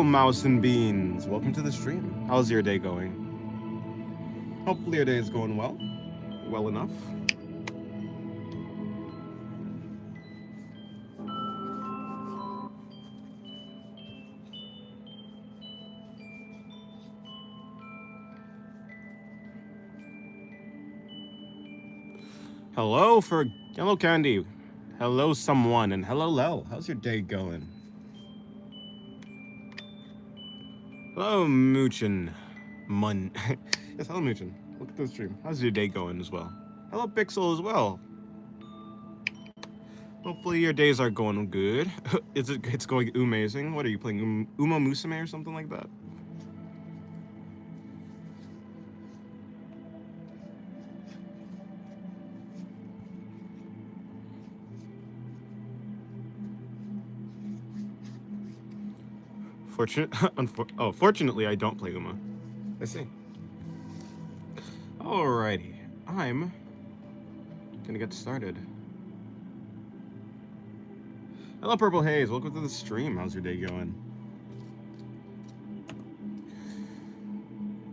Mouse and Beans. Welcome to the stream. How's your day going? Hopefully your day is going well. Well enough. Hello Candy. Hello someone and hello Lel. How's your day going? Hello Moochin. Mun. Yes, hello Moochin. Look at the stream. How's your day going as well? Hello Pixel as well. Hopefully your days are going good. It's going amazing. What are you playing? Uma Musume or something like that? Fortunately, I don't play Uma. I see. Alrighty, I'm gonna get started. Hello, Purple Haze. Welcome to the stream. How's your day going?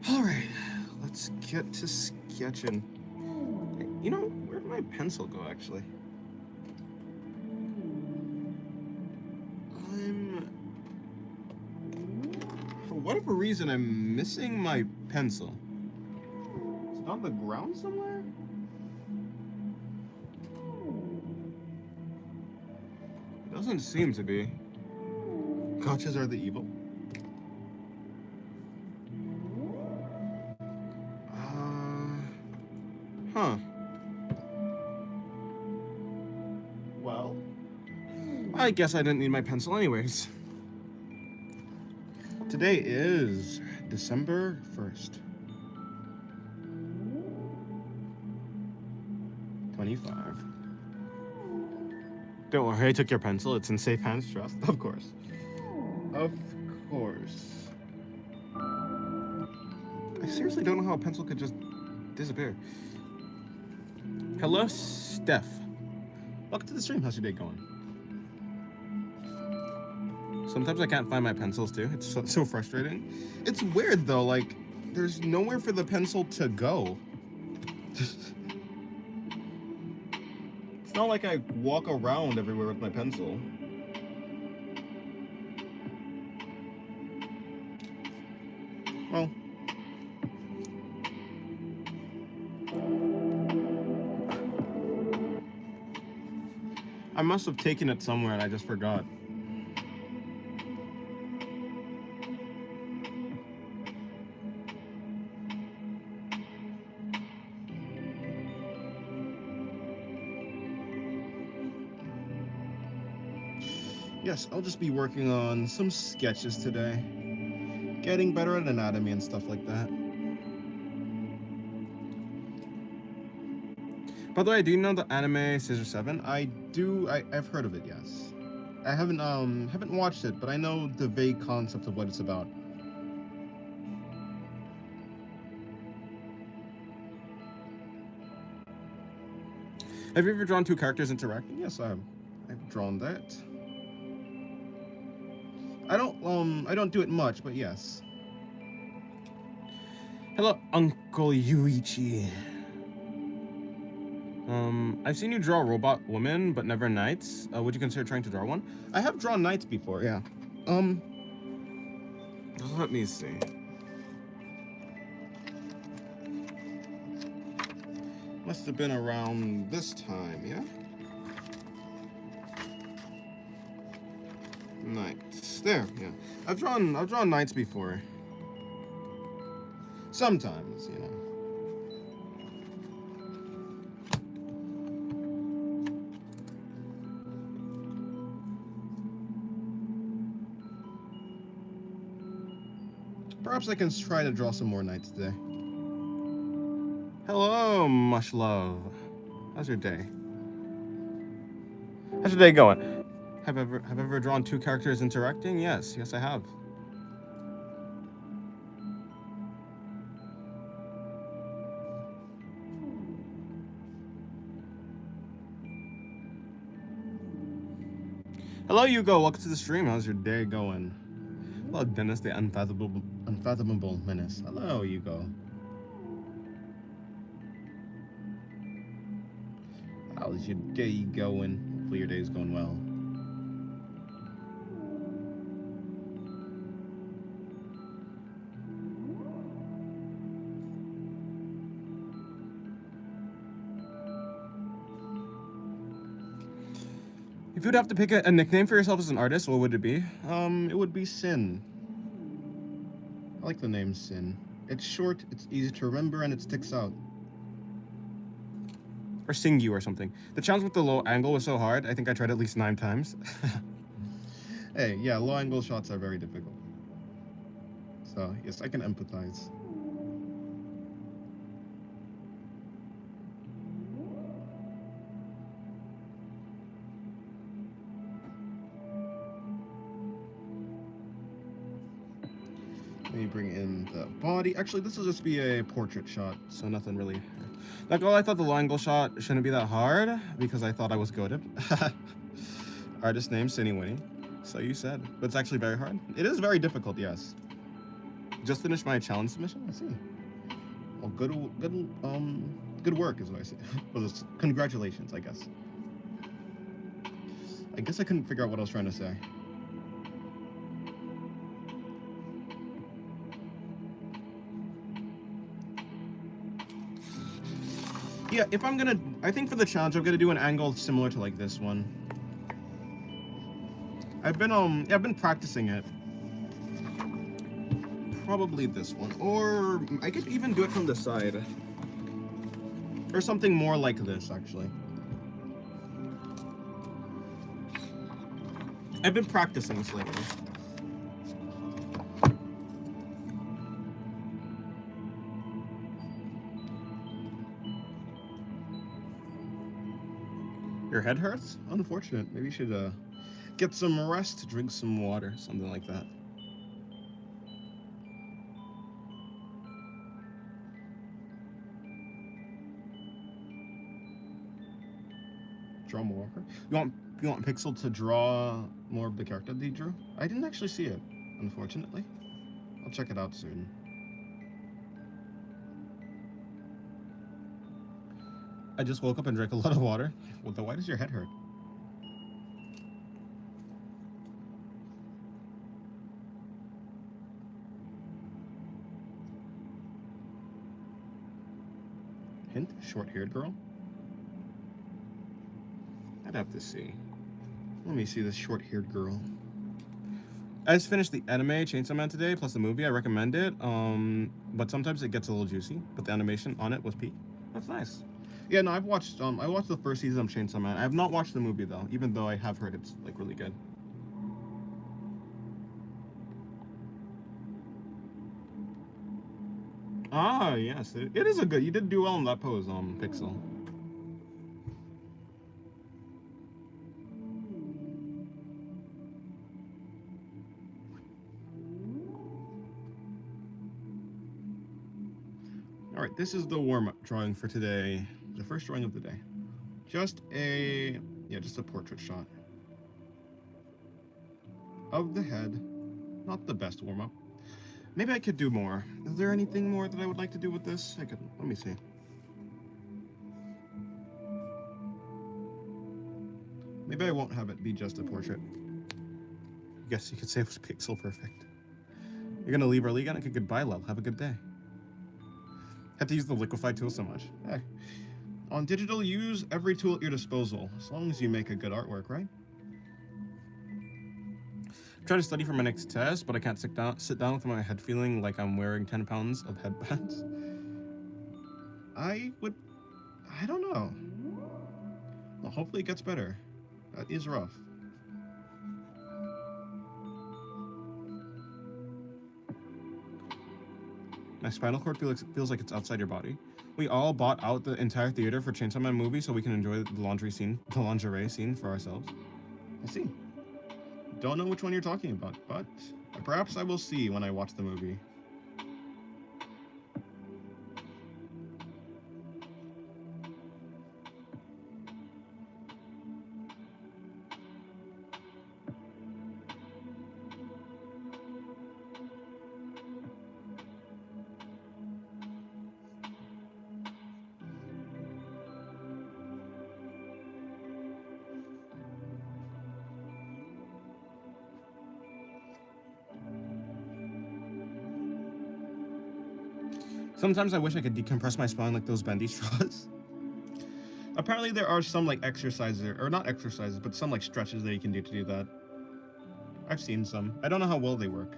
Alright, let's get to sketching. Hey, you know, where'd my pencil go, actually? For whatever reason, I'm missing my pencil. Is it on the ground somewhere? It doesn't seem to be. Gotchas are the evil. Huh. Well, I guess I didn't need my pencil anyways. Today is December 1st. 25. Don't worry, I took your pencil. It's in safe hands, trust. Of course. Of course. I seriously don't know how a pencil could just disappear. Hello, Steph. Welcome to the stream. How's your day going? Sometimes I can't find my pencils too. It's so frustrating. It's weird though, like, there's nowhere for the pencil to go. It's not like I walk around everywhere with my pencil. Well. I must have taken it somewhere and I just forgot. Yes, I'll just be working on some sketches today. Getting better at anatomy and stuff like that. By the way, do you know the anime Scissor 7? I've heard of it, yes. I haven't watched it, but I know the vague concept of what it's about. Have you ever drawn two characters interacting? Yes, I've drawn that. I don't do it much, but yes. Hello, Uncle Yuichi. I've seen you draw robot women, but never knights. Would you consider trying to draw one? I have drawn knights before, yeah. Let me see. Must have been around this time, yeah? Knights. There, yeah. I've drawn knights before. Sometimes, you know. Perhaps I can try to draw some more knights today. Hello, Mush Love. How's your day? How's your day going? Have I ever drawn two characters interacting? Yes, I have. Hello, Hugo. Welcome to the stream. How's your day going? Hello, Dennis, the unfathomable menace. Hello, Hugo. How's your day going? Hopefully your day's going well. If you would have to pick a nickname for yourself as an artist, what would it be? It would be Sin. I like the name Sin. It's short, it's easy to remember, and it sticks out. Or Sing You or something. The challenge with the low angle was so hard, I think I tried at least 9 times. Hey, yeah, low angle shots are very difficult. So, yes, I can empathize. Let me bring in the body. Actually, this will just be a portrait shot, so nothing really. Like, oh, I thought the low angle shot shouldn't be that hard because I thought I was good at. Artist name, Cindy Winnie. So you said. But it's actually very hard. It is very difficult, yes. Just finished my challenge submission? I see. Well, good work is what I say. Well, congratulations, I guess. I guess I couldn't figure out what I was trying to say. Yeah, I think for the challenge, I'm gonna do an angle similar to like this one. I've been practicing it. Probably this one, or I could even do it from the side. Or something more like this, actually. I've been practicing this lately. Your head hurts? Unfortunate. Maybe you should get some rest, drink some water, something like that. Draw more. You want Pixel to draw more of the character that he drew? I didn't actually see it, unfortunately. I'll check it out soon. I just woke up and drank a lot of water. Well, then why does your head hurt? Hint? Short-haired girl? I'd have to see. Let me see this short-haired girl. I just finished the anime Chainsaw Man today, plus the movie. I recommend it. But sometimes it gets a little juicy. But the animation on it was peak. That's nice. Yeah, no, I watched the first season of Chainsaw Man. I have not watched the movie though, even though I have heard it's like really good. Ah, yes, it is a good. You did do well in that pose, Pixel. All right, this is the warm-up drawing for today. The first drawing of the day. Just a portrait shot of the head. Not the best warm-up. Maybe I could do more. Is there anything more that I would like to do with this? Let me see. Maybe I won't have it be just a portrait. I guess you could say it was pixel perfect. You're gonna leave early again? Okay, goodbye, Lel. Have a good day. Have to use the liquefy tool so much. On digital, use every tool at your disposal, as long as you make a good artwork, right? Try to study for my next test, but I can't sit down with my head feeling like I'm wearing 10 pounds of headbands. I don't know. Well, hopefully it gets better. That is rough. My spinal cord feels like it's outside your body. We all bought out the entire theater for Chainsaw Man movie so we can enjoy the lingerie scene for ourselves. I see. Don't know which one you're talking about, but perhaps I will see when I watch the movie. Sometimes I wish I could decompress my spine like those bendy straws. Apparently there are some like exercises, or not exercises, but some like stretches that you can do to do that. I've seen some. I don't know how well they work.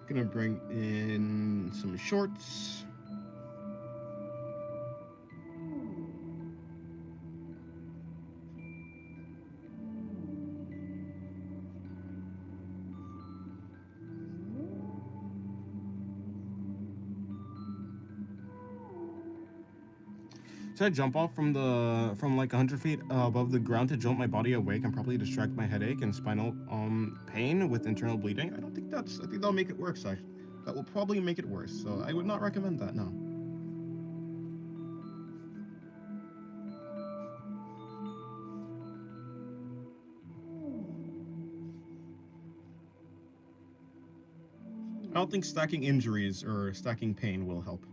Gonna bring in some shorts. Should I jump off from like 100 feet above the ground to jolt my body awake and probably distract my headache and spinal pain with internal bleeding? I don't think I think that'll make it worse. That will probably make it worse. So I would not recommend that. No. I don't think stacking injuries or stacking pain will help.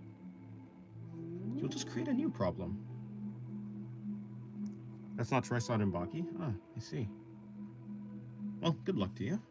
You'll just create a new problem. That's not Trisod and Baki? Ah, I see. Well, good luck to you.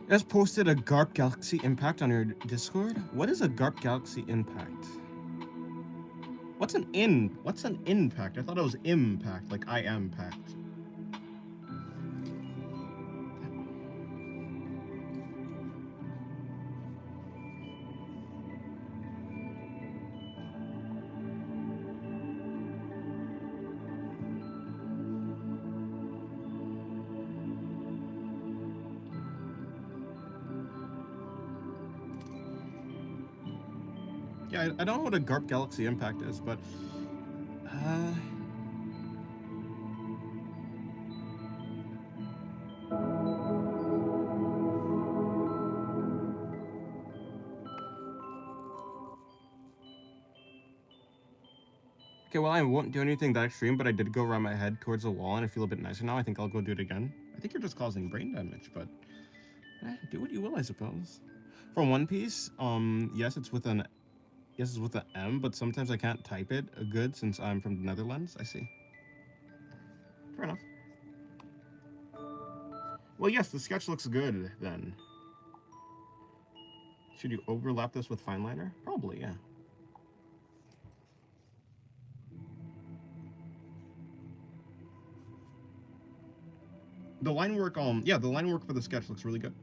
Just posted a Garp Galaxy Impact on your Discord. What is a Garp Galaxy Impact? What's an impact? I thought it was impact, like I am packed. Yeah, I don't know what a Garp Galaxy Impact is, but okay, well, I won't do anything that extreme, but I did go around my head towards the wall, and I feel a bit nicer now. I think I'll go do it again. I think you're just causing brain damage, but do what you will, I suppose. For One Piece, yes, it's with an M, but sometimes I can't type it good since I'm from the Netherlands. I see. Fair enough. Well, yes, the sketch looks good, then. Should you overlap this with fine liner? Probably, yeah. The line work, yeah, the line work for the sketch looks really good.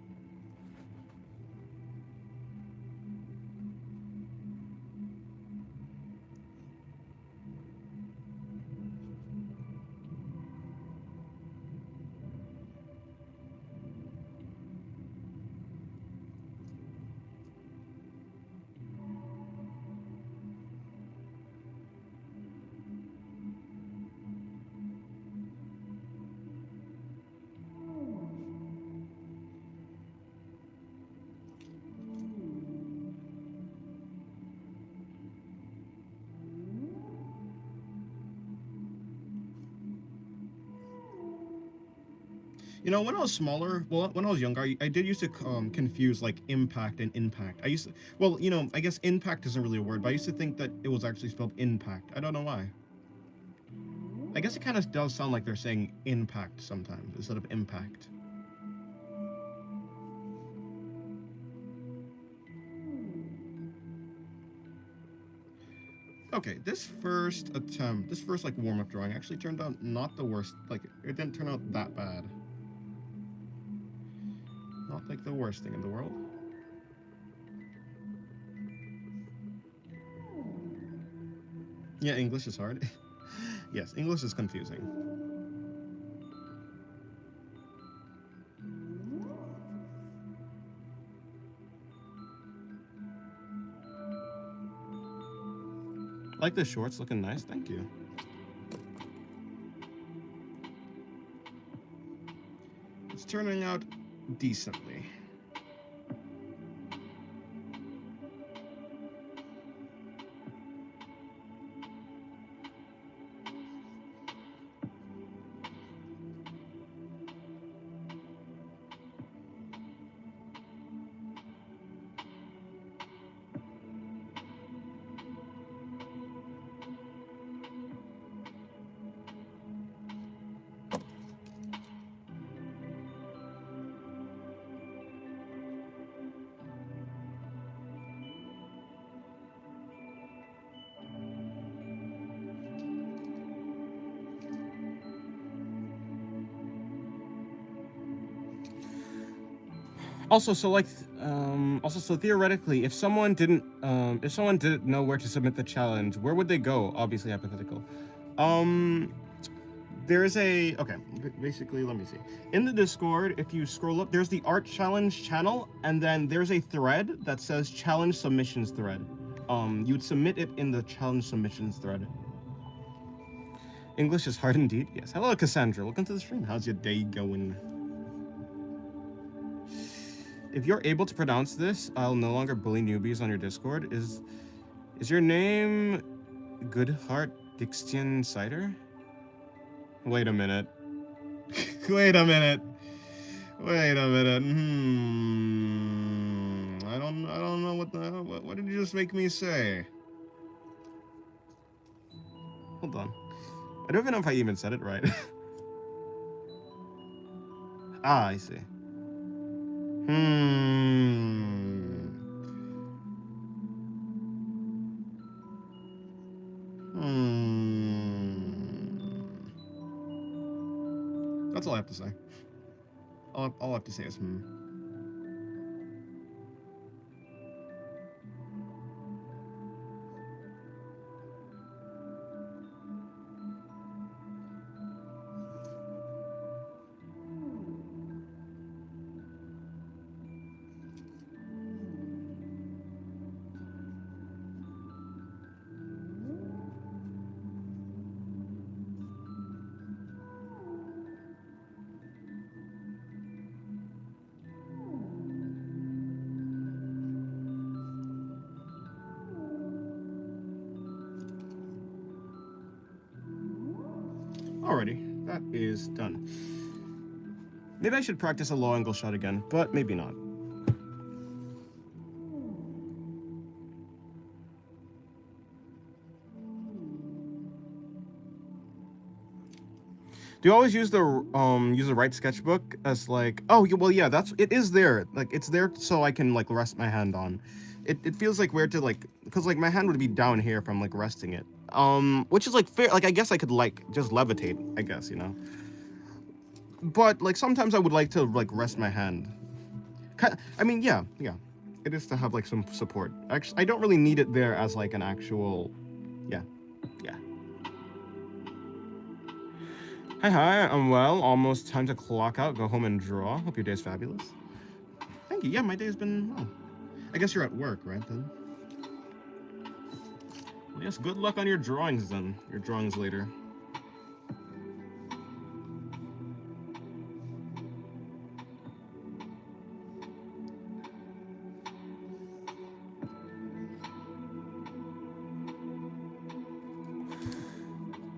You know, when I was smaller, well, when I was younger, I did used to confuse like impact and impact. I used to, well, you know, I guess impact isn't really a word, but I used to think that it was actually spelled impact. I don't know why. I guess it kind of does sound like they're saying impact sometimes instead of impact. Okay, this first attempt, this first like warm-up drawing actually turned out not the worst. Like, it didn't turn out that bad. Not like the worst thing in the world. Yeah, English is hard. Yes, English is confusing. Like the shorts, looking nice, thank you. It's turning out decently. Also, so like, so theoretically, if someone didn't know where to submit the challenge, where would they go? Obviously hypothetical. There's a, okay, basically, let me see. In the Discord, if you scroll up, there's the art challenge channel, and then there's a thread that says challenge submissions thread. You would submit it in the challenge submissions thread. English is hard indeed. Yes. Hello, Cassandra. Welcome to the stream. How's your day going? If you're able to pronounce this, I'll no longer bully newbies on your Discord. Is your name Goodheart Dixtian Cider? Wait a minute. Wait a minute. Wait a minute. I don't know what did you just make me say? Hold on. I don't even know if I even said it right. Ah, I see. That's all I have to say. All I have to say is Alrighty, that is done. Maybe I should practice a low angle shot again, but maybe not. Do you always use the right sketchbook as like, oh well yeah, it is there, like it's there so I can like rest my hand on. It feels like weird to like, because like my hand would be down here if I'm like resting it. Which is like fair, like I guess I could like just levitate, I guess, you know. But like sometimes I would like to like rest my hand. I mean, yeah, it is to have like some support. Actually, I don't really need it there as like an actual, yeah. Hi, I'm well. Almost time to clock out, go home and draw. Hope your day's fabulous. Thank you. Yeah, my day's been well. I guess you're at work, right then? Well, yes, good luck on your drawings then. Your drawings later.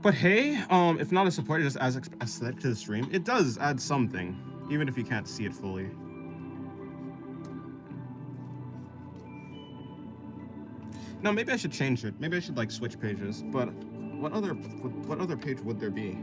But hey, if not a support, it just adds aesthetic to the stream. It does add something. even if you can't see it fully. No, maybe I should change it. Maybe I should like switch pages. But what other page would there be?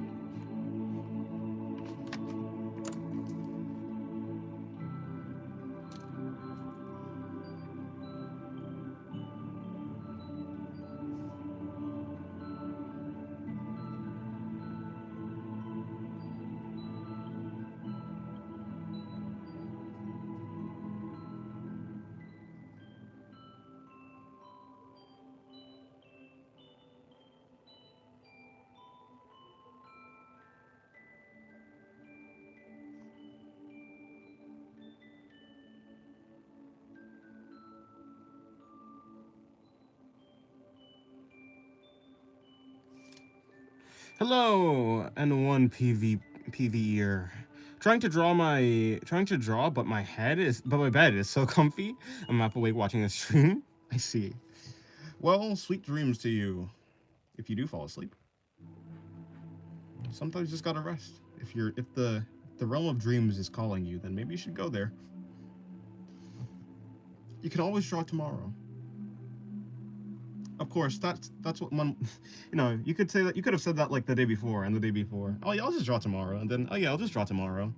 Hello, N1 PV'er. Trying to draw, but my bed is so comfy. I'm up awake watching this stream. I see. Well, sweet dreams to you. If you do fall asleep. Sometimes you just gotta rest. If the realm of dreams is calling you, then maybe you should go there. You can always draw tomorrow. Of course, that's what one, you could say that, you could have said that like the day before and the day before. Oh yeah, I'll just draw tomorrow, and then, oh yeah, I'll just draw tomorrow.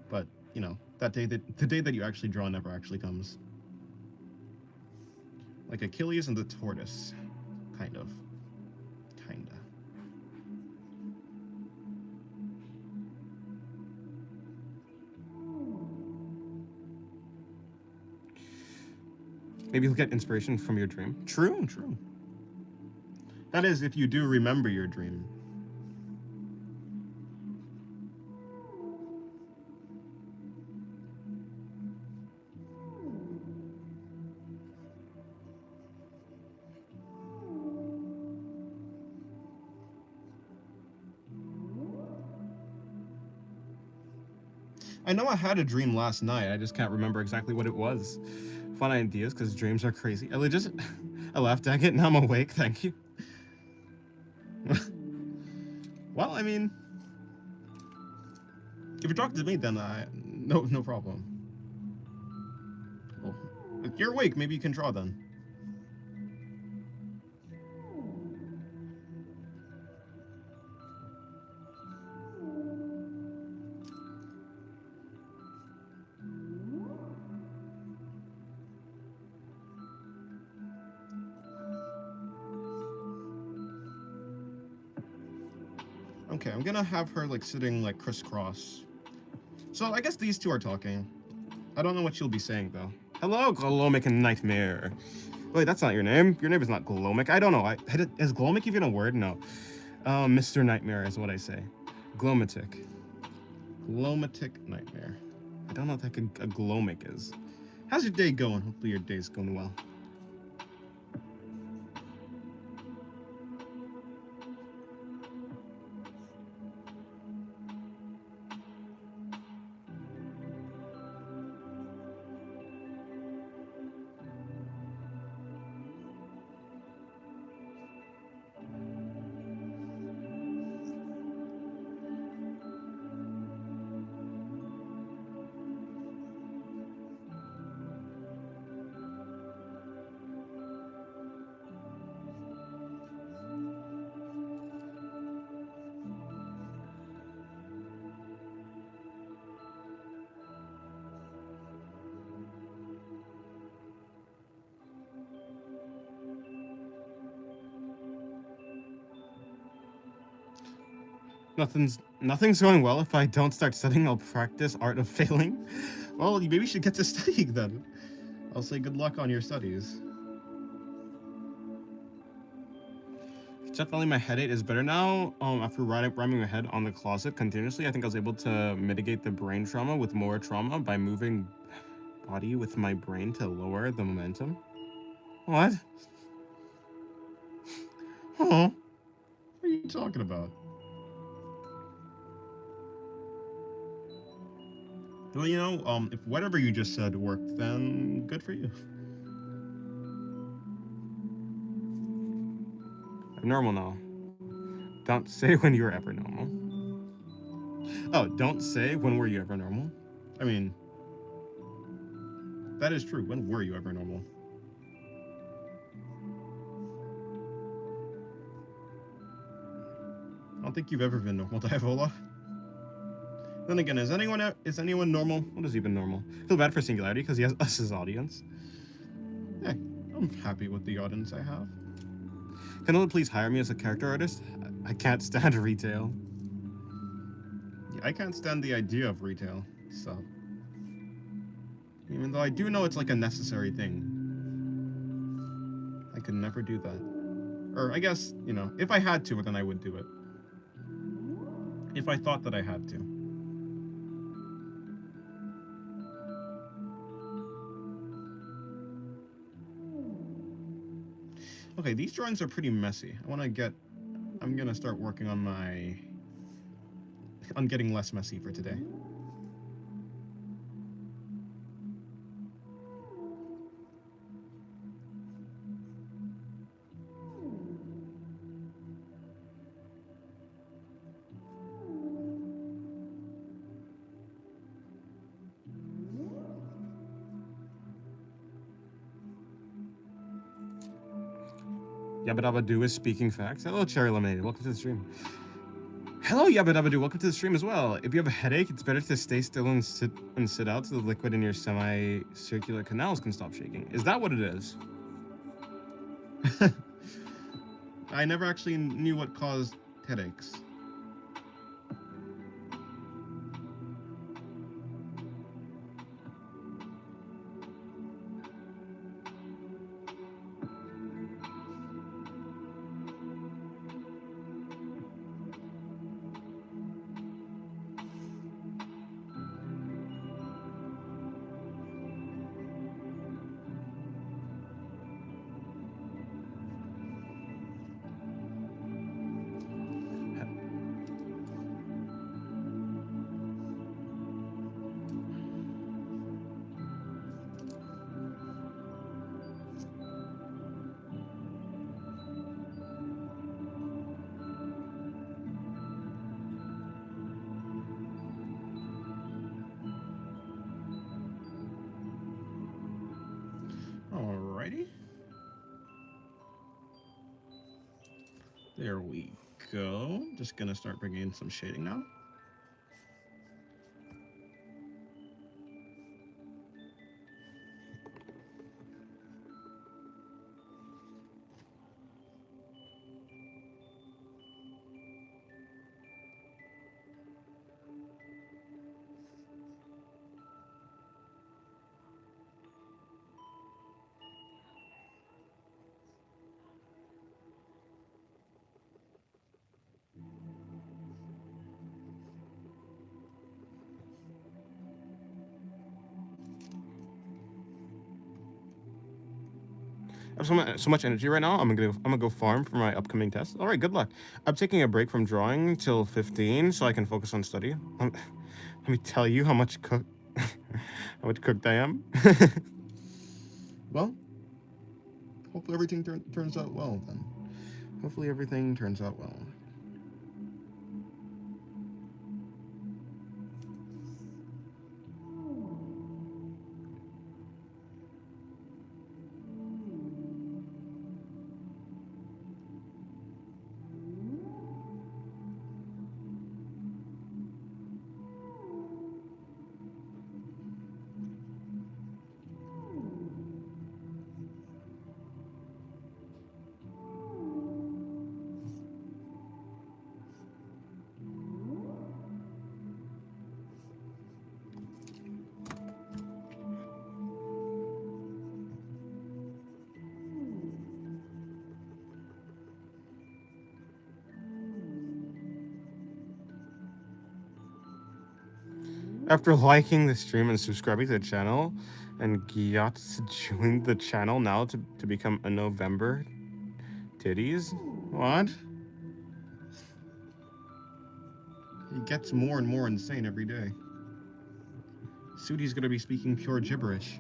But, the day that you actually draw never actually comes. Like Achilles and the tortoise. Kind of. Kinda. Maybe you'll get inspiration from your dream. True. That is, if you do remember your dream. I know I had a dream last night. I just can't remember exactly what it was. Fun ideas, because dreams are crazy. I laughed at it, now I'm awake. Thank you. Well, I mean, if you talk to me, then no problem. Well, if you're awake, maybe you can draw then. Okay, I'm gonna have her like sitting like crisscross. So I guess these two are talking. I don't know what she'll be saying though. Hello, Glomic and Nightmare. Wait, that's not your name. Your name is not Glomic. I don't know. Is Glomic even a word? No. Mr. Nightmare is what I say. Glomatic. Glomatic Nightmare. I don't know what the heck a Glomic is. How's your day going? Hopefully your day's going well. Nothing's going well. If I don't start studying, I'll practice art of failing. Well, you maybe should get to studying then. I'll say good luck on your studies. Definitely my headache is better now. After ramming my head on the closet continuously, I think I was able to mitigate the brain trauma with more trauma by moving body with my brain to lower the momentum. What? Huh? What are you talking about? Well, if whatever you just said worked, then good for you. I'm normal now. Don't say when you were ever normal. Oh, don't say when were you ever normal? I mean, that is true. When were you ever normal? I don't think you've ever been normal, Diavola. Then again, is anyone normal? What is even normal? I feel bad for Singularity because he has us as audience. Hey, I'm happy with the audience I have. Can anyone please hire me as a character artist? I can't stand retail. Yeah, I can't stand the idea of retail, so. Even though I do know it's like a necessary thing. I could never do that. Or I guess, you know, if I had to, then I would do it. If I thought that I had to. Okay, these drawings are pretty messy. I'm gonna start working on getting less messy for today. Yabba Dabba Doo is speaking facts. Hello, Cherry Lemonade. Welcome to the stream. Hello, Yabba Dabba Doo. Welcome to the stream as well. If you have a headache, it's better to stay still and sit out so the liquid in your semi-circular canals can stop shaking. Is that what it is? I never actually knew what caused headaches. Alrighty. There we go. Just gonna start bringing in some shading now. I have so much energy right now. I'm gonna go farm for my upcoming test. All right, good luck. I'm taking a break from drawing till 15 so I can focus on study. Let me tell you how much cooked I am. Well, hopefully everything turns out well then. Hopefully everything turns out well. After liking the stream and subscribing to the channel, and Gyat's joined the channel now to become a November titties? What? He gets more and more insane every day. Sudi's gonna be speaking pure gibberish.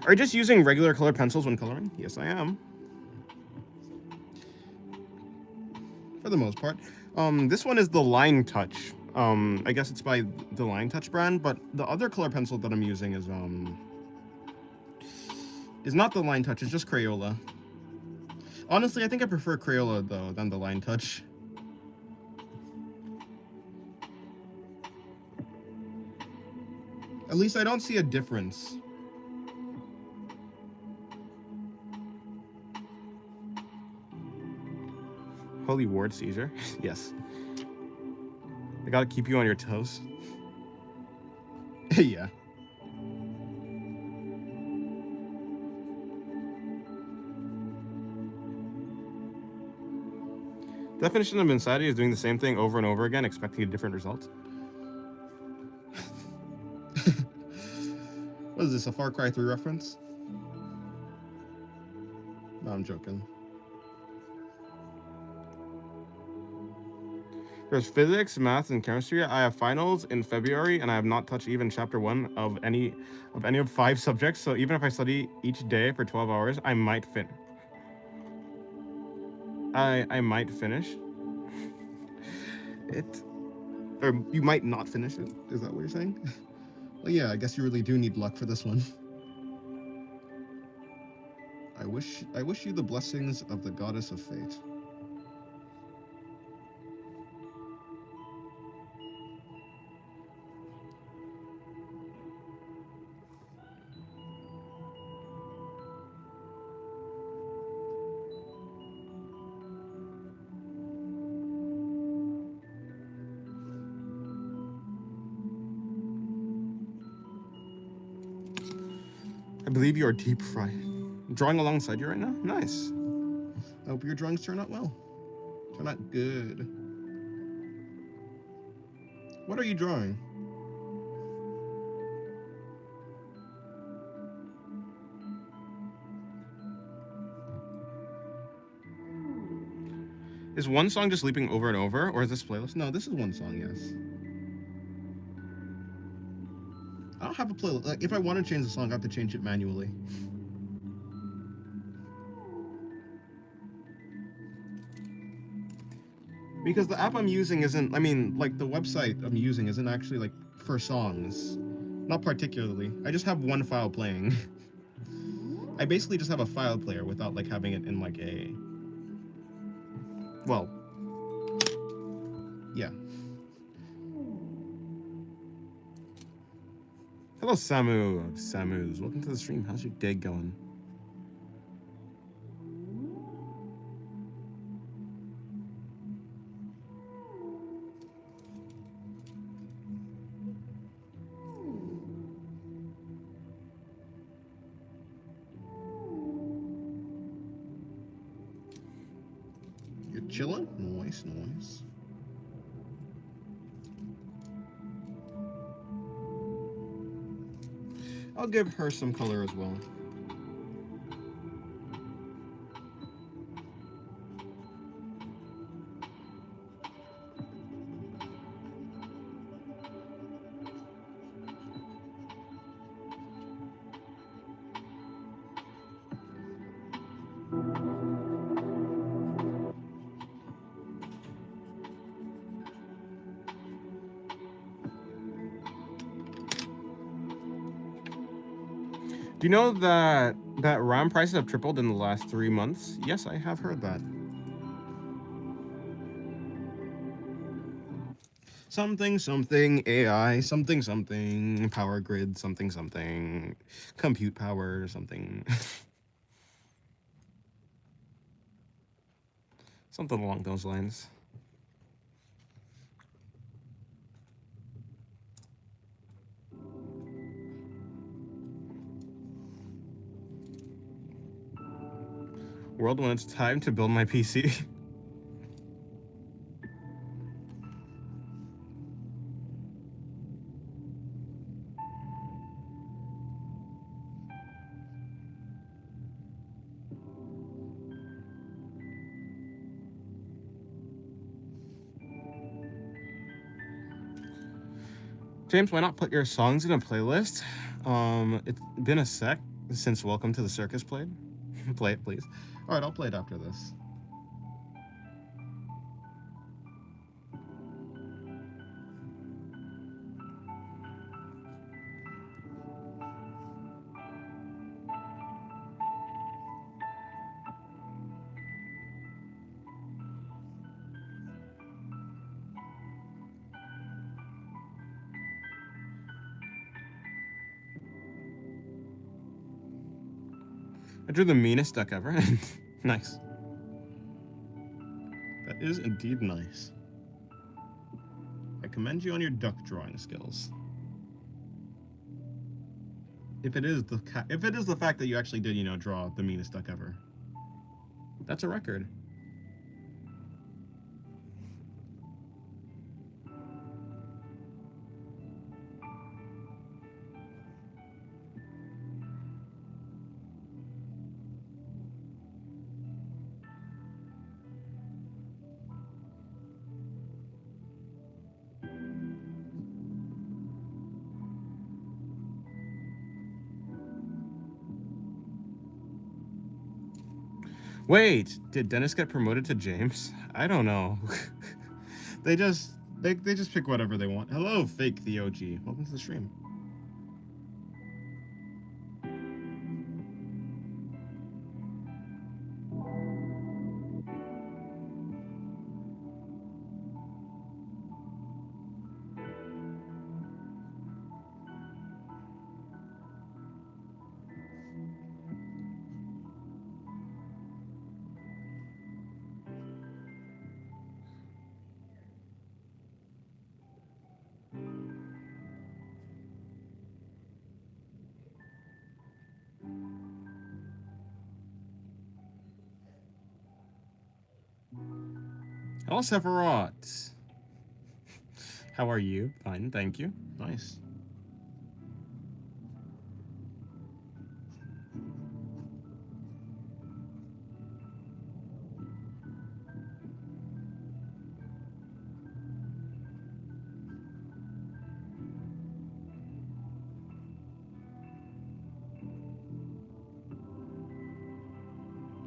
Are you just using regular colored pencils when coloring? Yes, I am. for the most part. This one is the Line Touch. I guess it's by the Line Touch brand, but the other color pencil that I'm using is not the Line Touch, it's just Crayola. Honestly, I think I prefer Crayola though than the Line Touch. At least I don't see a difference. Holy word, Caesar. Yes. I gotta keep you on your toes. Yeah. Definition of insanity is doing the same thing over and over again, expecting a different result. What is this, a Far Cry 3 reference? No, I'm joking. There's physics, math, and chemistry. I have finals in February, and I have not touched even chapter 1 of any of 5 subjects. So even if I study each day for 12 hours, I might finish. I might finish it, or you might not finish it. Is that what you're saying? Well, yeah, I guess you really do need luck for this one. I wish you the blessings of the goddess of fate. I believe you are deep fried. Drawing alongside you right now? Nice. I hope your drawings turn out well. Turn out good. What are you drawing? Is one song just looping over and over, or is this playlist? No, this is one song, yes. I don't have a playlist. Like, if I want to change the song, I have to change it manually. Because the app I'm using isn't, I mean, like, the website I'm using isn't actually, like, for songs. Not particularly. I just have one file playing. I basically just have a file player without, like, having it in, like, a... Well... Yeah. Hello, Samu. Samus. Welcome to the stream. How's your day going? You're chilling? Nice, nice. I'll give her some color as well. Do you know that RAM prices have tripled in the last 3 months? Yes, I have heard that. Something AI, something power grid, something compute power, something something along those lines. World, when it's time to build my PC. James, why not put your songs in a playlist? It's been a sec since Welcome to the Circus played. Play it, please. All right, I'll play it after this. I drew the meanest duck ever. Nice. That is indeed nice. I commend you on your duck drawing skills. If it is the fact that you actually did, draw the meanest duck ever, that's a record. Wait, did Dennis get promoted to James? I don't know. they just pick whatever they want. Hello, fake the OG. Welcome to the stream. Hello, Sephiroth. How are you? Fine, thank you. Nice.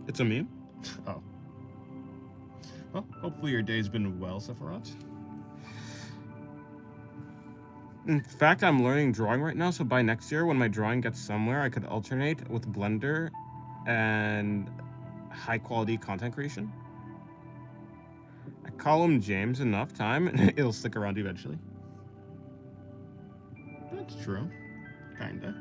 It's a meme? Oh. Well, hopefully your day's been well, Sephiroth. In fact, I'm learning drawing right now, so by next year, when my drawing gets somewhere, I could alternate with Blender and high-quality content creation. I call him James enough time, and it'll stick around eventually. That's true. Kinda.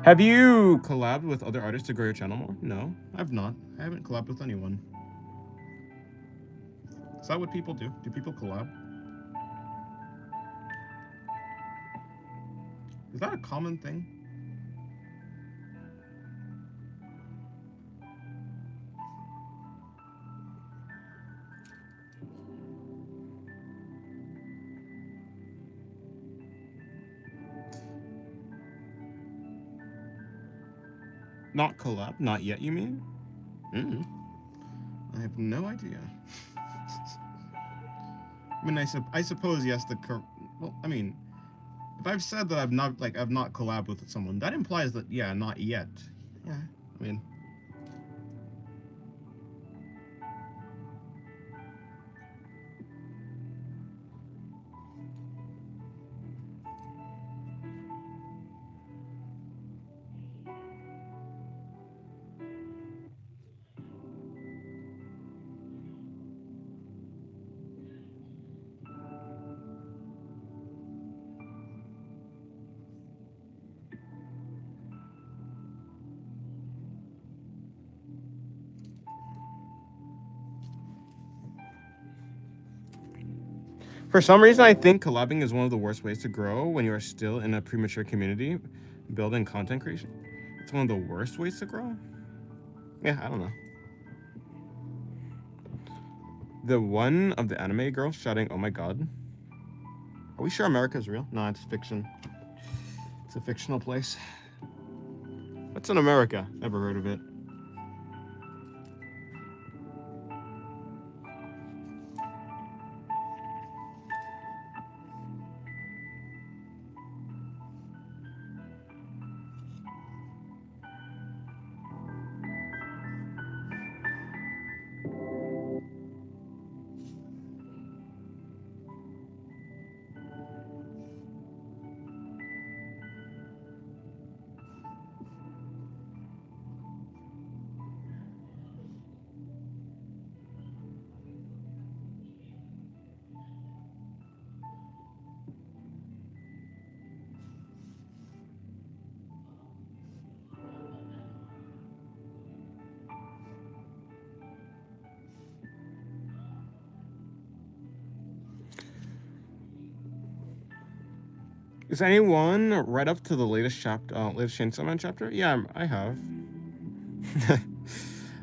Have you collabed with other artists to grow your channel more? No, I've not. I haven't collabed with anyone. Is that what people do? Do people collab? Is that a common thing? Not collab? Not yet, you mean? I have no idea. I mean, I suppose yes. Well, I mean, if I've said that I've not collabed with someone, that implies that yeah, not yet. Yeah, I mean. For some reason, I think collabing is one of the worst ways to grow when you are still in a premature community building content creation. It's one of the worst ways to grow? Yeah, I don't know. The one of the anime girl shouting, "Oh my god." Are we sure America is real? No, it's fiction. It's a fictional place. What's in America? Never heard of it. Is anyone read up to the latest chapter, latest Chainsaw Man chapter? Yeah, I have.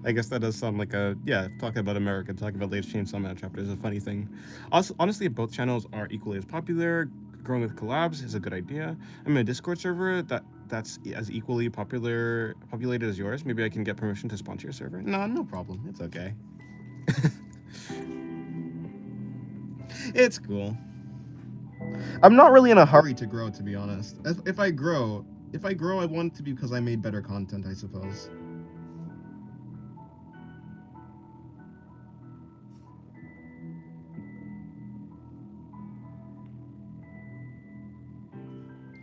I guess that does sound like a, yeah, talking about America, talking about latest Chainsaw Man chapter is a funny thing. Also, honestly, if both channels are equally as popular, growing with collabs is a good idea. I'm in a Discord server that's as equally populated as yours. Maybe I can get permission to sponsor your server. No, no problem. It's okay. It's cool. I'm not really in a hurry to grow, to be honest. If I grow, I want it to be because I made better content, I suppose.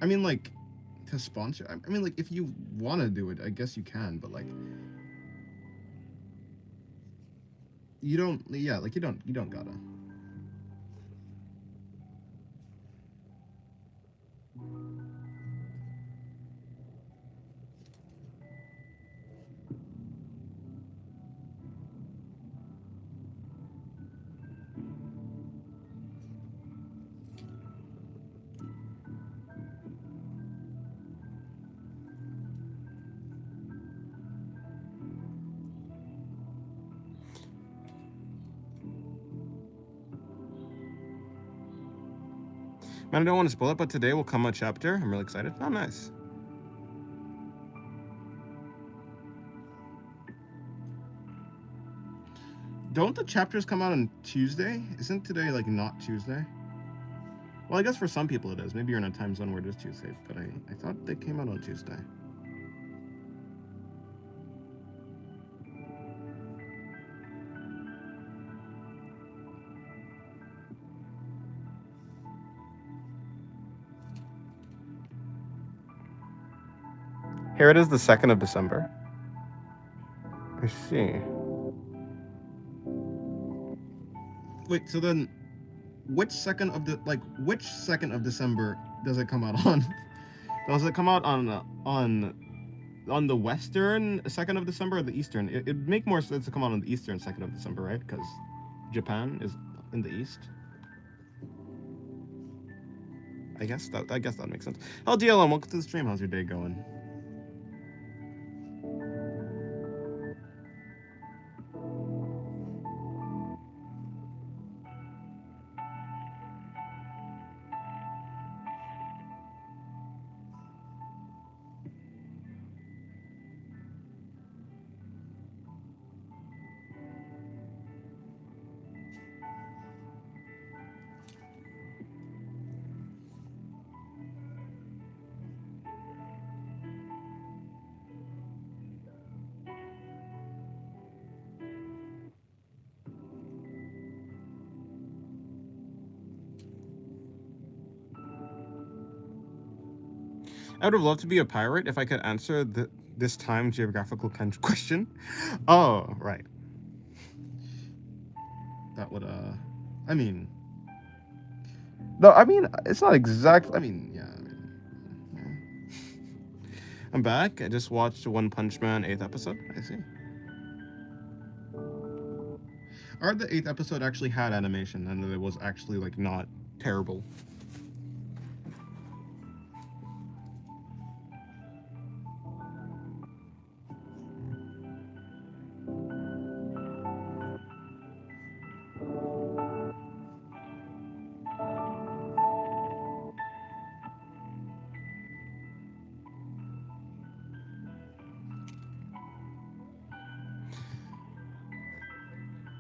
I mean, like, to sponsor. I mean, like, if you want to do it, I guess you can, but like, you don't. Yeah, like you don't gotta. Man, I don't want to spoil it, but today will come a chapter. I'm really excited. Oh, nice. Don't the chapters come out on Tuesday? Isn't today, like, not Tuesday? Well, I guess for some people it is. Maybe you're in a time zone where it is Tuesday, but I thought they came out on Tuesday. Here it is, the 2nd of December. I see. Wait, so then which second of December does it come out on? Does it come out on the western 2nd of December or the eastern? It'd make more sense to come out on the eastern 2nd of December, right? Because Japan is in the east. I guess that makes sense. Oh, DLM, welcome to the stream. How's your day going? I would have loved to be a pirate if I could answer this time geographical question. Oh, right. That would, I mean... No, I mean, it's not exact... I mean, yeah. I'm back. I just watched One Punch Man 8th episode. I see. Or the 8th episode actually had animation, and it was actually, like, not terrible.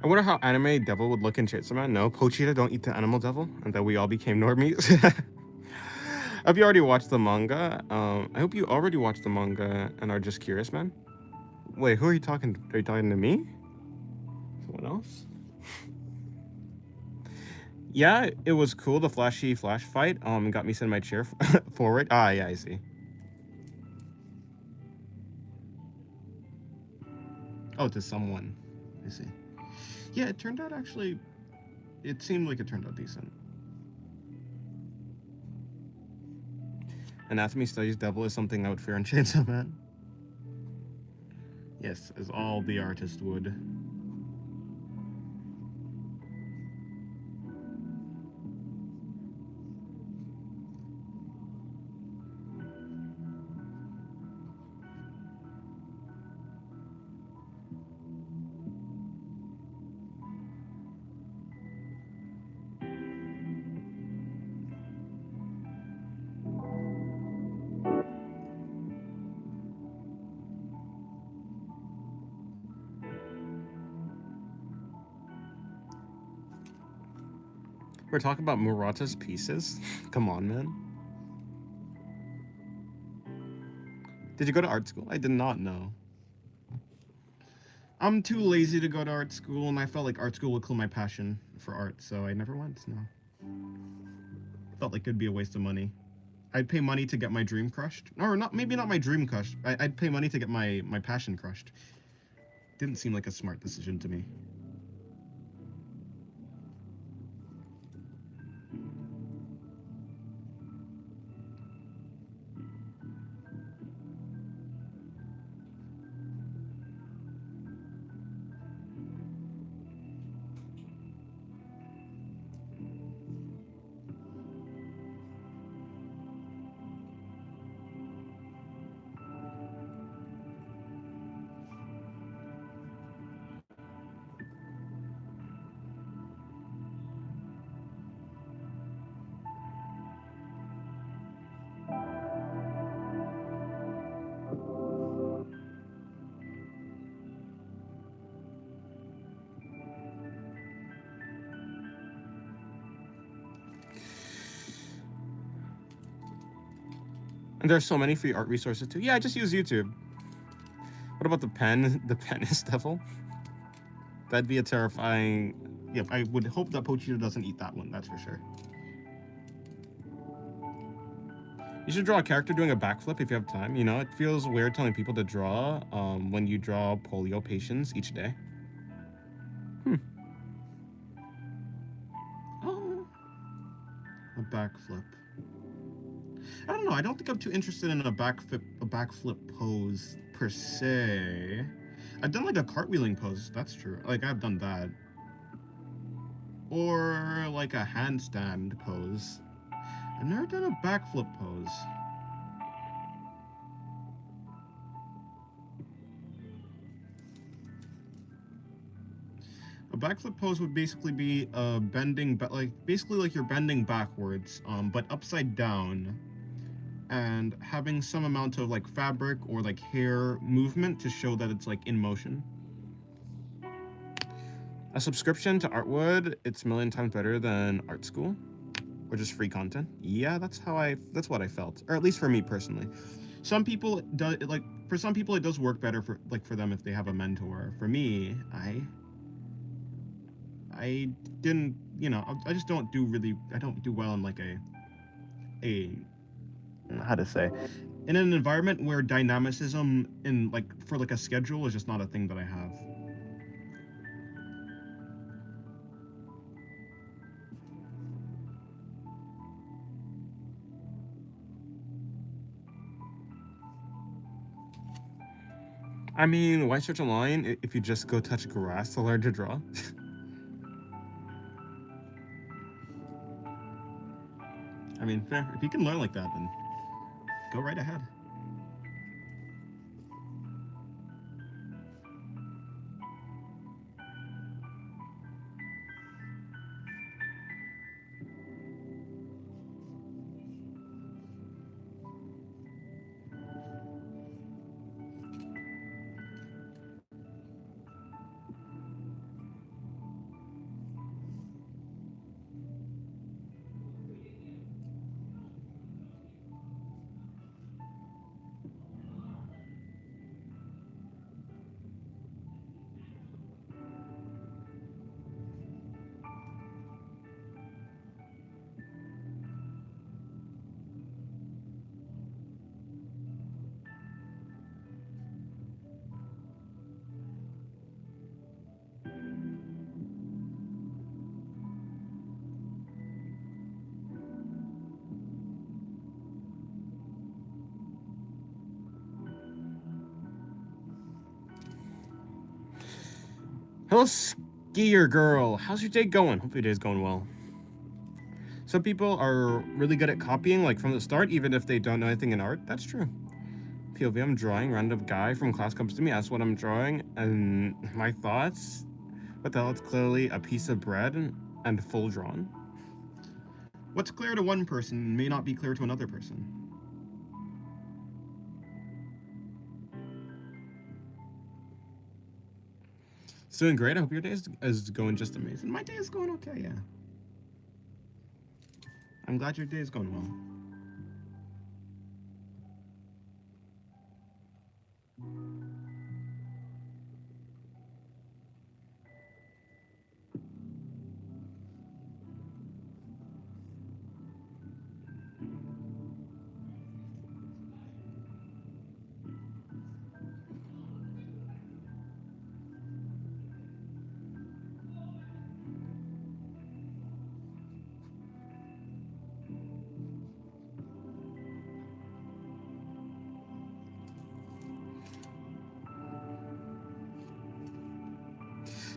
I wonder how anime devil would look in Chainsaw Man. No, Pochita don't eat the animal devil, and that we all became normies. Have you already watched the manga? I hope you already watched the manga and are just curious, man. Wait, who are you talking to? Are you talking to me? Someone else? Yeah, it was cool. The flashy flash fight got me sitting my chair forward. Ah, yeah, I see. Oh, to someone. I see. Yeah, it turned out actually... It seemed like it turned out decent. Anatomy studies devil is something I would fear in Chainsaw Man. Yes, as all the artists would. We're talking about Murata's pieces. Come on, man. Did you go to art school? I did not know. I'm too lazy to go to art school, and I felt like art school would kill my passion for art, so I never went. No, felt like it'd be a waste of money. I'd pay money to get my dream crushed, or not. Maybe not my dream crushed. I'd pay money to get my passion crushed. Didn't seem like a smart decision to me. And there's so many free art resources too. Yeah, I just use YouTube. What about the pen? The pen is devil. That'd be a terrifying. Yep, I would hope that Pochito doesn't eat that one. That's for sure. You should draw a character doing a backflip if you have time. You know, it feels weird telling people to draw when you draw polio patients each day. Oh, a backflip. I don't know. I don't think I'm too interested in a backflip pose per se. I've done like a cartwheeling pose. That's true. Like I've done that. Or like a handstand pose. I've never done a backflip pose. A backflip pose would basically be bending, basically like you're bending backwards, but upside down, and having some amount of like fabric or like hair movement to show that it's like in motion. A subscription to Artwood, it's a million times better than art school, or just free content. Yeah, that's what I felt, or at least for me personally. Some people for some people it does work better for them if they have a mentor. For me, I didn't, I just don't do well in like a how to say, in an environment where dynamicism in like for like a schedule is just not a thing that I have. I mean, why search online if you just go touch grass to learn to draw? I mean, fair. If you can learn like that, then go right ahead. Hello, skier girl. How's your day going? Hope your day's going well. Some people are really good at copying, like from the start, even if they don't know anything in art. That's true. POV, I'm drawing. Random guy from class comes to me, asks what I'm drawing, and my thoughts. What the hell? It's clearly a piece of bread and full drawn. What's clear to one person may not be clear to another person. It's doing great. I hope your day is going just amazing. My day is going okay, yeah. I'm glad your day is going well.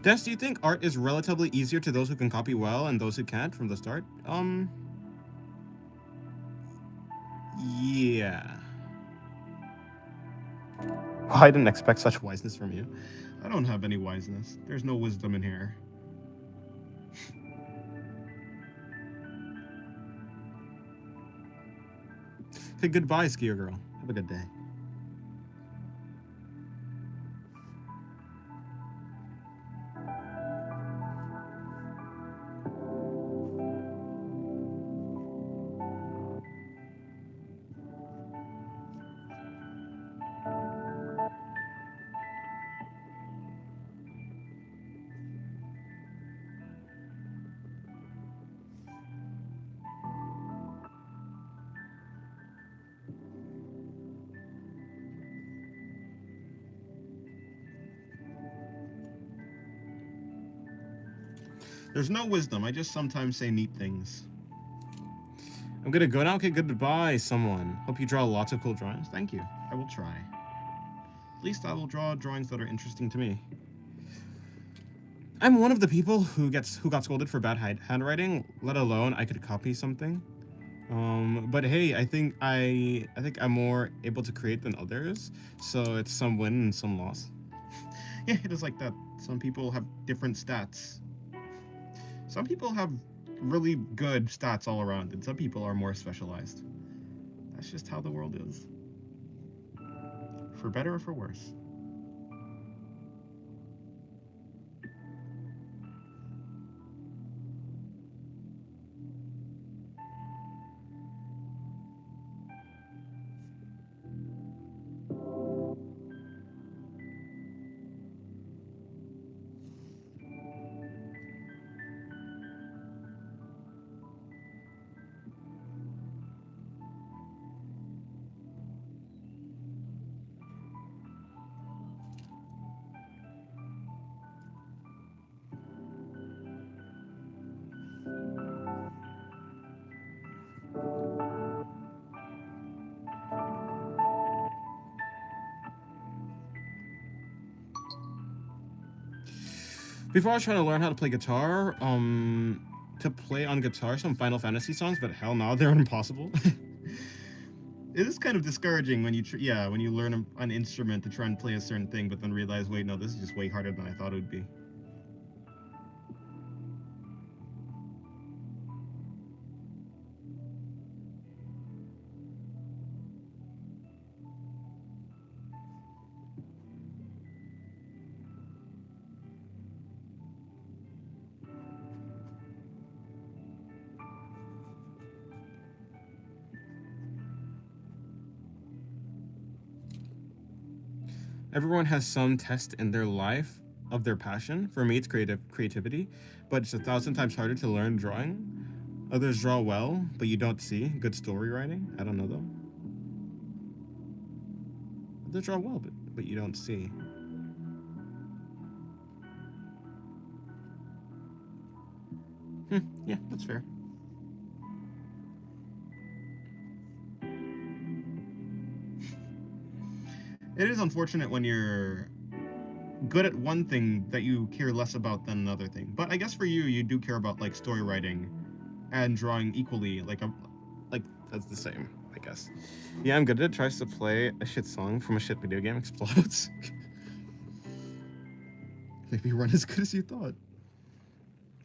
Des, do you think art is relatively easier to those who can copy well and those who can't from the start? Yeah. I didn't expect such wiseness from you. I don't have any wiseness. There's no wisdom in here. Okay, goodbye, skier girl. Have a good day. There's no wisdom. I just sometimes say neat things. I'm gonna go now. Okay, goodbye, someone. Hope you draw lots of cool drawings. Thank you. I will try. At least I will draw drawings that are interesting to me. I'm one of the people who got scolded for bad handwriting, let alone I could copy something. But hey, I think I'm more able to create than others, so it's some win and some loss. Yeah, it is like that. Some people have different stats. Some people have really good stats all around, and some people are more specialized. That's just how the world is. For better or for worse. Before I was trying to learn how to play guitar, to play on guitar some Final Fantasy songs, but hell no, they're impossible. It is kind of discouraging when you when you learn an instrument to try and play a certain thing, but then realize, wait, no, this is just way harder than I thought it would be. Everyone has some test in their life of their passion. For me, it's creativity, but it's 1,000 times harder to learn drawing. Others draw well, but you don't see. Good story writing? I don't know though. Others draw well, but you don't see. Yeah, that's fair. It is unfortunate when you're good at one thing that you care less about than another thing. But I guess for you, you do care about like story writing and drawing equally. Like that's the same, I guess. Yeah, I'm good at it. Tries to play a shit song from a shit video game, explodes. Maybe you weren't as good as you thought.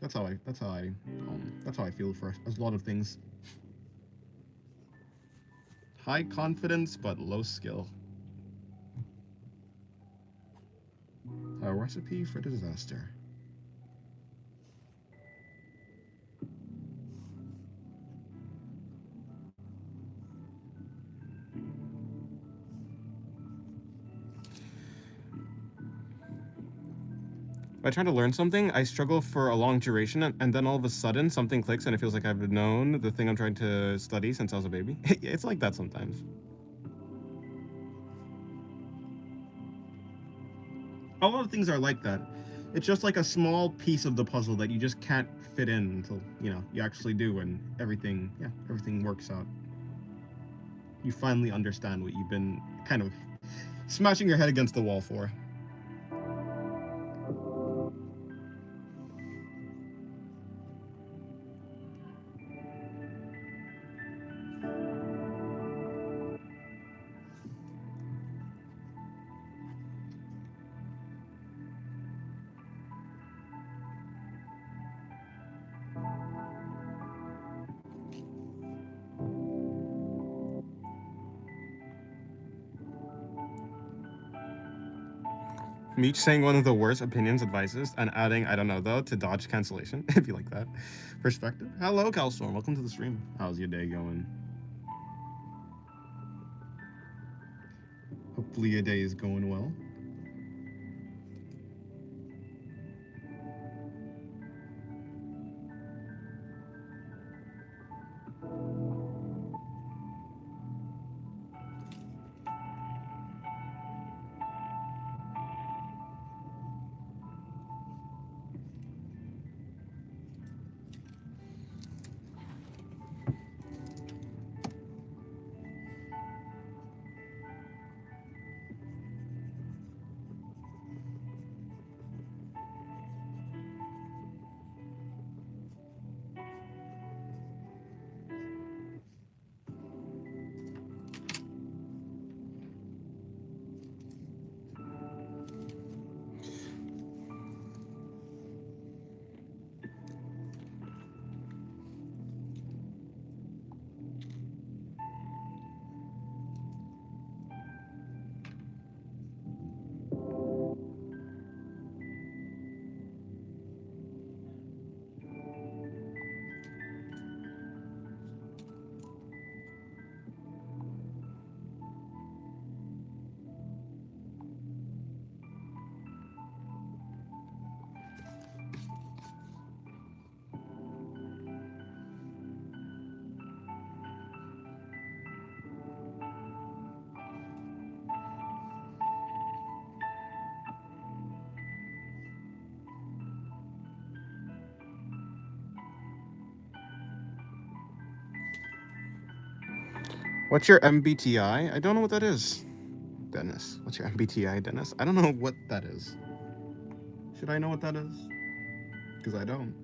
That's how I feel for a lot of things. High confidence but low skill. A recipe for disaster. If I try to learn something, I struggle for a long duration, and then all of a sudden something clicks and it feels like I've known the thing I'm trying to study since I was a baby. It's like that sometimes. A lot of things are like that. It's just like a small piece of the puzzle that you just can't fit in until, you know, you actually do, and everything works out. You finally understand what you've been kind of smashing your head against the wall for. Me saying one of the worst opinions, advices, and adding, I don't know though, to dodge cancellation, if you like that perspective. Hello, Calstorm. Welcome to the stream. How's your day going? Hopefully your day is going well. What's your MBTI? I don't know what that is. Dennis. What's your MBTI, Dennis? I don't know what that is. Should I know what that is? Because I don't.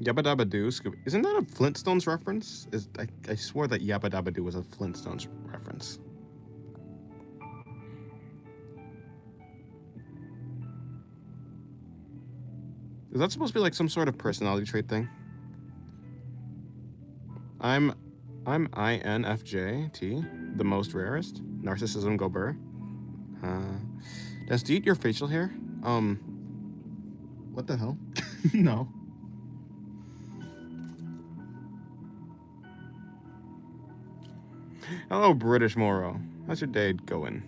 Yabba Dabba Doo. Isn't that a Flintstones reference? I swore that Yabba Dabba Doo was a Flintstones reference. Is that supposed to be like some sort of personality trait thing? I'm INFJT, the most rarest. Narcissism go burr. Does do you eat your facial hair? What the hell? No. Hello, British Moro. How's your day going?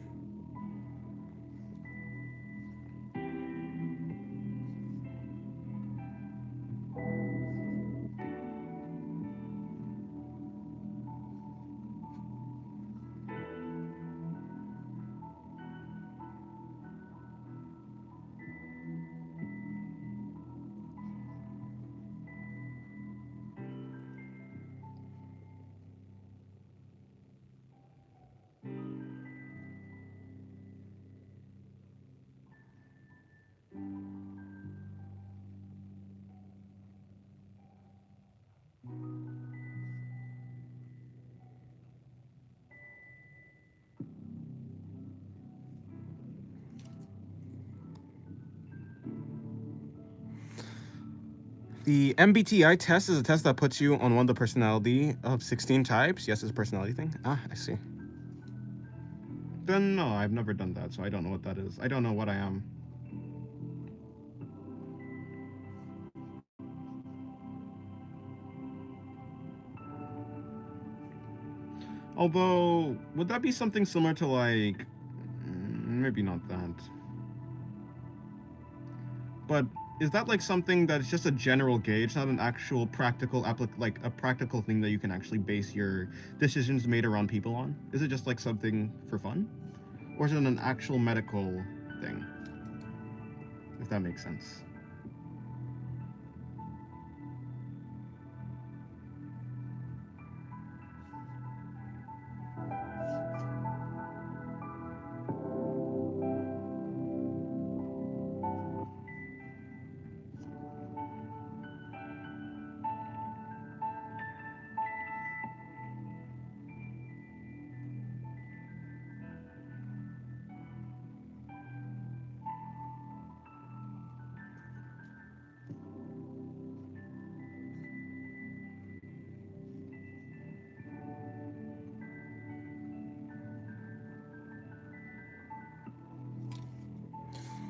The MBTI test is a test that puts you on one of the personality of 16 types. Yes, it's a personality thing. Ah, I see. Then no, I've never done that, so I don't know what that is. I don't know what I am. Although, would that be something similar to like, maybe not that. But is that like something that's just a general gauge, not an actual practical like a practical thing that you can actually base your decisions made around people on? Is it just like something for fun? Or is it an actual medical thing? If that makes sense.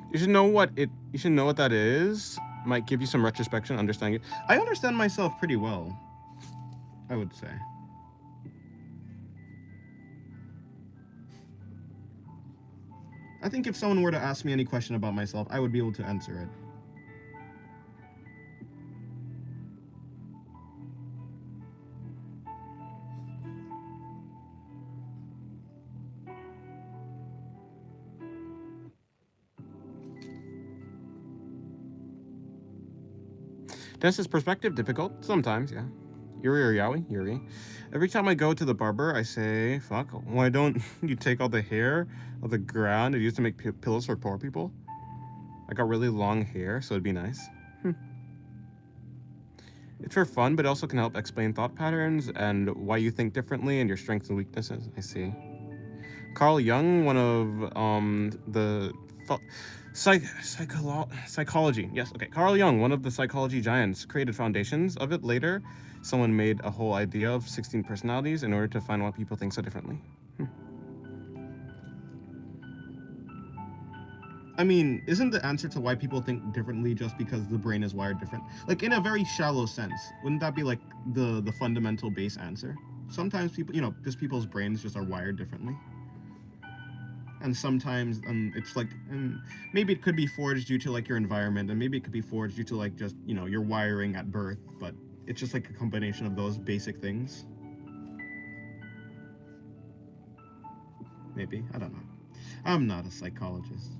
You should know what it. You should know what that is. Might give you some retrospection, understanding it. I understand myself pretty well, I would say. I think if someone were to ask me any question about myself, I would be able to answer it. Dennis's perspective, difficult? Sometimes, yeah. Yuri or Yowie? Yuri. Every time I go to the barber, I say, fuck, why don't you take all the hair of the ground and use to make pillows for poor people? I got really long hair, so it'd be nice. It's for fun, but it also can help explain thought patterns and why you think differently and your strengths and weaknesses. I see. Carl Jung, one of the psychology. Yes, okay. Carl Jung, one of the psychology giants, created foundations of it later. Someone made a whole idea of 16 personalities in order to find why people think so differently. I mean, isn't the answer to why people think differently just because the brain is wired different? Like, in a very shallow sense, wouldn't that be like the fundamental base answer? Sometimes people, just people's brains just are wired differently. And sometimes it's like, and maybe it could be forged due to like your environment, and maybe it could be forged due to like just your wiring at birth, but it's just like a combination of those basic things. Maybe, I don't know. I'm not a psychologist.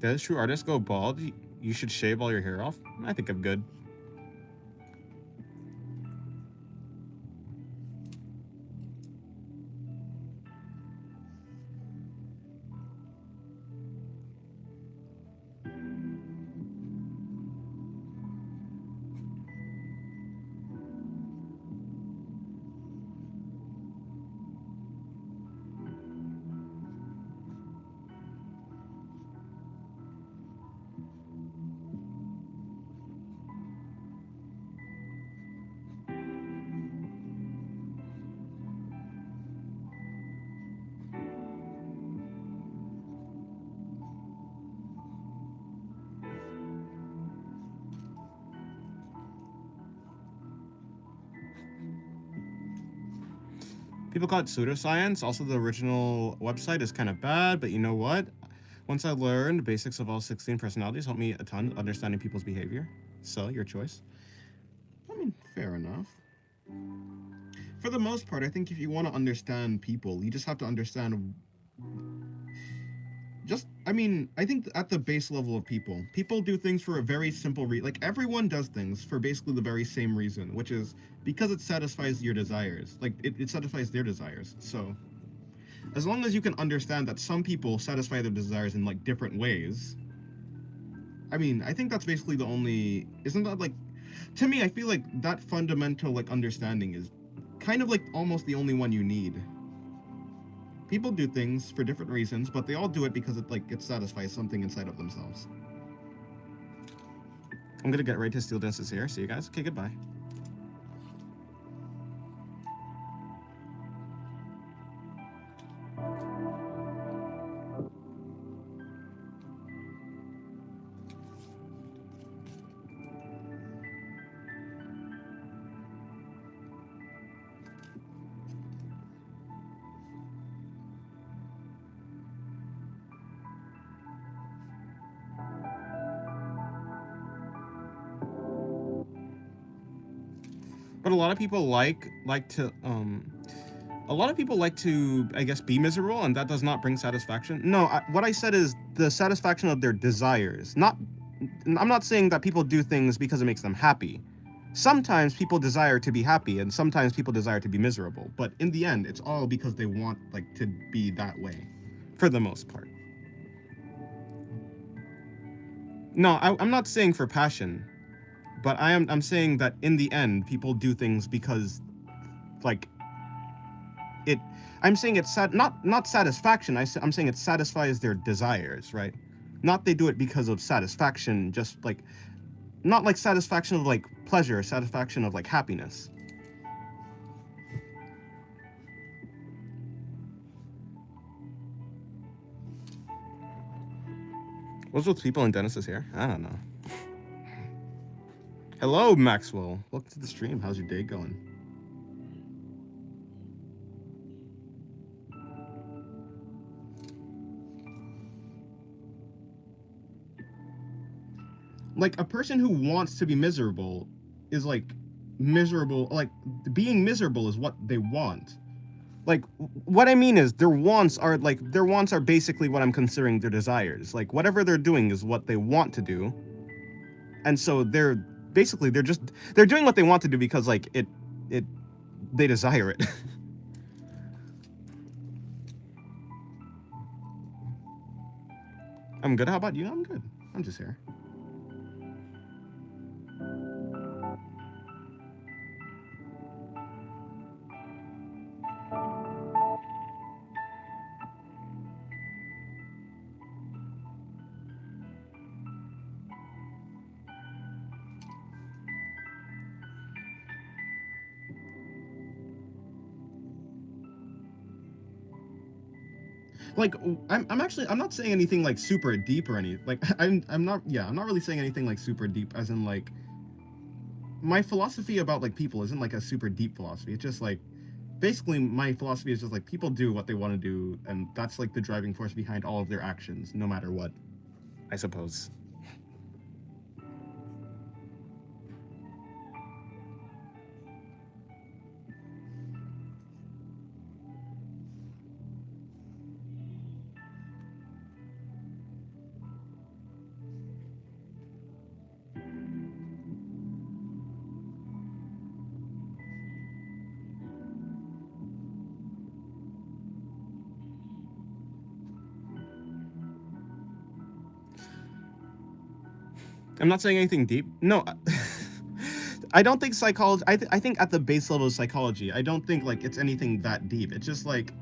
Does true artists go bald? You should shave all your hair off? I think I'm good. People call it pseudoscience. Also, the original website is kind of bad, but you know what? Once I learned basics of all 16 personalities, helped me a ton understanding people's behavior. So, your choice. I mean, fair enough. For the most part, I think if you want to understand people, you just have to understand. I think at the base level of people do things for a very simple reason. Like, everyone does things for basically the very same reason, which is because it satisfies your desires. Like, it satisfies their desires. So, as long as you can understand that some people satisfy their desires in, like, different ways, I mean, I think that's basically the only. Isn't that, like. To me, I feel like that fundamental, like, understanding is kind of, like, almost the only one you need. People do things for different reasons, but they all do it because it satisfies something inside of themselves. I'm gonna get right to Steel Dances here. See you guys. Okay, goodbye. a lot of people like to a lot of people like to, I guess, be miserable, and that does not bring satisfaction. No, what I said is the satisfaction of their desires. I'm not saying that people do things because it makes them happy. Sometimes people desire to be happy, and sometimes people desire to be miserable. But in the end, it's all because they want like to be that way, for the most part. No, I'm not saying for passion, but I'm saying that in the end, people do things because, like, it. I'm saying it's not satisfaction. I'm saying it satisfies their desires, right? Not they do it because of satisfaction, just like, not like satisfaction of like pleasure, satisfaction of like happiness. What's with people in Dennis's hair? I don't know. Hello, Maxwell. Welcome to the stream. How's your day going? Like, a person who wants to be miserable is like miserable. Like, being miserable is what they want. Like, what I mean is their wants are basically what I'm considering their desires. Like, whatever they're doing is what they want to do. And so they're doing what they want to do because like they desire it. I'm good. How about you? I'm good. I'm just here. Like, I'm not saying anything like super deep or any, like, I'm not really saying anything like super deep, as in like my philosophy about like people isn't like a super deep philosophy. It's just like, basically my philosophy is just like people do what they want to do, and that's like the driving force behind all of their actions, no matter what, I suppose. I'm not saying anything deep. No, I don't think psychology. I think at the base level of psychology, I don't think like it's anything that deep. It's just like,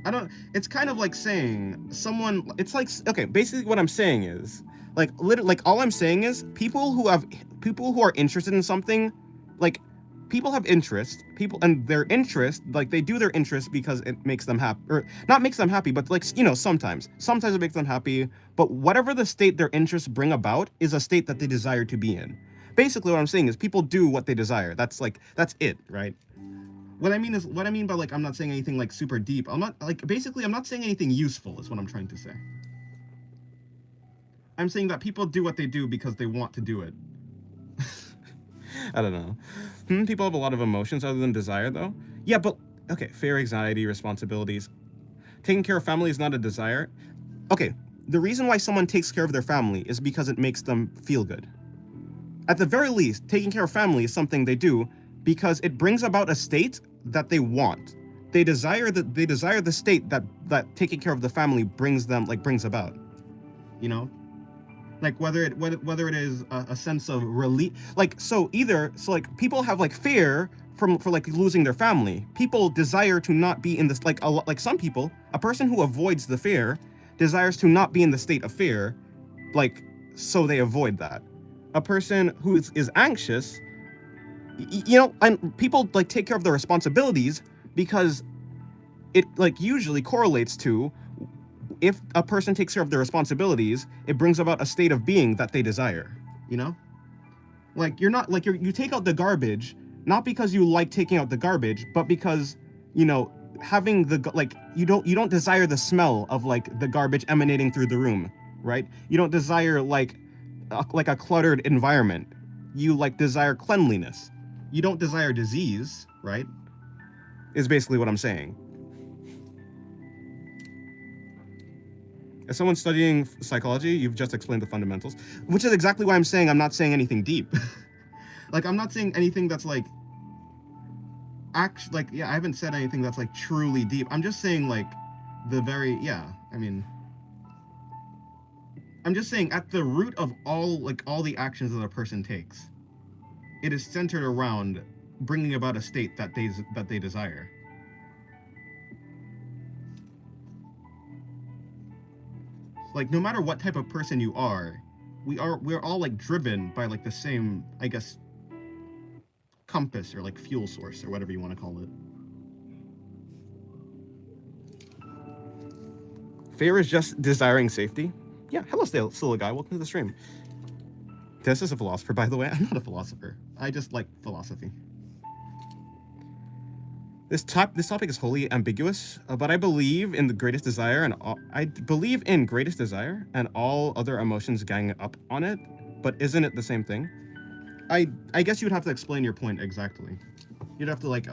I don't. It's kind of like saying someone. It's like, okay, basically what I'm saying is like literally, like all I'm saying is people who are interested in something, like people have interest, and their interest, like they do their interest because it makes them happy, or not makes them happy, but like, you know, sometimes it makes them happy, but whatever the state their interests bring about is a state that they desire to be in. Basically what I'm saying is people do what they desire. That's it, right? What I mean by like, I'm not saying anything like super deep. I'm not like, basically I'm not saying anything useful is what I'm trying to say. I'm saying that people do what they do because they want to do it. I don't know. People have a lot of emotions other than desire, though. Yeah, but okay, fear, anxiety, responsibilities. Taking care of family is not a desire. Okay, the reason why someone takes care of their family is because it makes them feel good. At the very least, taking care of family is something they do because it brings about a state that they want. They desire the state that taking care of the family brings about. You know? Like whether it is a sense of relief, like like people have like fear for like losing their family. People desire to not be in this, like some people, a person who avoids the fear desires to not be in the state of fear, like, so they avoid that. A person who is anxious, you know, and people like take care of their responsibilities because it like usually correlates to, if a person takes care of their responsibilities, it brings about a state of being that they desire, you know? Like, you take out the garbage, not because you like taking out the garbage, but because, you know, having you don't desire the smell of, like, the garbage emanating through the room, right? You don't desire, like a cluttered environment. you like desire cleanliness. You don't desire disease, right? Is basically what I'm saying. As someone studying psychology, you've just explained the fundamentals, which is exactly why I'm saying I'm not saying anything deep. Like, I'm not saying anything that's like, yeah, I haven't said anything that's like truly deep. I'm just saying like I'm just saying at the root of all the actions that a person takes, it is centered around bringing about a state that they desire. Like, no matter what type of person you are, we're all like driven by like the same, I guess, compass or like fuel source or whatever you want to call it. Fear is just desiring safety. Yeah, hello, still guy. Welcome to the stream. This is a philosopher, by the way. I'm not a philosopher. I just like philosophy. This topic is wholly ambiguous, but I believe in the greatest desire and all other emotions gang up on it. But isn't it the same thing? I guess you'd have to explain your point exactly. You'd have to like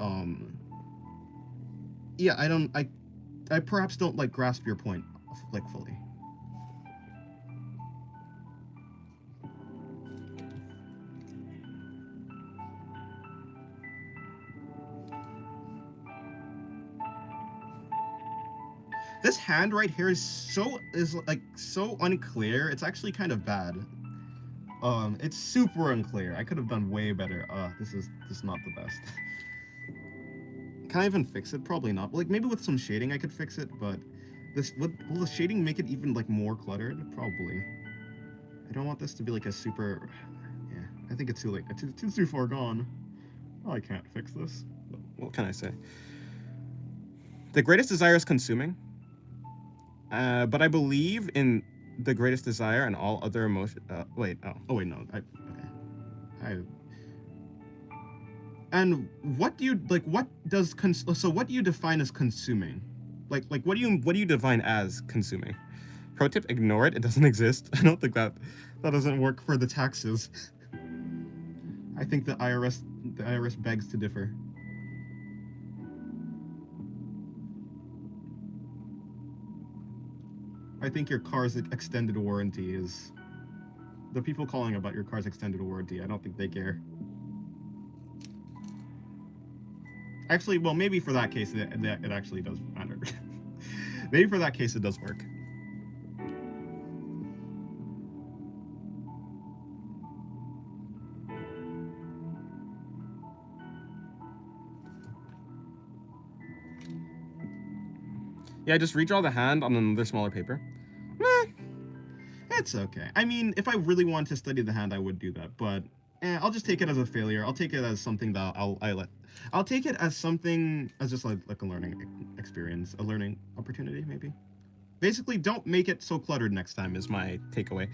yeah, I perhaps don't like grasp your point like fully. This hand right here is so unclear. It's actually kind of bad. It's super unclear. I could have done way better. This is not the best. Can I even fix it? Probably not. Like, maybe with some shading I could fix it, but will the shading make it even like more cluttered? Probably. I don't want this to be like a super. Yeah, I think it's too late. It's too far gone. Oh, I can't fix this. What can I say? The greatest desire is consuming. But I believe in the greatest desire and all other emotion. Wait, no. And what do you like? What do you define as consuming? Like what do you define as consuming? Pro tip: ignore it. It doesn't exist. I don't think that doesn't work for the taxes. I think the IRS begs to differ. I think your car's extended warranty is... The people calling about your car's extended warranty, I don't think they care. Actually, well, maybe for that case, it actually does matter. Maybe for that case, it does work. Yeah, just redraw the hand on another smaller paper. It's okay. I mean, if I really want to study the hand, I would do that, but I'll just take it as a failure. I'll take it as something that I'll take it as something as just like a learning experience, a learning opportunity, maybe. Basically, don't make it so cluttered next time is my takeaway.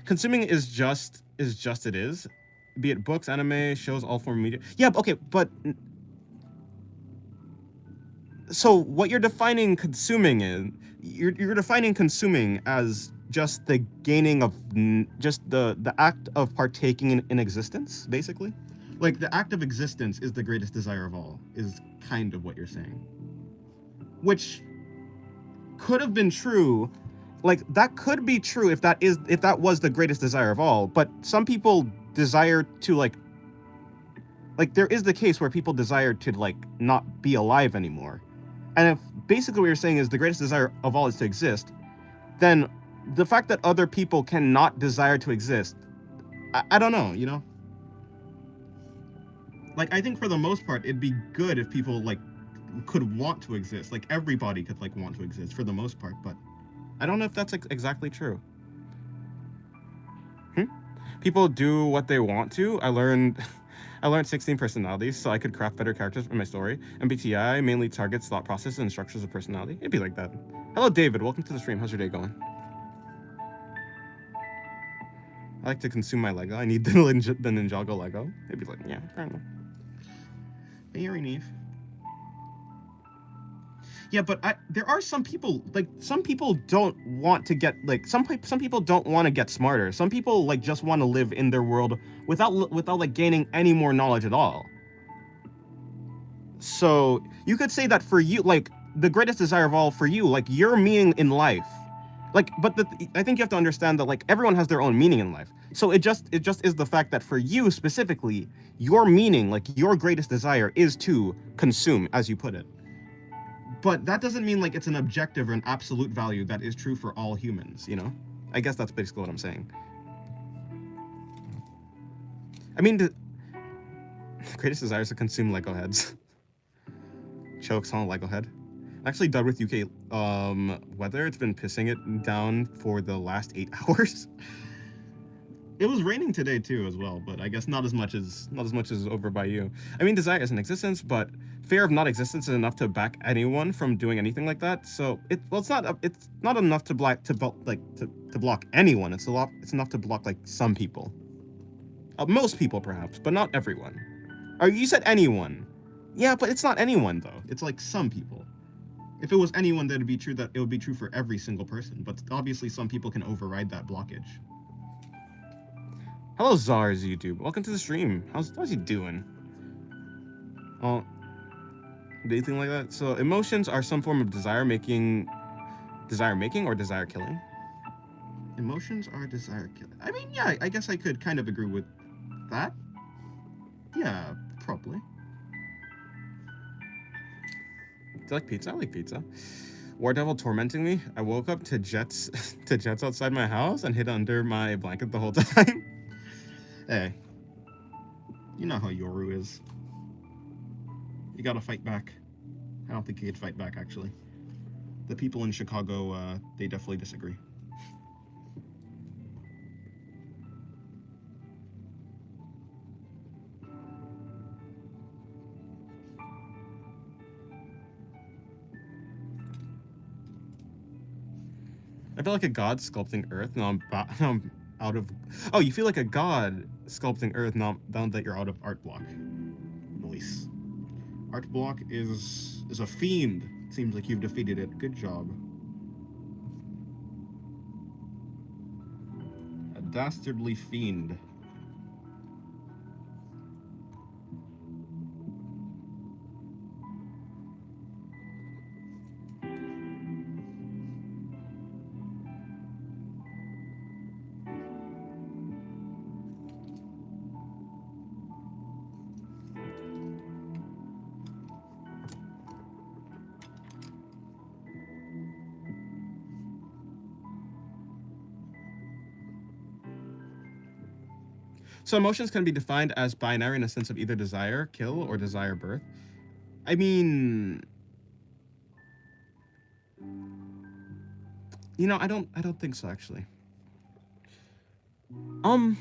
Consuming is just it is, be it books, anime, shows, all form of media. Yeah, okay, but so what you're defining consuming is you're defining consuming as just the gaining of just the act of partaking in existence, basically. Like, the act of existence is the greatest desire of all, is kind of what you're saying. Which could have been true. Like, that could be true if that was the greatest desire of all, but some people desire to like there is the case where people desire to like not be alive anymore. And if basically what you're saying is the greatest desire of all is to exist, then the fact that other people cannot desire to exist, I don't know, you know? Like, I think for the most part, it'd be good if people, like, could want to exist. Like, everybody could, like, want to exist for the most part, but I don't know if that's exactly true. People do what they want to. I learned 16 personalities so I could craft better characters in my story. MBTI mainly targets thought processes and structures of personality. It'd be like that. Hello, David. Welcome to the stream. How's your day going? I like to consume my Lego. I need the Ninjago Lego. It'd be like, yeah, fair enough. Very neat. Yeah, but there are some people, like, some people don't want to get, like, some people don't want to get smarter. Some people, like, just want to live in their world without like gaining any more knowledge at all. So you could say that for you, like, the greatest desire of all for you, like, your meaning in life, like, but I think you have to understand that, like, everyone has their own meaning in life. So it just is the fact that for you specifically, your meaning, like, your greatest desire is to consume, as you put it. But that doesn't mean, like, it's an objective or an absolute value that is true for all humans, you know? I guess that's basically what I'm saying. I mean, the greatest desire is to consume Lego heads. Chokes on a Lego head. Actually, done with UK weather. It's been pissing it down for the last 8 hours. It was raining today too, as well, but I guess not as much as over by you. I mean, desire is an existence, but fear of non-existence is enough to back anyone from doing anything like that. So it's not enough to block anyone. It's enough to block, like, some people, most people perhaps, but not everyone. Or you said anyone? Yeah, but it's not anyone though. It's like some people. If it was anyone, that it would be true for every single person. But obviously, some people can override that blockage. Hello, Zars YouTube. Welcome to the stream. How's he doing? Oh, anything like that? So emotions are some form of desire making or desire killing. Emotions are desire killing. I mean, yeah, I guess I could kind of agree with that. Yeah, probably. Do you like pizza? I like pizza. War Devil tormenting me. I woke up to jets outside my house and hid under my blanket the whole time. Hey, you know how Yoru is. You gotta fight back. I don't think you could fight back, actually. The people in Chicago, they definitely disagree. I feel like a god sculpting Earth. Now I'm out of. Oh, you feel like a god sculpting Earth now that you're out of art block. Nice. Art block is a fiend. Seems like you've defeated it. Good job. A dastardly fiend. So emotions can be defined as binary in a sense of either desire, kill, or desire, birth. I mean, you know, I don't think so, actually. I'm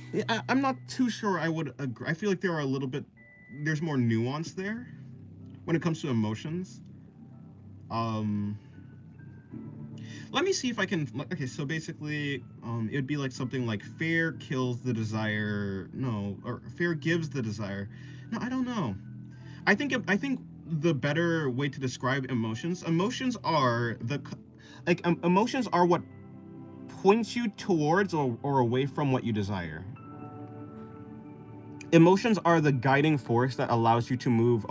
not too sure I would agree. I feel like there's more nuance there when it comes to emotions. Let me see if I can. Okay, so basically, it would be like something like fear kills the desire. No, or fear gives the desire. No, I don't know. I think the better way to describe emotions. Emotions are emotions are what points you towards or away from what you desire. Emotions are the guiding force that allows you to move,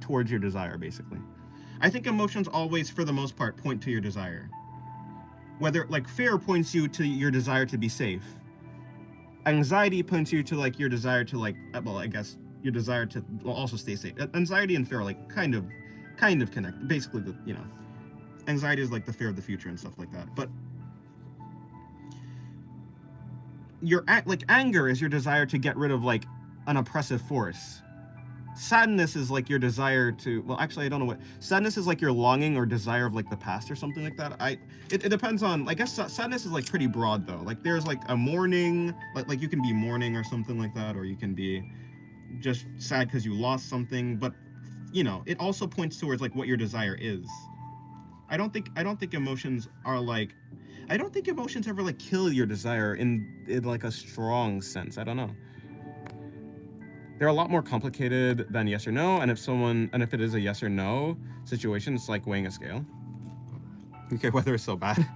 towards your desire, basically. I think emotions always, for the most part, point to your desire. Whether, like, fear points you to your desire to be safe. Anxiety points you to, like, your desire to, like, well, I guess, your desire to also stay safe. Anxiety and fear are, like, kind of connected. Basically, anxiety is, like, the fear of the future and stuff like that. But anger is your desire to get rid of, like, an oppressive force. Sadness is like your desire to, well, actually, I don't know what sadness is, like your longing or desire of, like, the past or something like that. It depends on, I guess sadness is, like, pretty broad though. Like, there's, like, a mourning, like you can be mourning or something like that, or you can be just sad because you lost something. But, you know, it also points towards, like, what your desire is. I don't think emotions are like, I don't think emotions ever, like, kill your desire in like a strong sense. I don't know. they're a lot more complicated than yes or no, and if it is a yes or no situation, it's like weighing a scale. UK weather is so bad.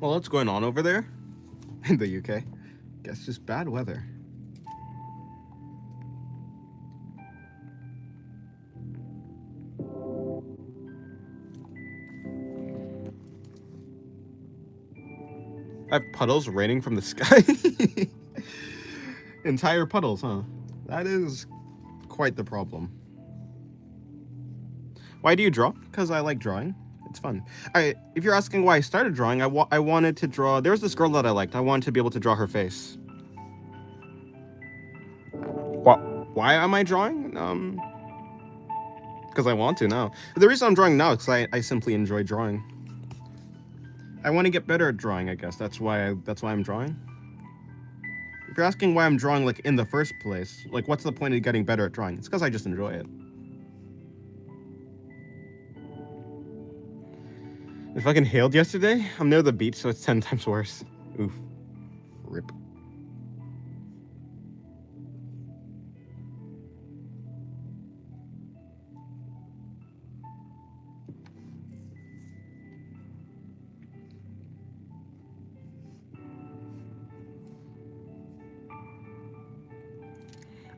Well, what's going on over there in the UK? Guess just bad weather. I have puddles raining from the sky. Entire puddles, huh? That is quite the problem. Why do you draw? Because I like drawing. It's fun. If you're asking why I started drawing, I wanted to draw. There was this girl that I liked. I wanted to be able to draw her face. Why am I drawing? Because I want to now. The reason I'm drawing now is because I simply enjoy drawing. I want to get better at drawing, I guess. That's why I'm drawing. If you're asking why I'm drawing, like, in the first place, like, what's the point of getting better at drawing? It's because I just enjoy it. It fucking hailed yesterday. I'm near the beach, so it's 10 times worse. Oof. Rip.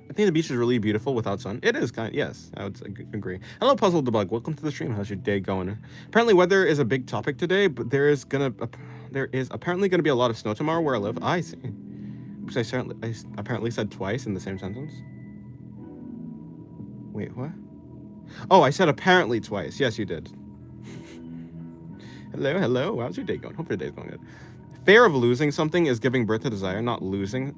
I think the beach is really beautiful without sun. It is kind of, yes, I would agree. Hello, Puzzle Debug. Welcome to the stream. How's your day going? Apparently, weather is a big topic today, but there is apparently gonna be a lot of snow tomorrow where I live. I see. Oops, I apparently said twice in the same sentence. Wait, what? Oh, I said apparently twice. Yes, you did. Hello. How's your day going? Hope your day's going good. Fear of losing something is giving birth to desire, not losing.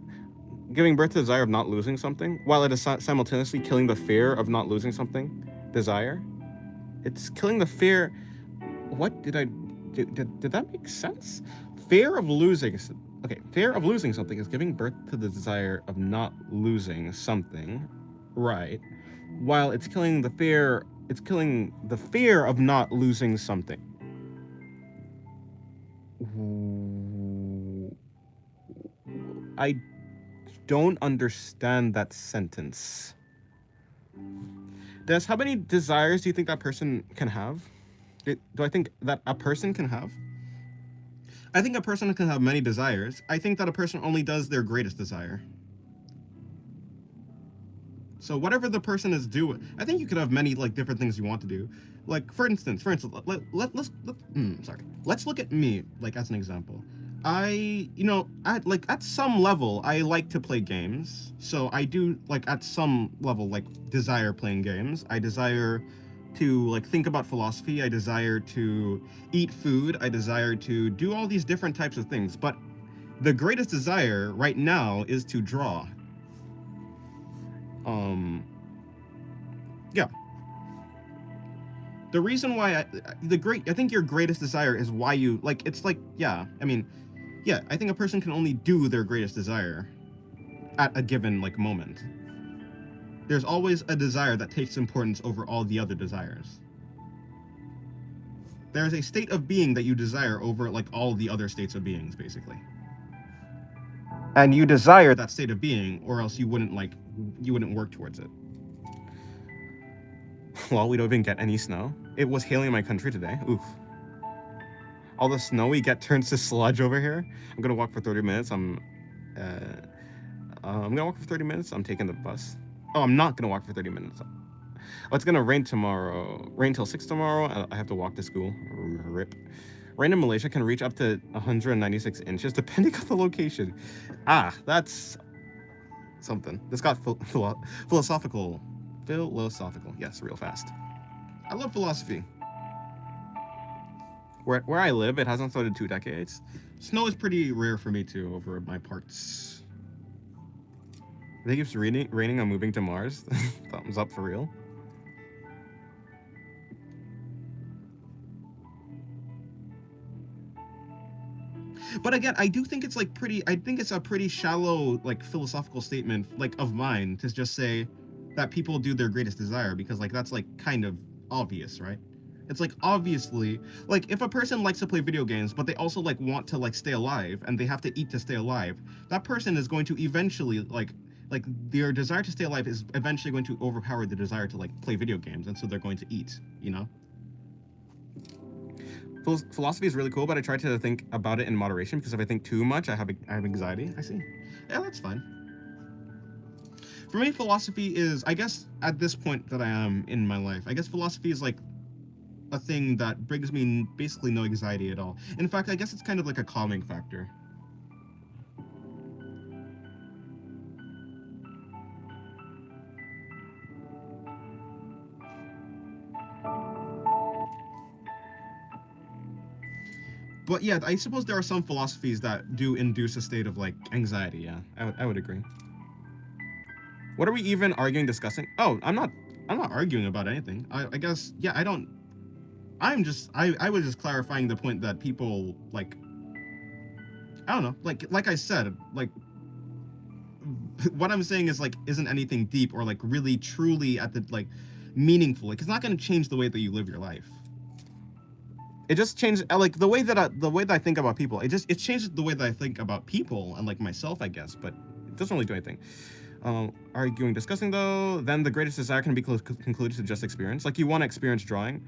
Giving birth to desire of not losing something, while it is simultaneously killing the fear of not losing something. Desire. It's killing the fear. What did that make sense? Fear of losing. Okay, fear of losing something is giving birth to the desire of not losing something, right? While it's killing the fear. It's killing the fear of not losing something. I don't understand that sentence. Des, how many desires do you think that person can have? Do I think that a person can have? I think a person can have many desires. I think that a person only does their greatest desire. So whatever the person is doing, I think you could have many like different things you want to do. Like for instance, let's look at me like as an example. At some level, I like to play games. So I do, like, at some level, like, desire playing games. I desire to, like, think about philosophy. I desire to eat food. I desire to do all these different types of things. But the greatest desire right now is to draw. Yeah. The reason why I think your greatest desire is why you, like, it's like, yeah, I mean, yeah, I think a person can only do their greatest desire at a given, like, moment. There's always a desire that takes importance over all the other desires. There's a state of being that you desire over, like, all the other states of beings, basically. And you desire that state of being, or else you wouldn't work towards it. Well, we don't even get any snow. It was hailing in my country today. Oof. All the snow we get turns to sludge over here. I'm gonna walk for 30 minutes. I'm gonna walk for 30 minutes. I'm taking the bus. Oh, I'm not gonna walk for 30 minutes. Oh, it's gonna rain tomorrow. Rain till 6 tomorrow. I have to walk to school. Rip. Rain in Malaysia can reach up to 196 inches depending on the location. Ah, that's something. This got philosophical. Philosophical. Yes, real fast. I love philosophy. Where I live, it hasn't snowed in 2 decades. Snow is pretty rare for me too over my parts. I think it's raining. I'm moving to Mars. Thumbs up for real. But again, I do think it's like I think it's a pretty shallow like philosophical statement like of mine to just say that people do their greatest desire, because like that's like kind of obvious, right? It's like obviously like if a person likes to play video games but they also like want to like stay alive and they have to eat to stay alive, that person is going to eventually like their desire to stay alive is eventually going to overpower the desire to like play video games, and so they're going to eat, you know? Philosophy is really cool, but I try to think about it in moderation, because if I think too much, I have anxiety. I see. Yeah, that's fine. For me, philosophy is, I guess, at this point that I am in my life, I guess philosophy is like a thing that brings me basically no anxiety at all. In fact, I guess it's kind of like a calming factor. But yeah, I suppose there are some philosophies that do induce a state of like anxiety. Yeah, I would agree. What are we even arguing, discussing? Oh, I'm not arguing about anything. I guess, yeah, I was just clarifying the point that people like, I don't know, like I said, like what I'm saying is like isn't anything deep or like really truly at the like meaningful. Like it's not going to change the way that you live your life. It just changed like the way that I think about people. It changed the way that I think about people and like myself, I guess, but it doesn't really do anything. Arguing, discussing though, then the greatest desire can be concluded to just experience. Like you want to experience drawing.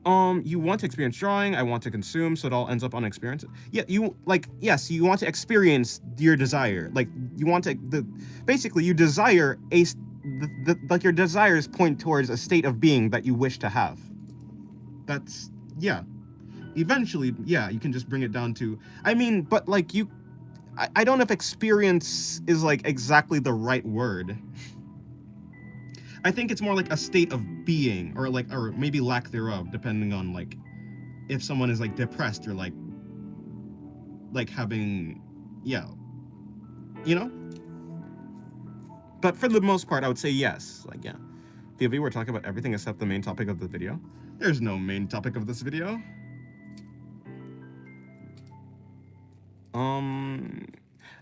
You want to experience drawing. I want to consume, so it all ends up on experience. Yeah, you like yes, you want to experience your desire. Like you want to basically you desire like your desires point towards a state of being that you wish to have. That's, yeah. Eventually, yeah, you can just bring it down to, I mean, but like I don't know if experience is like exactly the right word. I think it's more like a state of being, or maybe lack thereof, depending on like if someone is like depressed or like having, yeah, you know? But for the most part, I would say yes. Like, yeah. POV, we're talking about everything except the main topic of the video. There's no main topic of this video.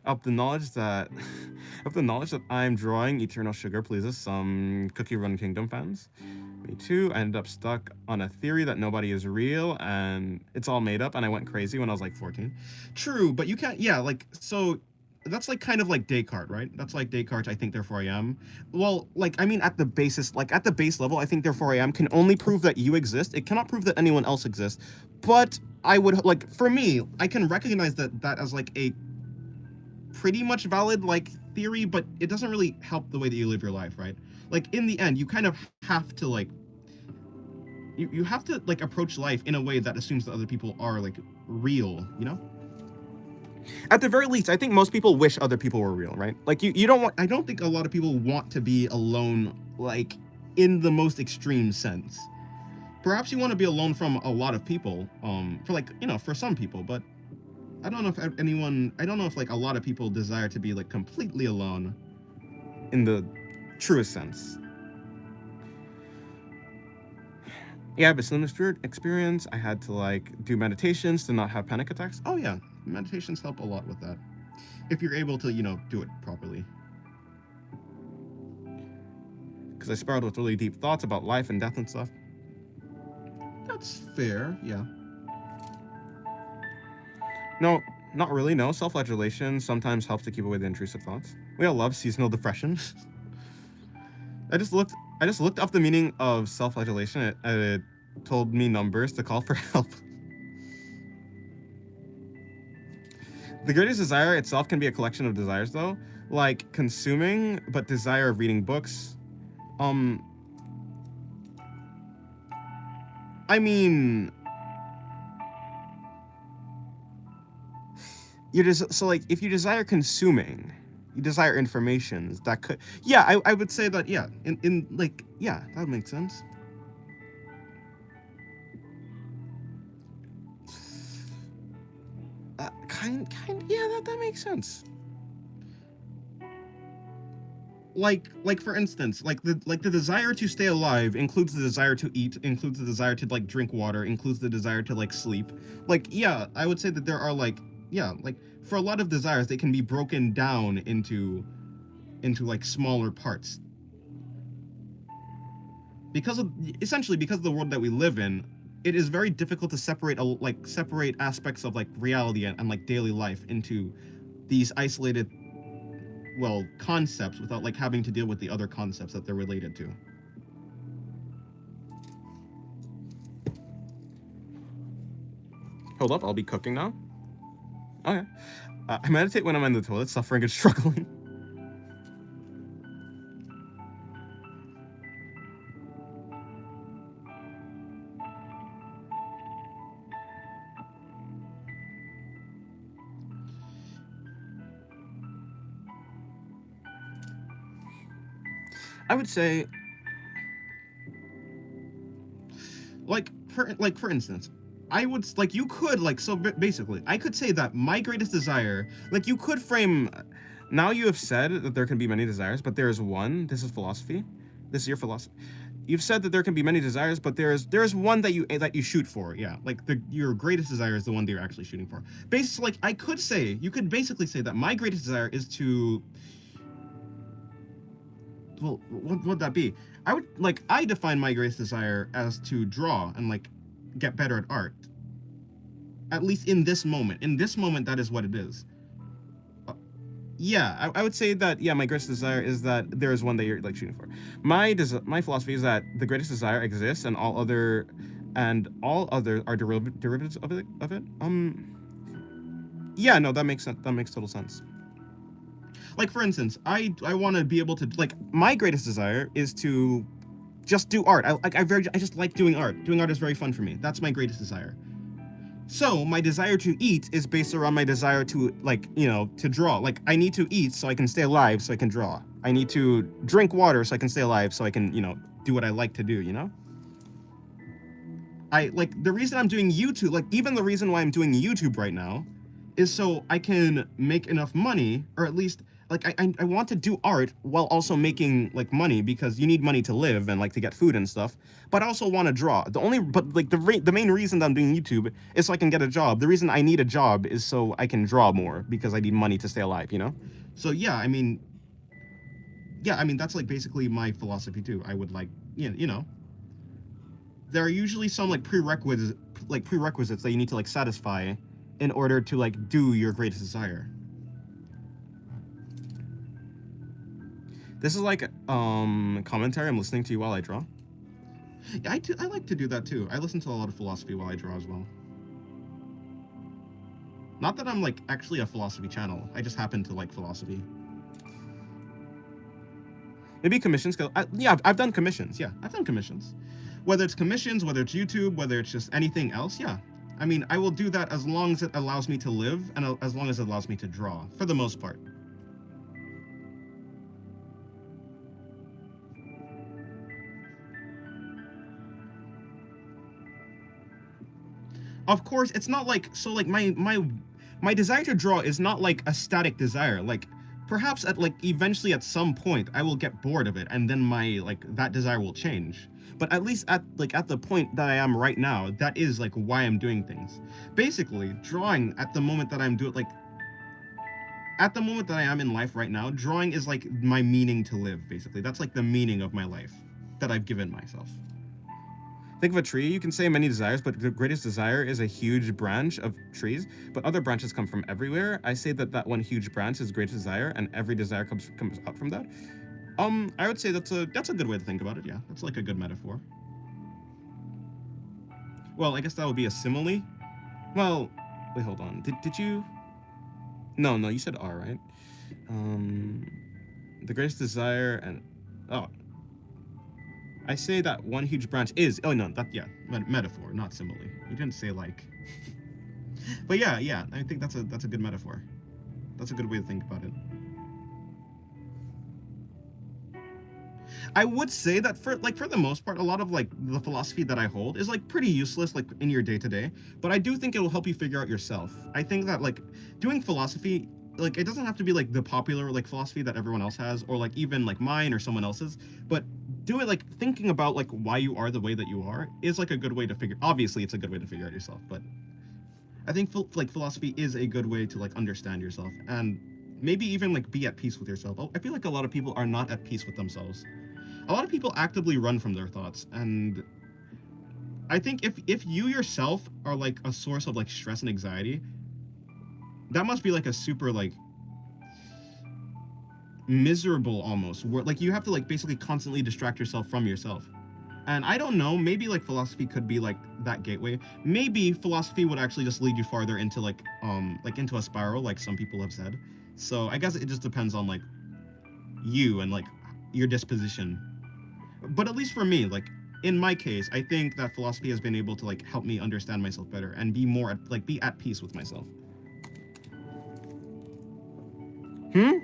Of the knowledge that I'm drawing Eternal Sugar pleases some Cookie Run Kingdom fans. Me too. I ended up stuck on a theory that nobody is real and it's all made up, and I went crazy when I was like 14. True, but you can't, yeah, like, so that's like kind of like Descartes, right? That's like Descartes, I think therefore I am. Well, like, I mean, at the base level, I think therefore I am can only prove that you exist. It cannot prove that anyone else exists. But I would, like, for me, I can recognize that as like a pretty much valid like theory, but it doesn't really help the way that you live your life, right? Like in the end, you kind of have to like you have to like approach life in a way that assumes that other people are like real, you know? At the very least, I think most people wish other people were real, right? Like you don't want, I don't think a lot of people want to be alone, like in the most extreme sense. Perhaps you want to be alone from a lot of people, for like, you know, for some people, but I don't know if like a lot of people desire to be like completely alone in the truest sense. Yeah, but in this experience, I had to like do meditations to not have panic attacks. Oh yeah, meditations help a lot with that. If you're able to, you know, do it properly. Because I spiraled with really deep thoughts about life and death and stuff. That's fair, yeah. No, not really, no. Self-flagellation sometimes helps to keep away the intrusive thoughts. We all love seasonal depression. I just looked up the meaning of self-flagellation. It told me numbers to call for help. The greatest desire itself can be a collection of desires, though, like consuming, but desire of reading books. I mean, so like if you desire consuming, you desire information that could, yeah, I would say that, yeah, in like, yeah, that would make sense. Yeah, that makes sense. Like for instance, like the desire to stay alive includes the desire to eat, includes the desire to like drink water, includes the desire to like sleep. Like, yeah, I would say that there are like, yeah, like for a lot of desires, they can be broken down into like smaller parts. Because of essentially because of the world that we live in, it is very difficult to separate aspects of like reality and like daily life into these isolated, well, concepts without like having to deal with the other concepts that they're related to. Hold up, I'll be cooking now. Okay. I meditate when I'm in the toilet, suffering and struggling. I would say, for instance, I would like you could like so basically I could say that my greatest desire, like you could frame. Now you have said that there can be many desires, but there is one. This is philosophy. This is your philosophy. You've said that there can be many desires, but there is one that you shoot for. Yeah, like your greatest desire is the one that you're actually shooting for. Basically, like I could say, you could basically say that my greatest desire is to. Well, what would that be? I define my greatest desire as to draw and like get better at art. At least in this moment. In this moment, that is what it is. Yeah, I would say that, yeah, my greatest desire is that there is one that you're like shooting for. My philosophy is that the greatest desire exists and all other are derivatives of it. Yeah, no, that makes sense. That makes total sense. Like for instance, I want to be able to like my greatest desire is to just do art. I just like doing art. Doing art is very fun for me. That's my greatest desire. So my desire to eat is based around my desire to like, to draw. Like I need to eat so I can stay alive so I can draw. I need to drink water so I can stay alive so I can, do what I like to do. I like the reason I'm doing YouTube, like even the reason why I'm doing YouTube right now is so I can make enough money, or at least like I want to do art while also making like money, because you need money to live and like to get food and stuff. But I also want to draw. The main reason that I'm doing YouTube is so I can get a job. The reason I need a job is so I can draw more, because I need money to stay alive. So yeah, I mean that's like basically my philosophy too. I would like, there are usually some like prerequisites that you need to like satisfy in order to like do your greatest desire. This is like commentary. I'm listening to you while I draw. Yeah, I like to do that too. I listen to a lot of philosophy while I draw as well. Not that I'm like actually a philosophy channel. I just happen to like philosophy. Maybe commissions. Yeah, I've done commissions. Yeah, I've done commissions. Whether it's commissions, whether it's YouTube, whether it's just anything else, yeah. I mean, I will do that as long as it allows me to live and as long as it allows me to draw, for the most part. Of course, it's not like, so like my desire to draw is not like a static desire. Like perhaps at like eventually at some point I will get bored of it and then my like that desire will change. But at least at the point that I am right now, that is like why I'm doing things. Basically, drawing at the moment that I'm doing like at the moment that I am in life right now, drawing is like my meaning to live, basically. That's like the meaning of my life that I've given myself. Think of a tree. You can say many desires, but the greatest desire is a huge branch of trees, but other branches come from everywhere. I say that one huge branch is greatest desire, and every desire comes up from that. I would say that's a good way to think about it. Yeah, that's like a good metaphor. Well, I guess that would be a simile. Well, wait, hold on. Did you? No, you said R, right? The greatest desire and I say that one huge branch is. Oh no, metaphor, not simile. You didn't say like. But yeah, I think that's a good metaphor. That's a good way to think about it. I would say that for the most part, a lot of like the philosophy that I hold is like pretty useless like in your day to day, but I do think it will help you figure out yourself. I think that like doing philosophy, like it doesn't have to be like the popular like philosophy that everyone else has, or like even like mine or someone else's, but do it like thinking about like why you are the way that you are is like a good way to figure. Obviously, it's a good way to figure out yourself, but I think like philosophy is a good way to like understand yourself and maybe even like be at peace with yourself. I feel like a lot of people are not at peace with themselves. A lot of people actively run from their thoughts, and I think if you yourself are like a source of like stress and anxiety, that must be like a super like miserable almost, where like you have to like basically constantly distract yourself from yourself. And I don't know, maybe like philosophy could be like that gateway. Maybe philosophy would actually just lead you farther into like into a spiral, like some people have said. So I guess it just depends on like you and like your disposition. But at least for me, like in my case, I think that philosophy has been able to like help me understand myself better and be more be at peace with myself.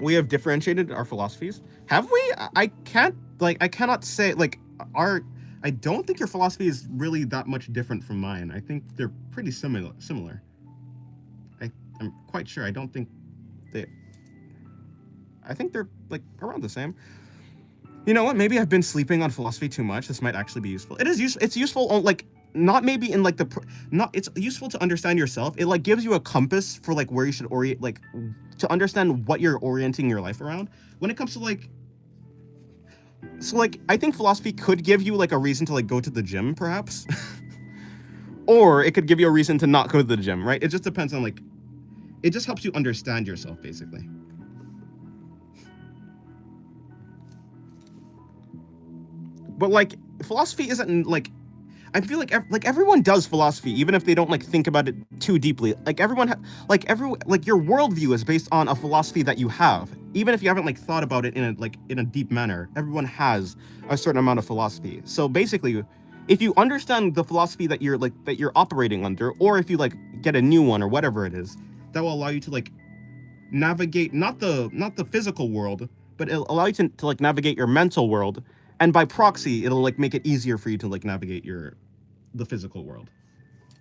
We have differentiated our philosophies. Have we? I cannot say like our I don't think your philosophy is really that much different from mine. I think they're pretty similar. I'm quite sure. They I think they're like around the same. You know what? Maybe I've been sleeping on philosophy too much. This might actually be useful. It's useful like not maybe in like not it's useful to understand yourself. It like gives you a compass for like where you should orient, like to understand what you're orienting your life around when it comes to like. So like I think philosophy could give you like a reason to like go to the gym perhaps. Or it could give you a reason to not go to the gym, right? It just depends on like it just helps you understand yourself basically. But like philosophy isn't like I feel like everyone does philosophy even if they don't like think about it too deeply. Like like your worldview is based on a philosophy that you have. Even if you haven't like thought about it in a deep manner, everyone has a certain amount of philosophy. So basically, if you understand the philosophy that you're operating under, or if you like get a new one or whatever it is, that will allow you to like navigate not the physical world, but it'll allow you to like navigate your mental world, and by proxy, it'll like make it easier for you to like navigate the physical world,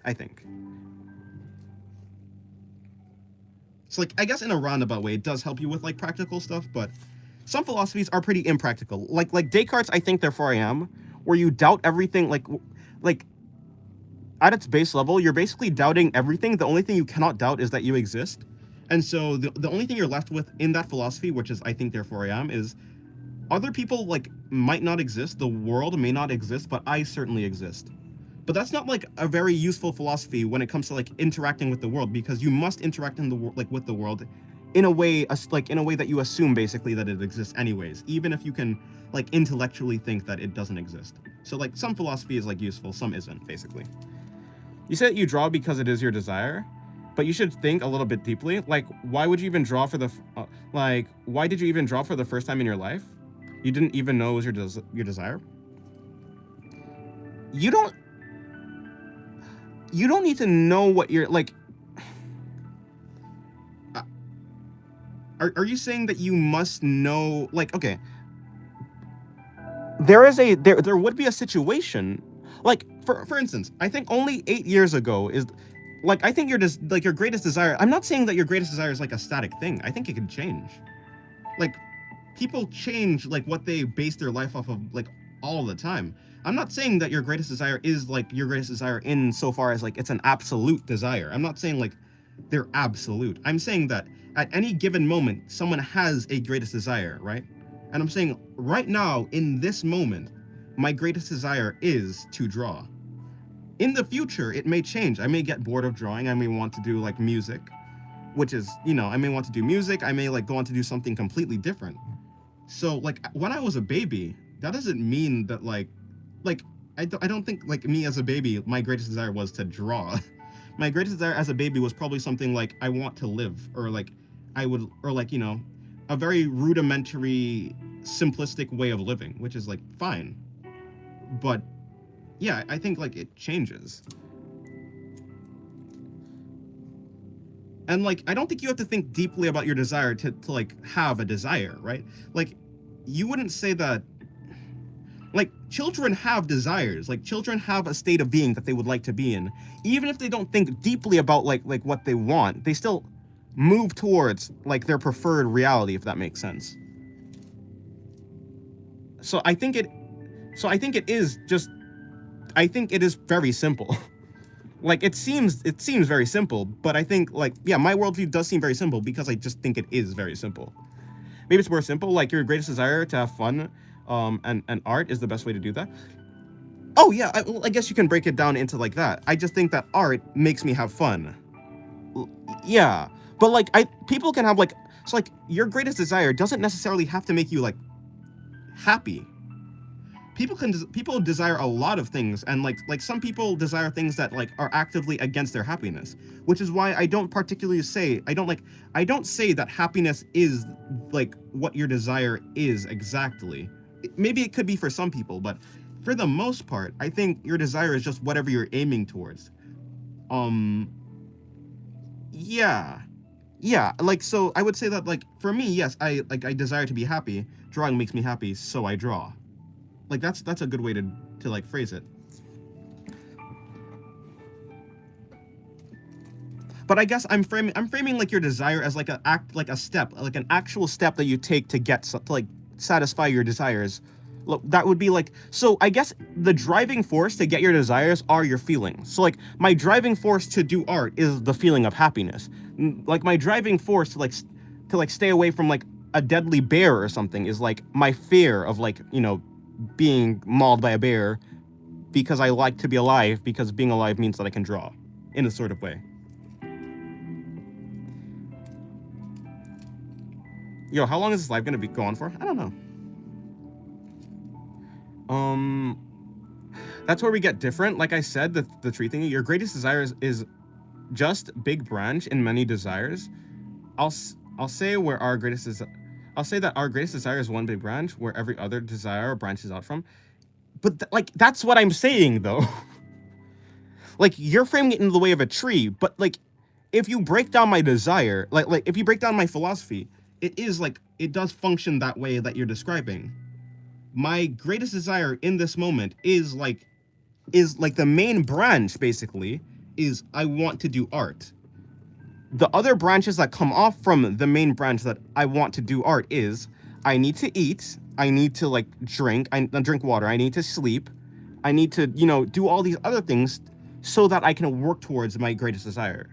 I think. So like I guess in a roundabout way, it does help you with like practical stuff, but some philosophies are pretty impractical. Like Descartes' I think therefore I am, where you doubt everything like at its base level, you're basically doubting everything. The only thing you cannot doubt is that you exist. And so the only thing you're left with in that philosophy, which is I think therefore I am, is other people like might not exist, the world may not exist, but I certainly exist. But that's not like a very useful philosophy when it comes to like interacting with the world, because you must interact in the world like with the world in a way that you assume basically that it exists anyways, even if you can like intellectually think that it doesn't exist. So like some philosophy is like useful, some isn't basically. You said you draw because it is your desire, but you should think a little bit deeply. Like, why would you even draw for why did you even draw for the first time in your life? You didn't even know it was your desire? You don't need to know what you're like. Are you saying that you must know? Like, okay, there would be a situation, like for instance, I think only 8 years ago is, like I think your greatest desire. I'm not saying that your greatest desire is like a static thing. I think it can change. Like, people change like what they base their life off of like all the time. I'm not saying that your greatest desire is like your greatest desire in so far as like it's an absolute desire. I'm not saying like they're absolute. I'm saying that at any given moment, someone has a greatest desire, right? And I'm saying right now, in this moment, my greatest desire is to draw. In the future, it may change. I may get bored of drawing. I may want to do like music, which is, I may want to do music. I may like go on to do something completely different. So like when I was a baby, that doesn't mean that like I don't think like me as a baby, my greatest desire was to draw. My greatest desire as a baby was probably something like I want to live, or like I would, or like, a very rudimentary, simplistic way of living, which is like fine. But yeah, I think like it changes. And like, I don't think you have to think deeply about your desire to like have a desire, right? Like, you wouldn't say that, Like, children have desires. Like, children have a state of being that they would like to be in. Even if they don't think deeply about, like what they want, they still move towards, like, their preferred reality, if that makes sense. So I think it is just, I think it is very simple. Like, it seems very simple, but I think, like, yeah, my worldview does seem very simple because I just think it is very simple. Maybe it's more simple, like your greatest desire to have fun, and art is the best way to do that. Oh yeah, I guess you can break it down into like that. I just think that art makes me have fun. Yeah, but like, people can have like, so like your greatest desire doesn't necessarily have to make you like happy. People desire a lot of things, and like some people desire things that like are actively against their happiness, which is why I don't particularly say, I don't say that happiness is like what your desire is exactly. Maybe it could be for some people, but for the most part, I think your desire is just whatever you're aiming towards. Yeah. Yeah, like, so I would say that, like, for me, yes, I desire to be happy. Drawing makes me happy, so I draw. Like, that's a good way to like phrase it. But I guess I'm framing like your desire as like a step, like an actual step that you take to get to like satisfy your desires. Look, that would be like, so I guess the driving force to get your desires are your feelings. So like, my driving force to do art is the feeling of happiness. Like, my driving force to like stay away from like a deadly bear or something is like my fear of, like, you know, being mauled by a bear, because I like to be alive, because being alive means that I can draw in a sort of way. Yo, how long is this live gonna be going for? I don't know. That's where we get different. Like I said, the tree thingy, your greatest desire is just big branch in many desires. I'll say where our greatest is. I'll say that our greatest desire is one big branch where every other desire branches out from. But like, that's what I'm saying though. Like, you're framing it in the way of a tree, but like, if you break down my desire, like if you break down my philosophy, it is like, it does function that way that you're describing. My greatest desire in this moment is like the main branch, basically, is I want to do art. The other branches that come off from the main branch that I want to do art is I need to eat, I need to like drink water, I need to sleep, I need to, you know, do all these other things so that I can work towards my greatest desire.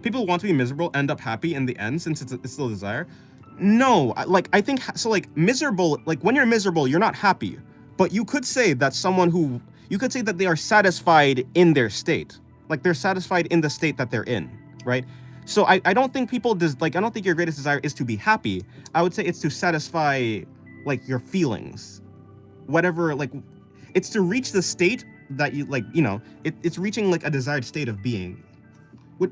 People who want to be miserable end up happy in the end, since it's still a desire. No, I think, so like, miserable, like when you're miserable, you're not happy. But you could say that you could say that they are satisfied in their state. Like, they're satisfied in the state that they're in, right? So I don't think I don't think your greatest desire is to be happy. I would say it's to satisfy, like, your feelings. Whatever, like, it's to reach the state that you, like, you know, it's reaching, like, a desired state of being.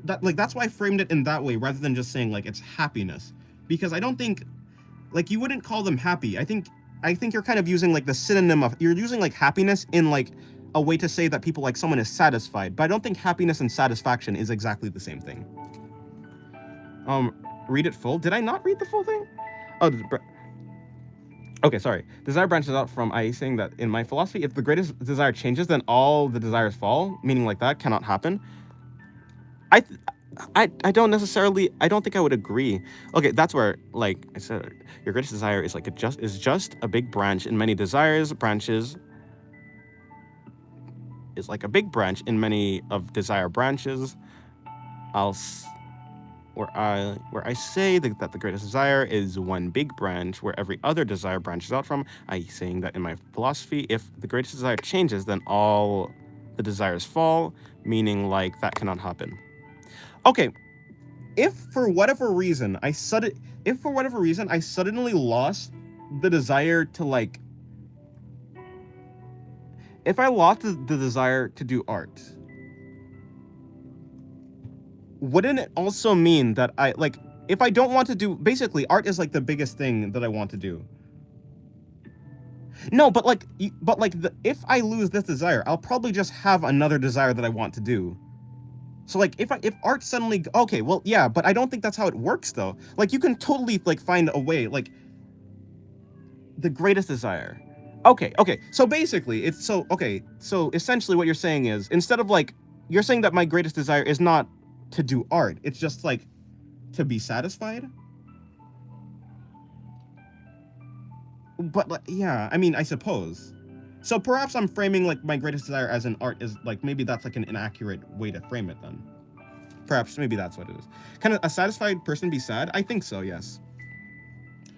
That's why I framed it in that way, rather than just saying, like, it's happiness. Because I don't think, like, you wouldn't call them happy. I think you're kind of using, like, the synonym of, you're using, like, happiness in, like, a way to say that people, like, someone is satisfied. But I don't think happiness and satisfaction is exactly the same thing. Read it full. Did I not read the full thing? Oh, okay, sorry. Desire branches out from I saying that in my philosophy, if the greatest desire changes, then all the desires fall, meaning like that cannot happen. I don't necessarily, I don't think I would agree. Okay, that's where, like I said, your greatest desire is like just a big branch in many desires. Branches is like a big branch in many of desire branches. Where I say that the greatest desire is one big branch where every other desire branches out from. I saying that in my philosophy, if the greatest desire changes, then all the desires fall, meaning like that cannot happen. Okay, if for whatever reason I suddenly lost the desire to, like, if I lost the desire to do art, wouldn't it also mean that I, like, if I don't want to do, basically, art is like the biggest thing that I want to do. No, but like, if I lose this desire, I'll probably just have another desire that I want to do. So like, if art suddenly, okay, well, yeah, but I don't think that's how it works though. Like, you can totally, like, find a way, like, The greatest desire. Okay, okay. So basically, it's so okay. So essentially, what you're saying is, instead of like, you're saying that my greatest desire is not to do art. It's just like to be satisfied. But like, yeah, I mean, I suppose. So perhaps I'm framing like my greatest desire as an art is like, maybe that's like an inaccurate way to frame it then. Perhaps maybe that's what it is. Can a satisfied person be sad? I think so, yes.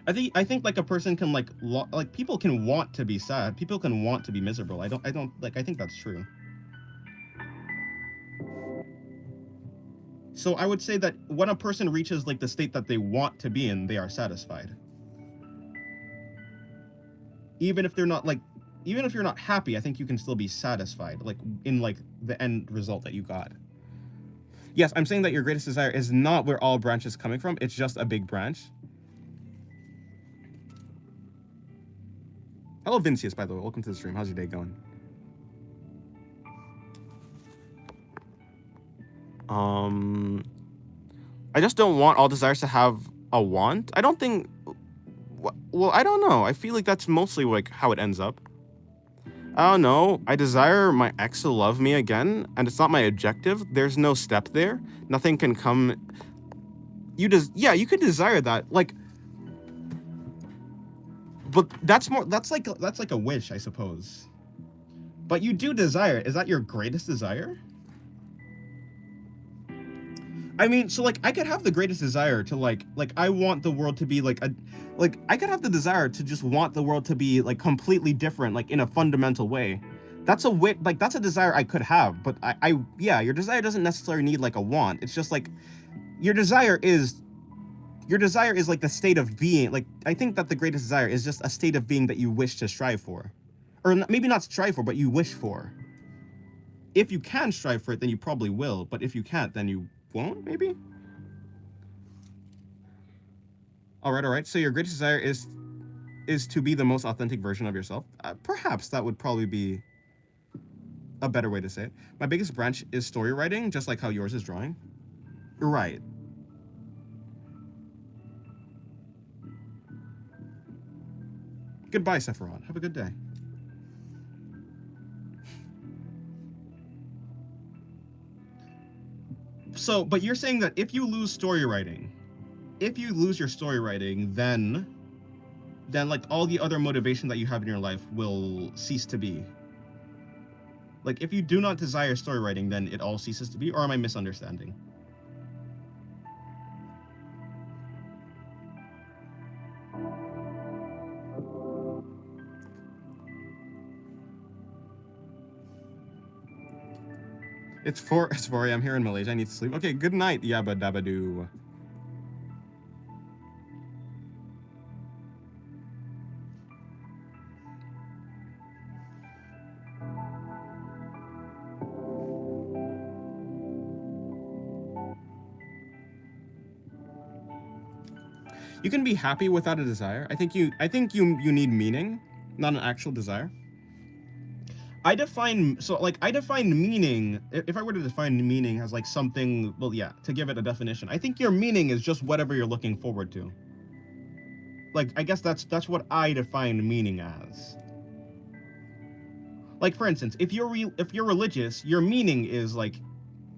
I think like a person can like like people can want to be sad. People can want to be miserable. I don't like I think that's true. So I would say that when a person reaches like the state that they want to be in, they are satisfied. Even if they're not like, even if you're not happy, I think you can still be satisfied, like in like the end result that you got. Yes, I'm saying that your greatest desire is not where all branches coming from. It's just a big branch. Hello, Vincius, by the way. Welcome to the stream. How's your day going? I just don't want all desires to have a want. I don't think... Well, I don't know. I feel like that's mostly like how it ends up. I don't know. I desire my ex to love me again, and it's not my objective. There's no step there. Nothing can come... Yeah, you could desire that. Like... But that's like a wish, I suppose. But you do desire it. Is that your greatest desire? I mean, so like I could have the greatest desire to like I want the world to be like I could have the desire to just want the world to be like completely different, like in a fundamental way. That's a like that's a desire I could have, but yeah, your desire doesn't necessarily need like a want. It's just like your desire is like the state of being. Like I think that the greatest desire is just a state of being that you wish to strive for, or maybe not strive for, but you wish for. If you can strive for it, then you probably will. But if you can't, then you won't, maybe? All right. So your greatest desire is to be the most authentic version of yourself. Perhaps that would probably be a better way to say it. My biggest branch is story writing, just like how yours is drawing. Right. Goodbye, Sephiroth. Have a good day. So, but you're saying that if you lose story writing, if you lose your story writing, then like all the other motivation that you have in your life will cease to be. Like if you do not desire story writing, then it all ceases to be, or am I misunderstanding? It's 4 I'm here in Malaysia. I need to sleep. Okay, good night, Yabba Dabba Doo. You can be happy without a desire. I think you need meaning, not an actual desire. I define meaning, if I were to define meaning as like something, well, yeah, to give it a definition, I think your meaning is just whatever you're looking forward to. Like, I guess that's what I define meaning as. Like, for instance, if you're religious, your meaning is like,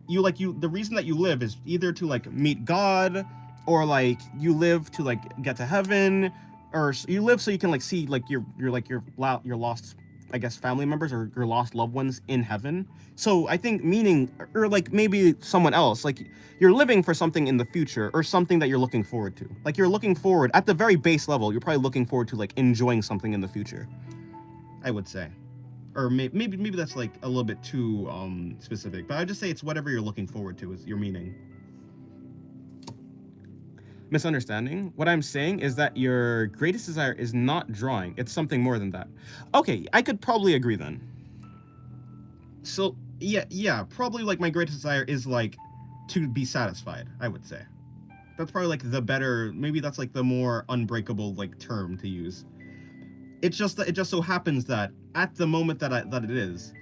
the reason that you live is either to like meet God, or like you live to like get to heaven, or you live so you can like see like your lost, I guess, family members or your lost loved ones in heaven. So I think meaning, or like maybe someone else, like you're living for something in the future or something that you're looking forward to. Like you're looking forward, at the very base level, you're probably looking forward to like enjoying something in the future, I would say. Or maybe that's like a little bit too specific, but I'd just say it's whatever you're looking forward to is your meaning. Misunderstanding. What I'm saying is that your greatest desire is not drawing. It's something more than that. Okay, I could probably agree then. So, yeah, probably like my greatest desire is like to be satisfied, I would say. That's probably like the better, maybe that's like the more unbreakable like term to use. It just so happens that at the moment that it is.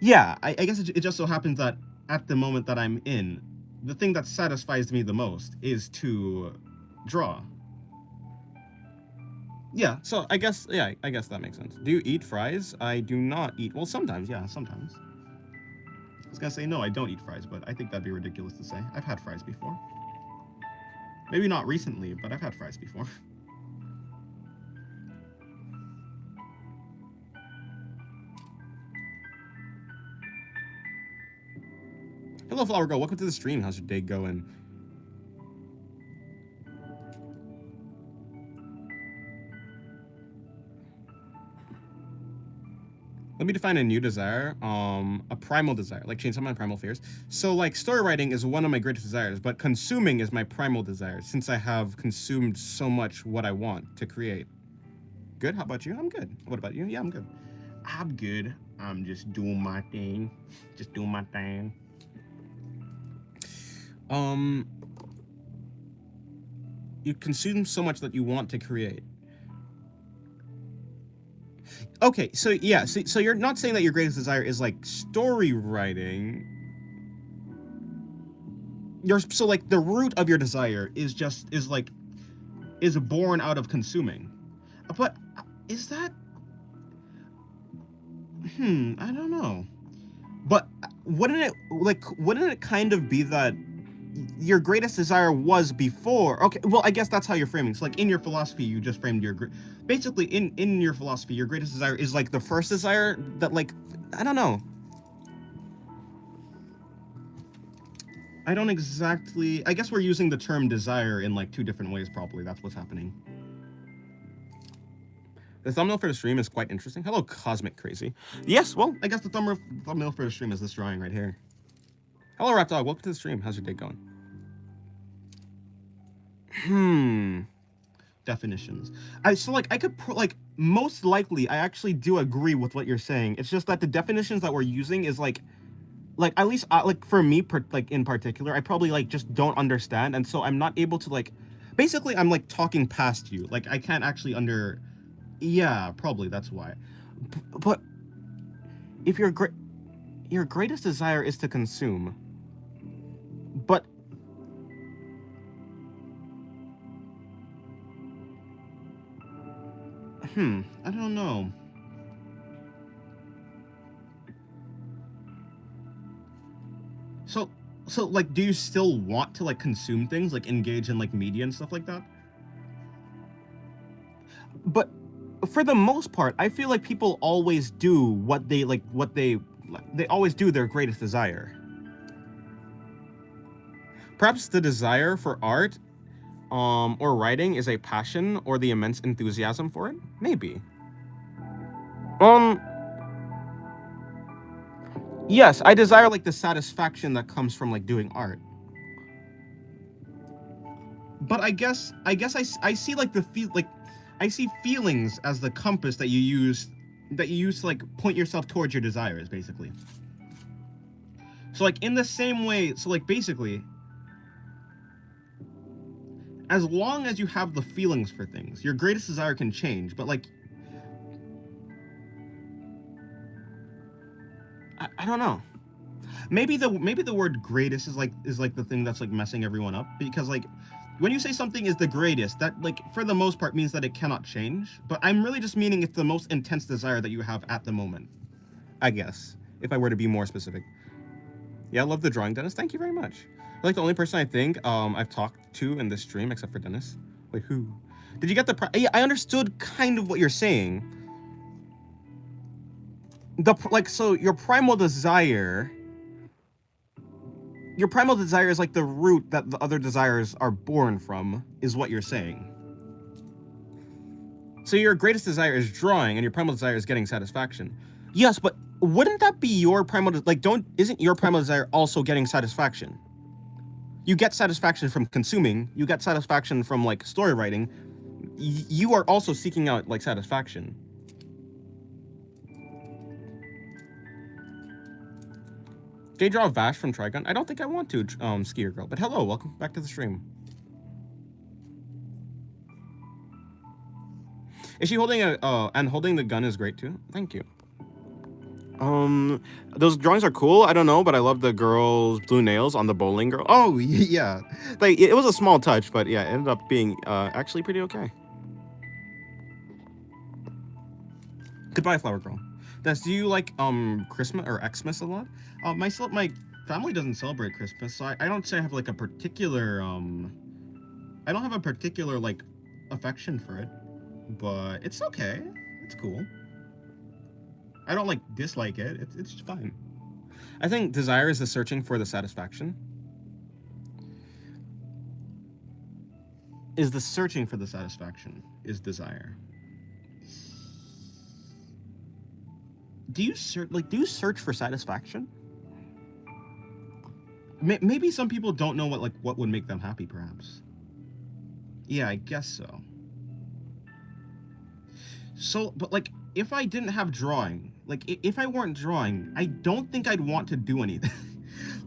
Yeah, I guess it just so happens that at the moment that I'm in, the thing that satisfies me the most is to draw. Yeah, so I guess that makes sense. Do you eat fries? I do not eat. Well, sometimes, yeah, sometimes. I was gonna say no, I don't eat fries, but I think that'd be ridiculous to say. I've had fries before. Maybe not recently, but I've had fries before. Hello, Flower Girl. Welcome to the stream. How's your day going? Let me define a new desire. A primal desire, like change some of my primal fears. So, like, story writing is one of my greatest desires, but consuming is my primal desire, since I have consumed so much what I want to create. Good. How about you? I'm good. What about you? Yeah, I'm good. I'm good. I'm just doing my thing. Just doing my thing. You consume so much that you want to create. Okay, so yeah, so you're not saying that your greatest desire is like story writing. So like the root of your desire is born out of consuming. But is that I don't know. But wouldn't it kind of be that your greatest desire was before? Okay, well, I guess that's how you're framing. So like in your philosophy, you just framed basically in your philosophy, your greatest desire is like the first desire that, like, I don't know. I don't exactly, I guess we're using the term desire in like two different ways, probably. That's what's happening. The thumbnail for the stream is quite interesting. Hello, Cosmic Crazy. Yes, well, I guess the thumbnail for the stream is this drawing right here. Hello, Rat Dog. Welcome to the stream. How's your day going? Definitions. So like I could most likely I actually do agree with what you're saying. It's just that the definitions that we're using is like at least like for me like in particular, I probably like just don't understand, and so I'm not able to like. Basically, I'm like talking past you. Like I can't actually Yeah, probably that's why. But if your greatest desire is to consume, but I don't know. So like, do you still want to like consume things, like engage in like media and stuff like that? But for the most part, I feel like people always do what they always do their greatest desire. Perhaps the desire for art or writing is a passion or the immense enthusiasm for it? Maybe. Yes, I desire like the satisfaction that comes from like doing art. But I guess I see like I see feelings as the compass that you use to like point yourself towards your desires, basically. So like in the same way, so like basically, as long as you have the feelings for things, your greatest desire can change, but like I don't know. Maybe the word greatest is like the thing that's like messing everyone up, because like when you say something is the greatest, that like for the most part means that it cannot change, but I'm really just meaning it's the most intense desire that you have at the moment, I guess, if I were to be more specific. Yeah, I love the drawing, Dennis. Thank you very much. You're like the only person I think I've talked to in this stream except for Dennis. Wait, who? Did you get yeah, I understood kind of what you're saying. So your primal desire is like the root that the other desires are born from, is what you're saying. So your greatest desire is drawing, and your primal desire is getting satisfaction. Yes, but wouldn't that be your primal? Isn't your primal desire also getting satisfaction? You get satisfaction from consuming. You get satisfaction from like story writing. You are also seeking out like satisfaction. Did you draw Vash from Trigun? I don't think I want to, Skier Girl. But hello, welcome back to the stream. Is she holding and holding the gun is great too? Thank you. Those drawings are cool. I don't know, but I love the girl's blue nails on the bowling girl. Oh, yeah. Like, it was a small touch, but yeah, it ended up being actually pretty okay. Goodbye, Flower Girl. Des, do you like Christmas or Xmas a lot? My family doesn't celebrate Christmas, so I don't say I have like a particular I don't have a particular like affection for it, but it's okay. It's cool. I don't like dislike it. It's fine. I think desire is the searching for the satisfaction. Is the searching for the satisfaction is desire. Do you search for satisfaction? Maybe some people don't know what would make them happy, perhaps. Yeah, I guess so. So, but like, if I didn't have drawing, like, if I weren't drawing, I don't think I'd want to do anything.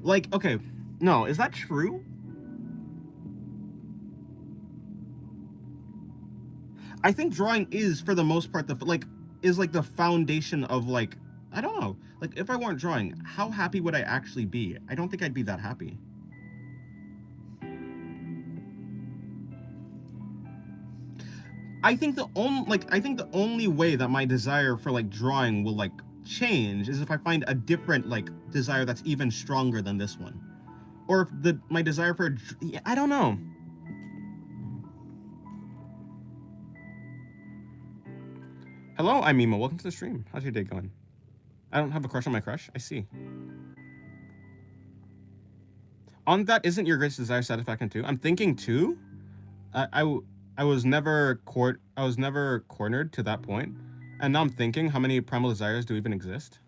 Like, okay, no, is that true? I think drawing is, for the most part, is like the foundation of like, I don't know. Like, if I weren't drawing, how happy would I actually be? I don't think I'd be that happy. I think the only way that my desire for like drawing will like change is if I find a different like desire that's even stronger than this one, or if my desire for I don't know. Hello, I'm Mimo. Welcome to the stream. How's your day going? I don't have a crush on my crush. I see. On that, isn't your greatest desire satisfaction too? I'm thinking too. I was never cornered to that point, and now I'm thinking, how many primal desires do even exist?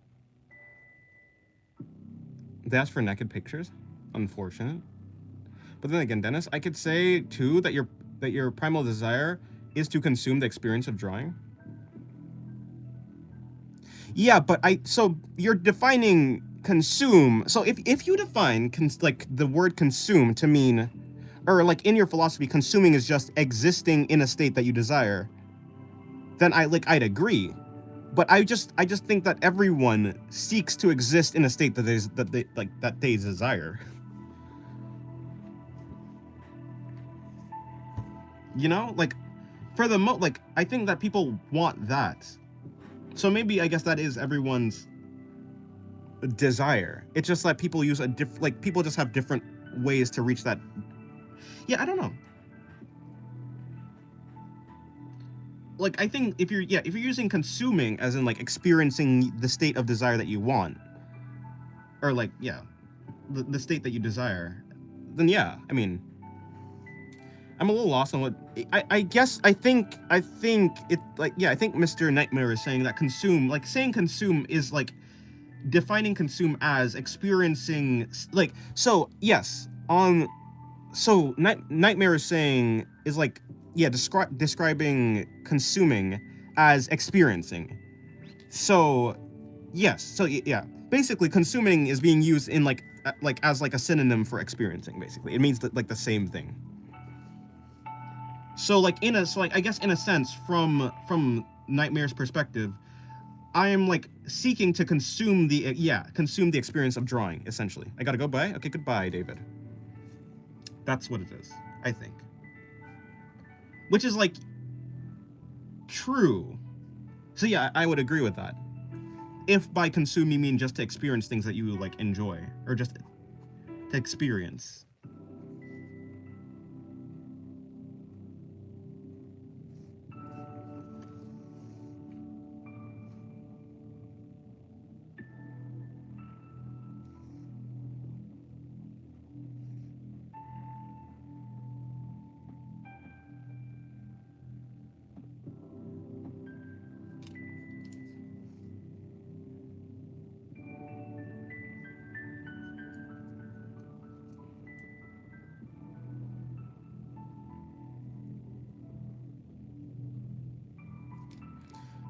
They ask for naked pictures. Unfortunate. But then again, Dennis, I could say too that your primal desire is to consume the experience of drawing. Yeah, but so you're defining consume. So if you define like the word consume to mean, or like in your philosophy, consuming is just existing in a state that you desire, then I'd agree. But I just think that everyone seeks to exist in a state that they desire. You know, like for the like I think that people want that. So maybe I guess that is everyone's desire. It's just like people use people just have different ways to reach that. Yeah, I don't know. Like I think if you're using consuming as in like experiencing the state of desire that you want, or like the state that you desire, then yeah, I mean, I'm a little lost on what I guess I think it like I think Mr. Nightmare is saying that consume, like saying consume is like defining consume as experiencing like, so yes, so Nightmare is saying is like describing consuming as experiencing. So yes, so yeah, basically consuming is being used in like as like a synonym for experiencing. Basically it means like the same thing. So like I guess in a sense from Nightmare's perspective, I am like seeking to consume the experience of drawing, essentially. I gotta go. Bye. Okay, goodbye, David. That's what it is, I think. Which is like true. So yeah, I would agree with that. If by consume you mean just to experience things that you like enjoy, or just to experience.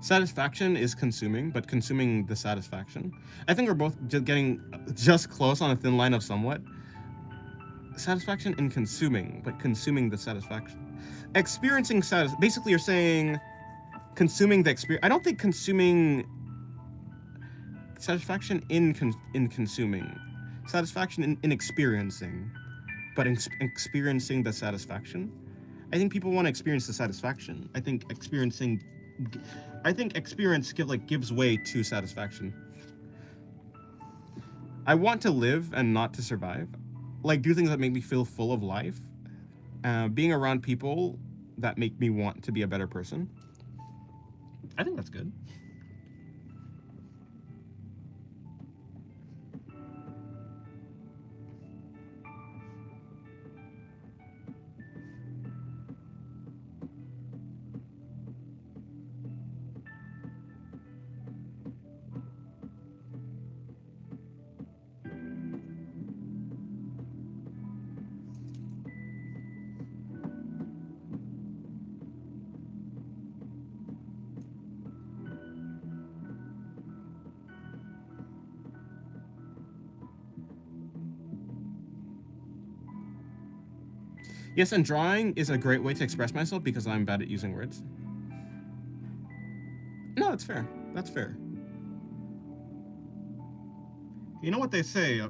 Satisfaction is consuming, but consuming the satisfaction. I think we're both just getting just close on a thin line of somewhat. Satisfaction in consuming, but consuming the satisfaction. Experiencing basically you're saying consuming the experience. I don't think consuming satisfaction in consuming. Satisfaction in experiencing, but experiencing the satisfaction. I think people want to experience the satisfaction. I think experiencing I think experience gives way to satisfaction. I want to live and not to survive. Like, do things that make me feel full of life. Being around people that make me want to be a better person. I think that's good. Yes, and drawing is a great way to express myself because I'm bad at using words. No, that's fair. That's fair. You know what they say?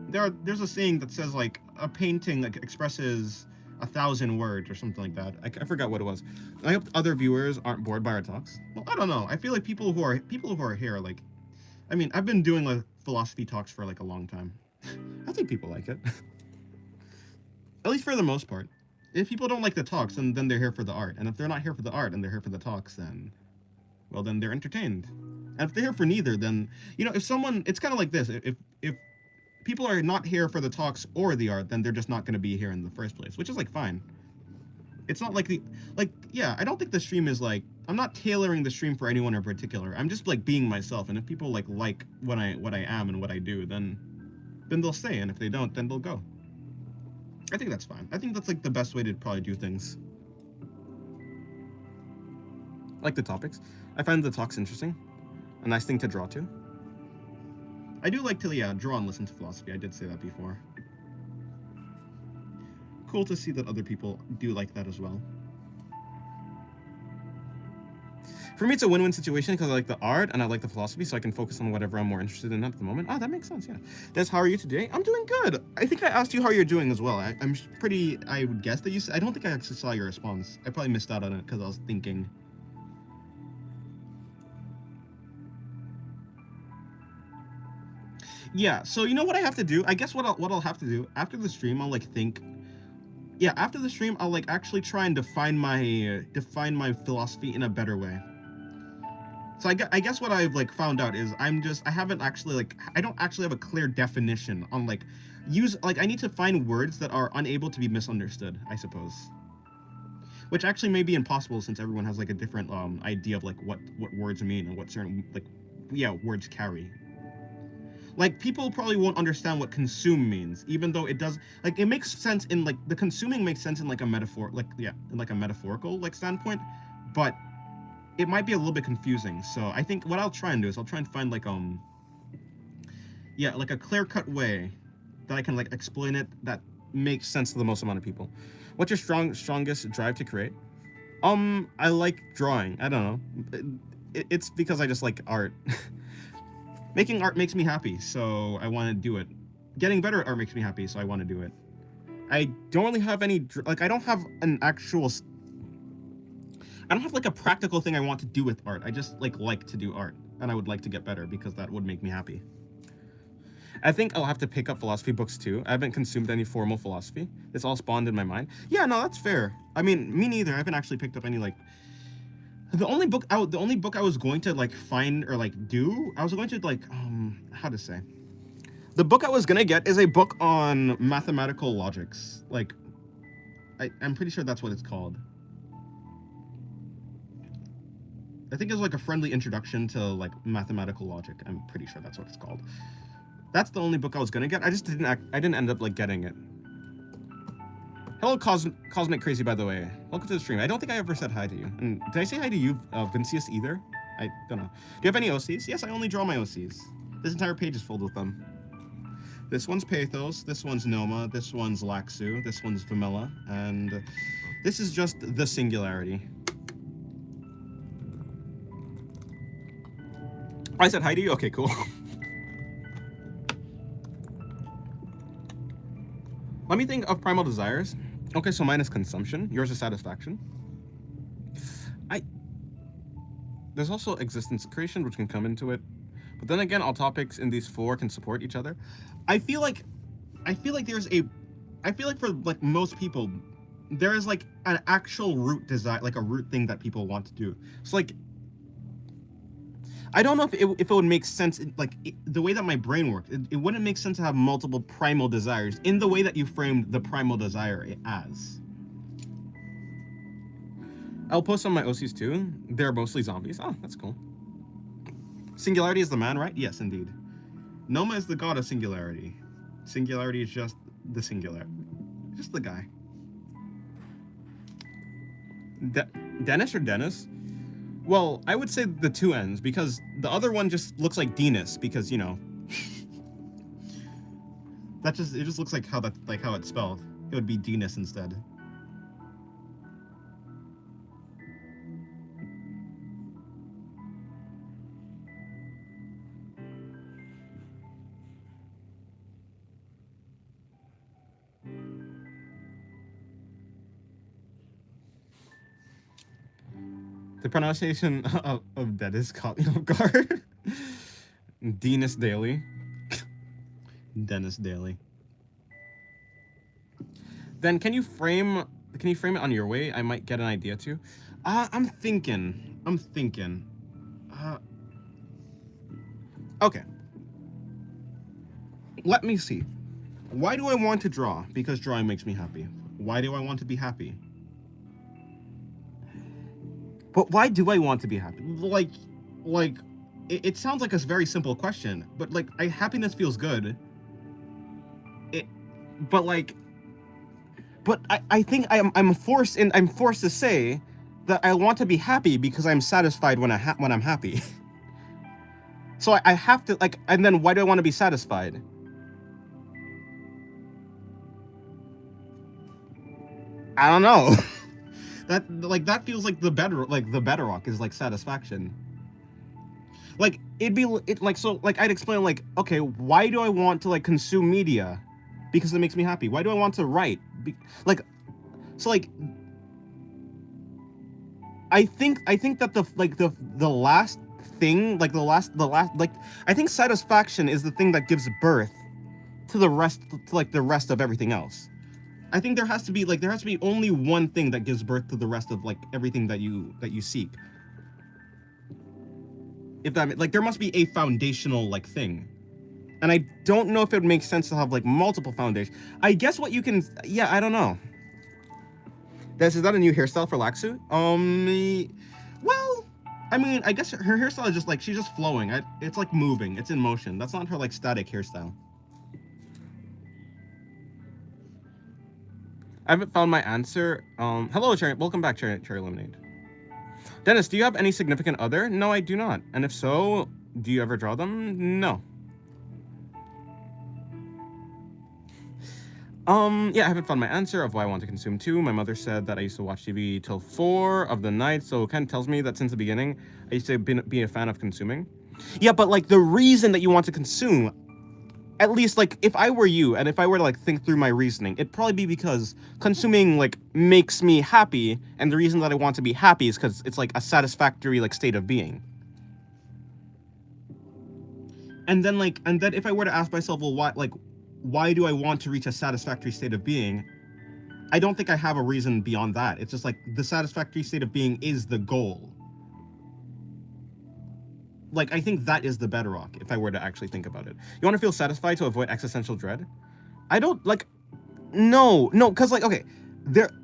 There's a saying that says like a painting like expresses 1,000 words or something like that. I forgot what it was. I hope other viewers aren't bored by our talks. Well, I don't know. I feel like people who are here, like, I mean, I've been doing like philosophy talks for like a long time. I think people like it. At least for the most part. If people don't like the talks, then they're here for the art. And if they're not here for the art and they're here for the talks, then, well, then they're entertained. And if they're here for neither, then, you know, if someone, it's kind of like this. If people are not here for the talks or the art, then they're just not going to be here in the first place, which is like fine. It's not like yeah, I don't think the stream is like, I'm not tailoring the stream for anyone in particular. I'm just like being myself. And if people like what I am and what I do, then they'll stay. And if they don't, then they'll go. I think that's fine. I think that's like the best way to probably do things. I like the topics. I find the talks interesting. A nice thing to draw to. I do like to, yeah, draw and listen to philosophy. I did say that before. Cool to see that other people do like that as well. For me, it's a win-win situation because I like the art and I like the philosophy, so I can focus on whatever I'm more interested in at the moment. Oh, that makes sense, yeah. Des, how are you today? I'm doing good. I think I asked you how you're doing as well. I would guess that I don't think I actually saw your response. I probably missed out on it because I was thinking. Yeah, so you know what I have to do? I guess what I'll have to do after the stream, I'll like think. Yeah, after the stream, I'll like actually try and define my philosophy in a better way. So I guess what I've like found out is I don't actually have a clear definition on like I need to find words that are unable to be misunderstood, I suppose. Which actually may be impossible since everyone has like a different idea of like what words mean and what certain words carry. Like people probably won't understand what consume means, even though it does like it makes sense in like the consuming makes sense in like a metaphor in like a metaphorical like standpoint, but it might be a little bit confusing. So I think what I'll try and do is I'll try and find like like a clear-cut way that I can like explain it that makes sense to the most amount of people. What's your strongest drive to create? I like drawing. I don't know. It's because I just like art. Making art makes me happy, so I want to do it. Getting better at art makes me happy, so I want to do it. I don't really have any I don't have an actual. I don't have like a practical thing I want to do with art. I just like to do art, and I would like to get better because that would make me happy. I think I'll have to pick up philosophy books too. I haven't consumed any formal philosophy. It's all spawned in my mind. Yeah, no, that's fair. I mean, me neither. I haven't actually picked up any like. The only book I was going to like find or like do, I was going to like how to say. The book I was gonna get is a book on mathematical logics. Like, I'm pretty sure that's what it's called. I think it's like a friendly introduction to like mathematical logic. I'm pretty sure that's what it's called. That's the only book I was gonna get. I didn't end up like getting it. Hello, Cosmic Crazy, by the way. Welcome to the stream. I don't think I ever said hi to you. And did I say hi to you, Vincius, either? I don't know. Do you have any OCs? Yes, I only draw my OCs. This entire page is filled with them. This one's Pathos, this one's Noma, this one's Laxu, this one's Vamela, and this is just the Singularity. I said hi to you? Okay, cool. Let me think of Primal Desires. Okay, so mine is Consumption. Yours is Satisfaction. there's also existence creation, which can come into it. But then again, all topics in these four can support each other. I feel like there's a, I feel like for like most people, there is like an actual root desire, like a root thing that people want to do. So like, I don't know if it would make sense, like the way that my brain works, it wouldn't make sense to have multiple primal desires in the way that you framed the primal desire as. I'll post on my OCs too. They're mostly zombies. Oh, that's cool. Singularity is the man, right? Yes, indeed. Noma is the god of singularity. Singularity is just the singular. Just the guy. Dennis or Dennis? Well, I would say the two ends, because the other one just looks like Dennis, because, you know. It just looks like how it's spelled. It would be Dennis instead. The pronunciation of that is caught me off guard. Dennis Daly. Dennis Daly. Then can you frame it on your way? I might get an idea too. I'm thinking. Okay. Let me see. Why do I want to draw? Because drawing makes me happy. Why do I want to be happy? But why do I want to be happy? Like, it sounds like a very simple question, but like, happiness feels good. But I think I'm forced to say that I want to be happy because I'm satisfied when I'm happy. So I have to, like, and then why do I want to be satisfied? I don't know. That feels like the bedrock is like satisfaction. Like I'd explain, like, okay, why do I want to like consume media? Because it makes me happy. Why do I want to write? I think that the last thing, like the last like, I think satisfaction is the thing that gives birth to the rest of everything else. I think there has to be only one thing that gives birth to the rest of like everything that you seek. If that, like, there must be a foundational like thing. And I don't know if it makes sense to have like multiple foundations. I guess what you can, yeah, I don't know. Is that a new hairstyle for Laxu? Well, I mean, I guess her hairstyle is just like, she's just flowing. It's like moving, it's in motion. That's not her like static hairstyle. I haven't found my answer. Hello, Cherry. Welcome back, Cherry Lemonade. Dennis, do you have any significant other? No, I do not. And if so, do you ever draw them? No. Yeah, I haven't found my answer of why I want to consume too. My mother said that I used to watch TV till 4 of the night, so it kind of tells me that since the beginning, I used to be a fan of consuming. Yeah, but like the reason that you want to consume, at least like if I were you and if I were to like think through my reasoning, it'd probably be because consuming like makes me happy, and the reason that I want to be happy is because it's like a satisfactory like state of being. And then if I were to ask myself, well, why do I want to reach a satisfactory state of being? I don't think I have a reason beyond that. It's just like the satisfactory state of being is the goal. Like, I think that is the bedrock, if I were to actually think about it. You want to feel satisfied to avoid existential dread? I don't, like, no, because, like, okay,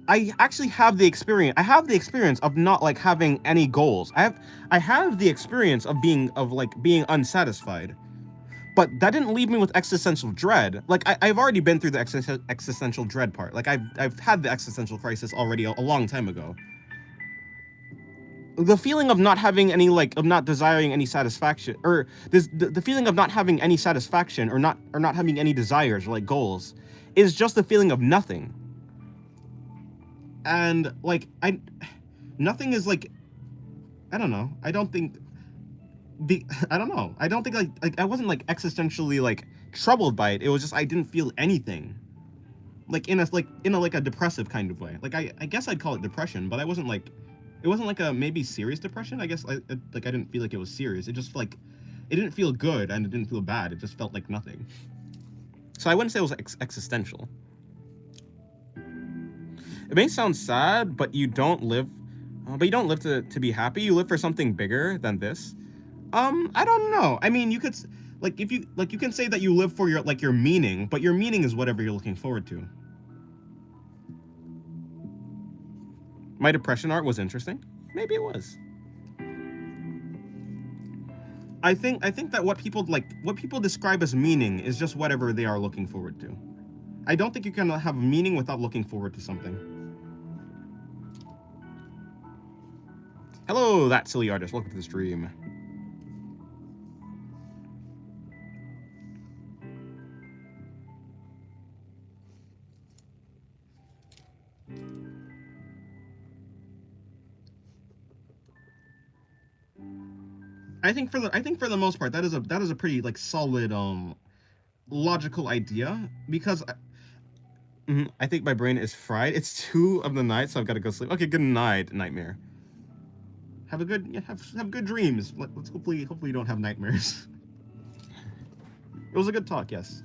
I actually have the experience. I have the experience of not, like, having any goals. I have the experience of being unsatisfied. But that didn't leave me with existential dread. Like, I've already been through the existential dread part. Like, I've had the existential crisis already a long time ago. The feeling of not having any, like, of not desiring any satisfaction, or the feeling of not having any satisfaction, or not having any desires or like goals, is just the feeling of nothing. And like, nothing is like, I don't know. I don't think like I wasn't like existentially like troubled by it. It was just I didn't feel anything. Like in a depressive kind of way. Like I guess I'd call it depression, but I wasn't like It wasn't like a maybe serious depression. I guess I didn't feel like it was serious. It just like it didn't feel good and it didn't feel bad. It just felt like nothing. So I wouldn't say it was existential. It may sound sad, but you don't live to be happy. You live for something bigger than this. I don't know. I mean, you could like if you like you can say that you live for your meaning, but your meaning is whatever you're looking forward to. My depression art was interesting. Maybe it was. I think that what people describe as meaning is just whatever they are looking forward to. I don't think you can have meaning without looking forward to something. Hello, that silly artist. Welcome to the stream. I think for the most part that is a pretty like solid logical idea because I think my brain is fried. It's 2 of the night, so I've got to go sleep. Okay, good night, nightmare. Have a good have good dreams. Let's hopefully you don't have nightmares. It was a good talk, yes.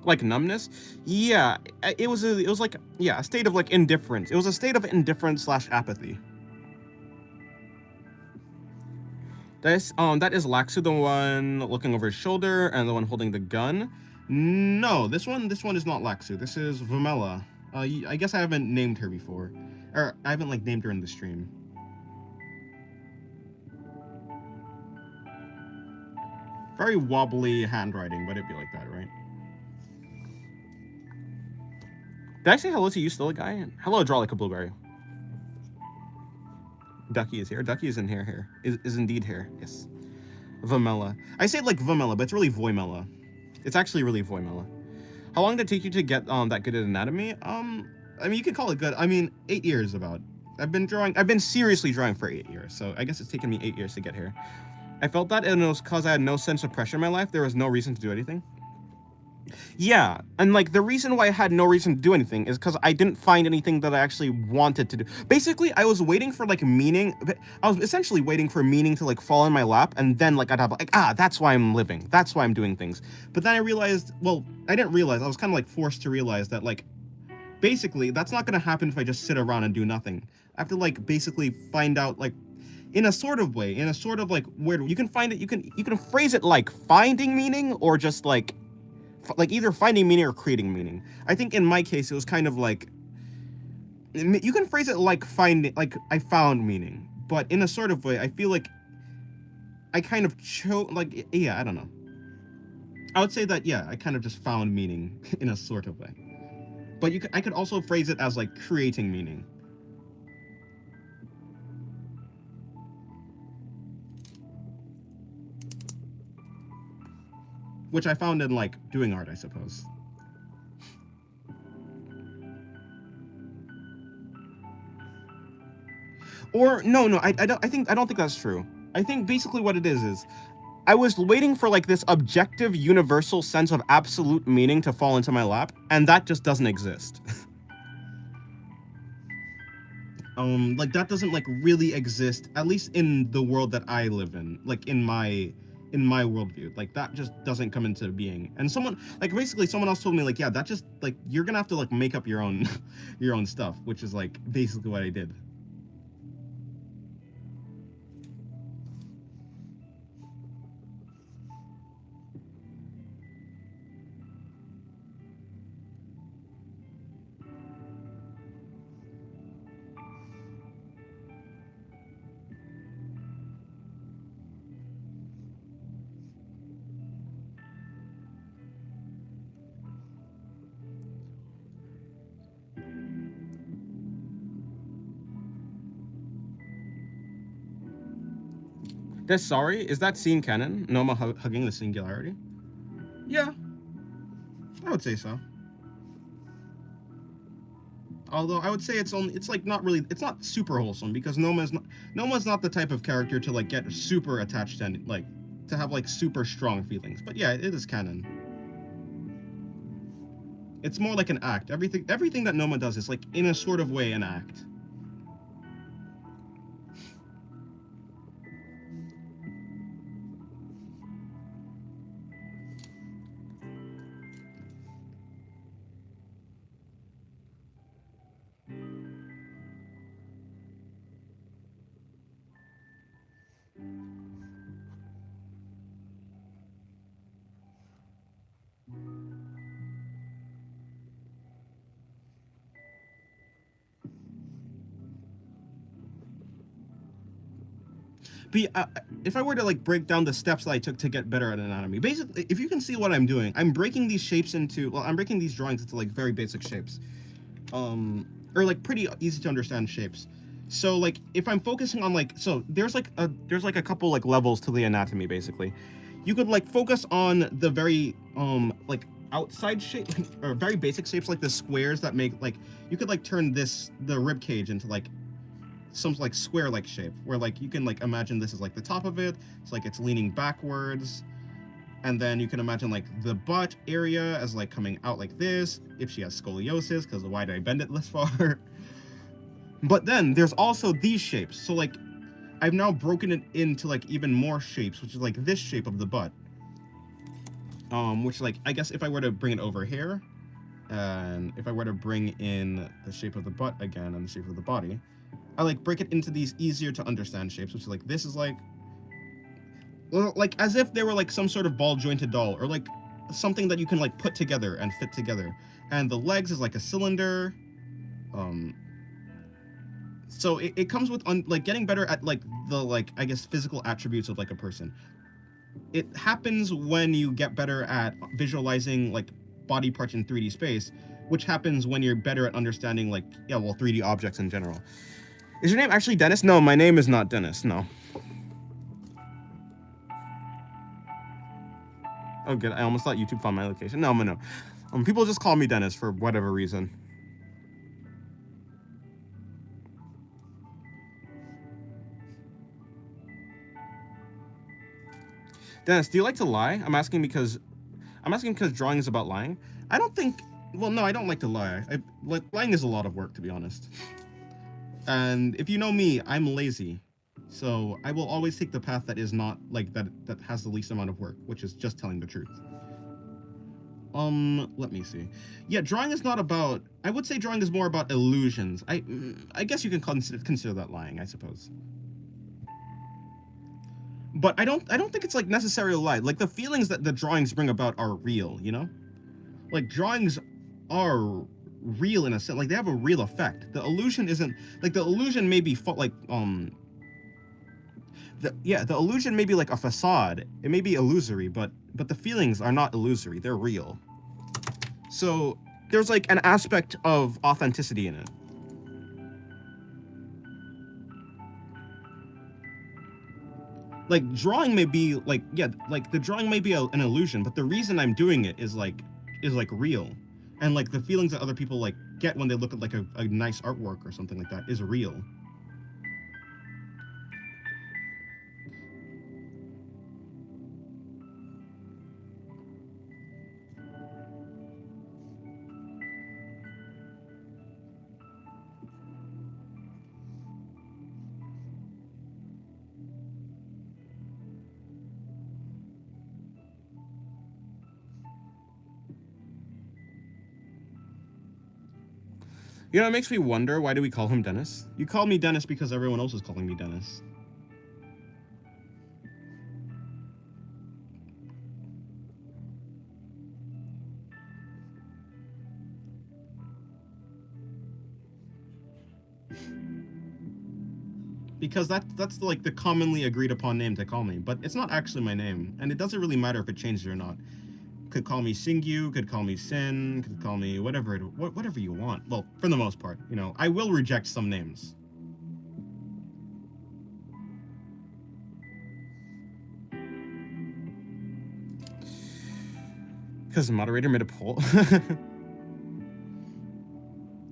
Like numbness? Yeah, it was like a state of like indifference. It was a state of indifference / apathy. That is Laxu, the one looking over his shoulder and the one holding the gun. No, this one is not Laxu. This is Vamela. I guess I haven't named her before, or I haven't like named her in the stream. Very wobbly handwriting, but it'd be like that, right? Did I say hello to you, still a guy? Hello, draw like a blueberry. Ducky is here. Ducky is in here. Is indeed here. Yes. Vamela. I say it like Vamela, but it's really Voimela. It's actually really Voimela. How long did it take you to get that good at anatomy? I mean, you could call it good. I mean, 8 years about. I've been seriously drawing for 8 years, so I guess it's taken me 8 years to get here. I felt that, and it was because I had no sense of pressure in my life. There was no reason to do anything. Yeah, and like the reason why I had no reason to do anything is because I didn't find anything that I actually wanted to do. Basically, I was waiting for like meaning. I was essentially waiting for meaning to like fall in my lap, and then like I'd have like, that's why I'm living. That's why I'm doing things. But then I realized, well, I didn't realize. I was kind of like forced to realize that like, basically, that's not gonna happen if I just sit around and do nothing. I have to like basically find out like, in a sort of way, in a sort of like weird. You can find it. You can phrase it like finding meaning or just like either finding meaning or creating meaning. I think in my case, it was kind of like, you can phrase it like finding, like I found meaning, but in a sort of way, I feel like I kind of chose, like, yeah, I don't know. I would say that, yeah, I kind of just found meaning in a sort of way. But I could also phrase it as like creating meaning. Which I found in like doing art, I suppose. Or no, I don't think that's true. I think basically what it is I was waiting for like this objective universal sense of absolute meaning to fall into my lap, and that just doesn't exist. Like that doesn't like really exist, at least in the world that I live in, like in my worldview. Like that just doesn't come into being. And someone else told me like, yeah, that just like you're gonna have to like make up your own your own stuff, which is like basically what I did. Sorry, is that scene canon? Noma hugging the singularity? Yeah, I would say so. Although I would say it's like not really, it's not super wholesome, because Noma's not the type of character to like get super attached to like to have like super strong feelings. But yeah, it is canon. It's more like an act. Everything that Noma does is like in a sort of way an act. But if I were to like break down the steps that I took to get better at anatomy, basically, if you can see what I'm doing, I'm breaking these shapes into, well, I'm breaking these drawings into like very basic shapes, or like pretty easy to understand shapes. So like if I'm focusing on like, so there's like a couple like levels to the anatomy. Basically, you could like focus on the very like outside shape or very basic shapes, like the squares that make like, you could like turn the rib cage into like some like square like shape, where like you can like imagine this is like the top of it, it's like it's leaning backwards, and then you can imagine like the butt area as like coming out like this if she has scoliosis, because why did I bend it this far? But then there's also these shapes, so like I've now broken it into like even more shapes, which is like this shape of the butt, which like I guess if I were to bring it over here, and if I were to bring in the shape of the butt again and the shape of the body, I like break it into these easier to understand shapes, which is like, this is like as if they were like some sort of ball jointed doll, or like something that you can like put together and fit together. And the legs is like a cylinder. So it comes with like getting better at like the like, I guess, physical attributes of like a person. It happens when you get better at visualizing like body parts in 3D space, which happens when you're better at understanding like, yeah, well, 3D objects in general. Is your name actually Dennis? No, my name is not Dennis, no. Oh, good. I almost thought YouTube found my location. No, no. People just call me Dennis for whatever reason. Dennis, do you like to lie? I'm asking because drawing is about lying. I don't think... Well, no, I don't like to lie. Lying is a lot of work, to be honest. And if you know me, I'm lazy. So I will always take the path that is not, like, that has the least amount of work, which is just telling the truth. Let me see. Yeah, drawing is not about... I would say drawing is more about illusions. I guess you can consider that lying, I suppose. But I don't think it's, like, necessarily a lie. Like, the feelings that the drawings bring about are real, you know? Like, drawings are real in a sense. Like, they have a real effect. The illusion isn't... Like, the illusion may be, the illusion may be like a facade. It may be illusory, but the feelings are not illusory. They're real. So there's like an aspect of authenticity in it. Like, drawing may be like, yeah, like the drawing may be an illusion, but the reason I'm doing it is like real. And like the feelings that other people like get when they look at like a nice artwork or something like that is real. You know, it makes me wonder, why do we call him Dennis? You call me Dennis because everyone else is calling me Dennis. Because that's like the commonly agreed upon name to call me, but it's not actually my name, and it doesn't really matter if it changes or not. Could call me Singyu, could call me Sin, could call me whatever you want. Well, for the most part, you know, I will reject some names. Because the moderator made a poll. If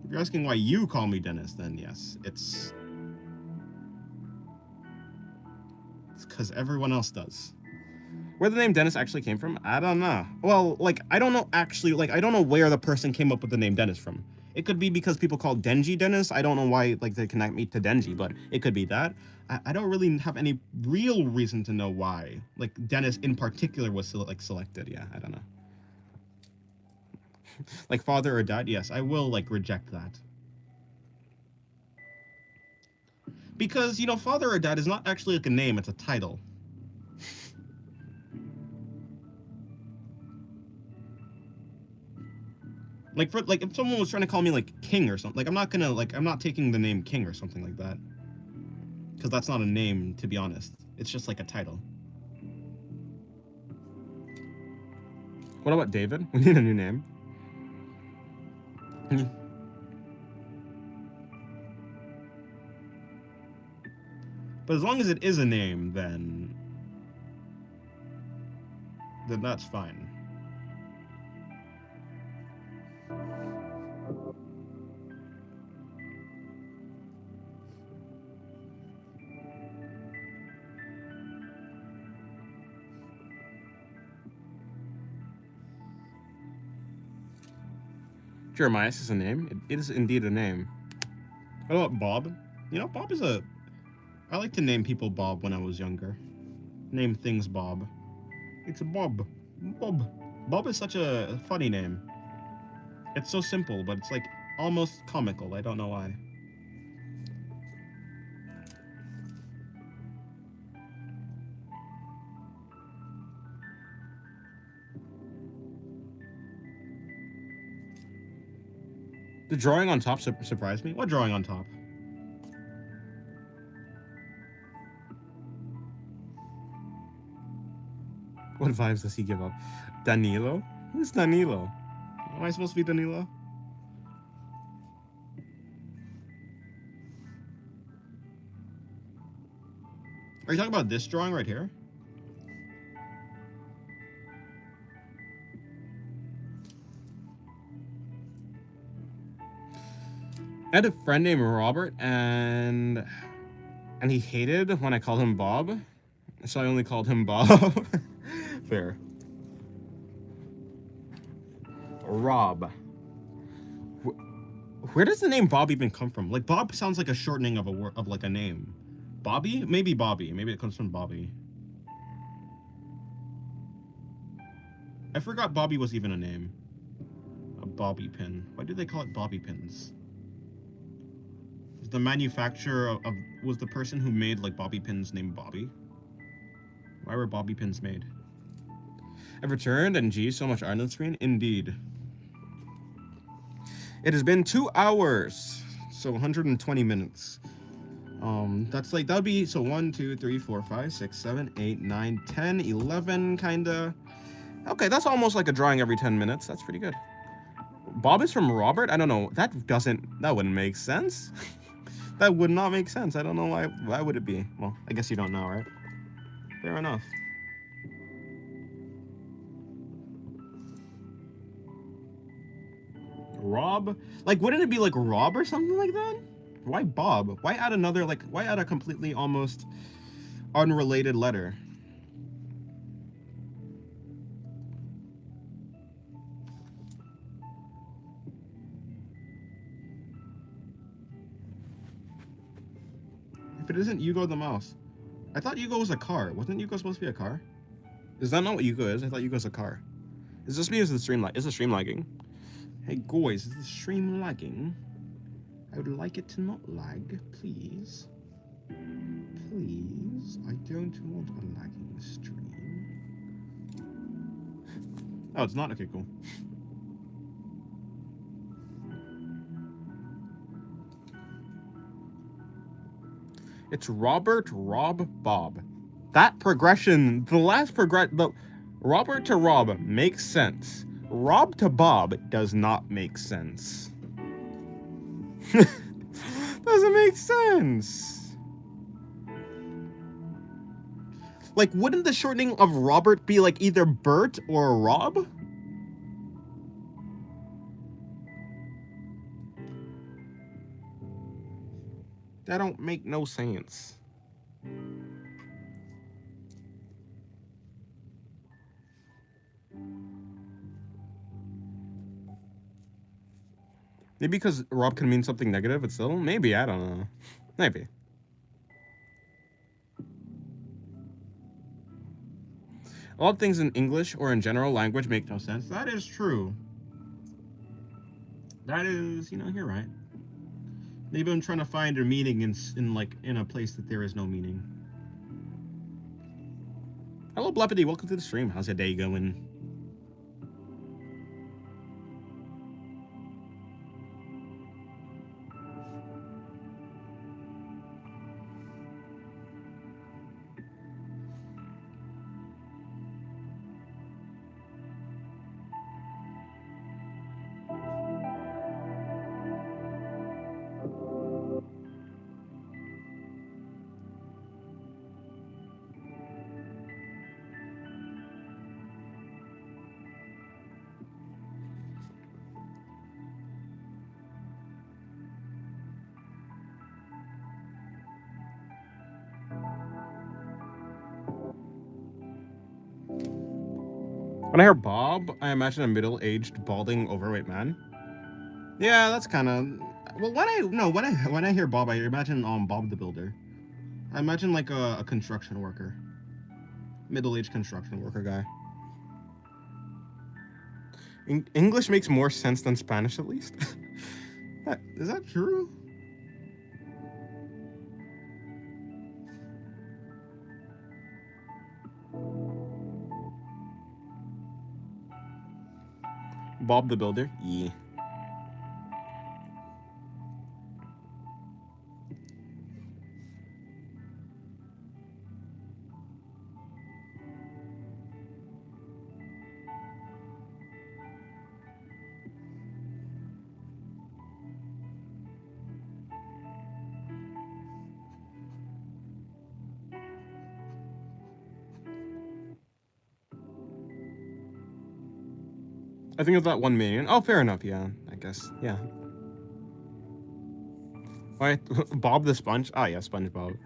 you're asking why you call me Dennis, then yes, it's because everyone else does. Where the name Dennis actually came from, I don't know. Well, like, I don't know actually, like, I don't know where the person came up with the name Dennis from. It could be because people call Denji Dennis. I don't know why, like, they connect me to Denji, but it could be that. I don't really have any real reason to know why. Like, Dennis in particular was, like, selected. Yeah, I don't know. Like, father or dad, yes, I will, like, reject that. Because, you know, father or dad is not actually, like, a name, it's a title. Like, for, like, if someone was trying to call me, like, King or something, like, I'm not gonna, like, I'm not taking the name King or something like that. Because that's not a name, to be honest. It's just, like, a title. What about David? We need a new name. But as long as it is a name, then that's fine. Jeremiah is a name. It is indeed a name. What about Bob? You know, Bob is a... I like to name people Bob when I was younger. Name things Bob. It's a Bob. Bob. Bob is such a funny name. It's so simple, but it's like almost comical. I don't know why. The drawing on top surprised me. What drawing on top? What vibes does he give up? Danilo? Who's Danilo? Am I supposed to be Danilo? Are you talking about this drawing right here? I had a friend named Robert, and he hated when I called him Bob, so I only called him Bob. Fair. Rob. Where does the name Bob even come from? Like, Bob sounds like a shortening of a word, of like a name. Bobby? Maybe Bobby. Maybe it comes from Bobby. I forgot Bobby was even a name. A bobby pin. Why do they call it bobby pins? Is the manufacturer of was the person who made like bobby pins named Bobby? Why were bobby pins made? I've returned, and gee, so much art on the screen. Indeed. It has been 2 hours, so 120 minutes. That's like, that would be, so 1, 2, 3, 4, 5, 6, 7, 8, 9, 10, 11, kinda. Okay, that's almost like a drawing every 10 minutes. That's pretty good. Bob is from Robert? I don't know. That wouldn't make sense. That would not make sense. I don't know why would it be? Well, I guess you don't know, right? Fair enough. Rob? Like, wouldn't it be like Rob or something like that? Why Bob? Why add another, like, why add a completely almost unrelated letter? If it isn't Yugo the mouse. I thought Yugo was a car. Wasn't Yugo supposed to be a car? Is that not what Yugo is? I thought Yugo's a car. Is this because the stream lag? Is the stream lagging? Hey guys, is the stream lagging? I would like it to not lag, please. Please, I don't want a lagging stream. Oh, it's not? Okay, cool. It's Robert, Rob, Bob. That progression, the Robert to Rob makes sense. Rob to Bob does not make sense. Doesn't make sense. Like, wouldn't the shortening of Robert be like either Bert or Rob? That don't make no sense. Maybe because Rob can mean something negative, but still, maybe, I don't know. Maybe. A lot of things in English or in general language make no sense. That is true. That is, you know, you're right. Maybe I'm trying to find a meaning in a place that there is no meaning. Hello, Bleppity. Welcome to the stream. How's your day going? When I hear Bob, I imagine a middle-aged, balding, overweight man. Yeah, that's kind of. Well, when I hear Bob, I imagine Bob the Builder. I imagine like a construction worker, middle-aged construction worker guy. English makes more sense than Spanish, at least. Is that true? Bob the Builder? Yeah. I think it's that 1 million. Oh, fair enough. Yeah, I guess. Yeah. Why, Bob the Sponge? Ah, yeah, SpongeBob.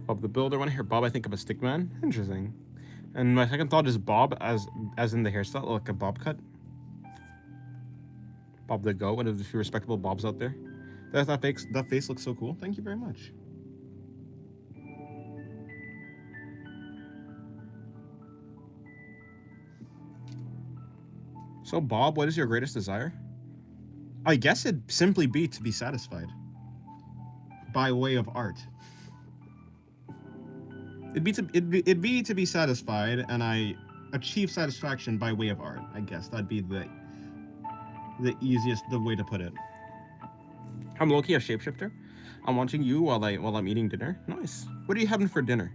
Bob the Builder. When I hear Bob, I think of a stick man. Interesting. And my second thought is Bob, as in the hairstyle, like a bob cut. Bob the Goat. One of the few respectable Bobs out there. That face looks so cool. Thank you very much. So, Bob, what is your greatest desire? I guess it'd simply be to be satisfied. By way of art. It'd be to be satisfied, and I achieve satisfaction by way of art. I guess that'd be the way to put it. I'm Loki, a shapeshifter. I'm watching you while I'm eating dinner. Nice. What are you having for dinner?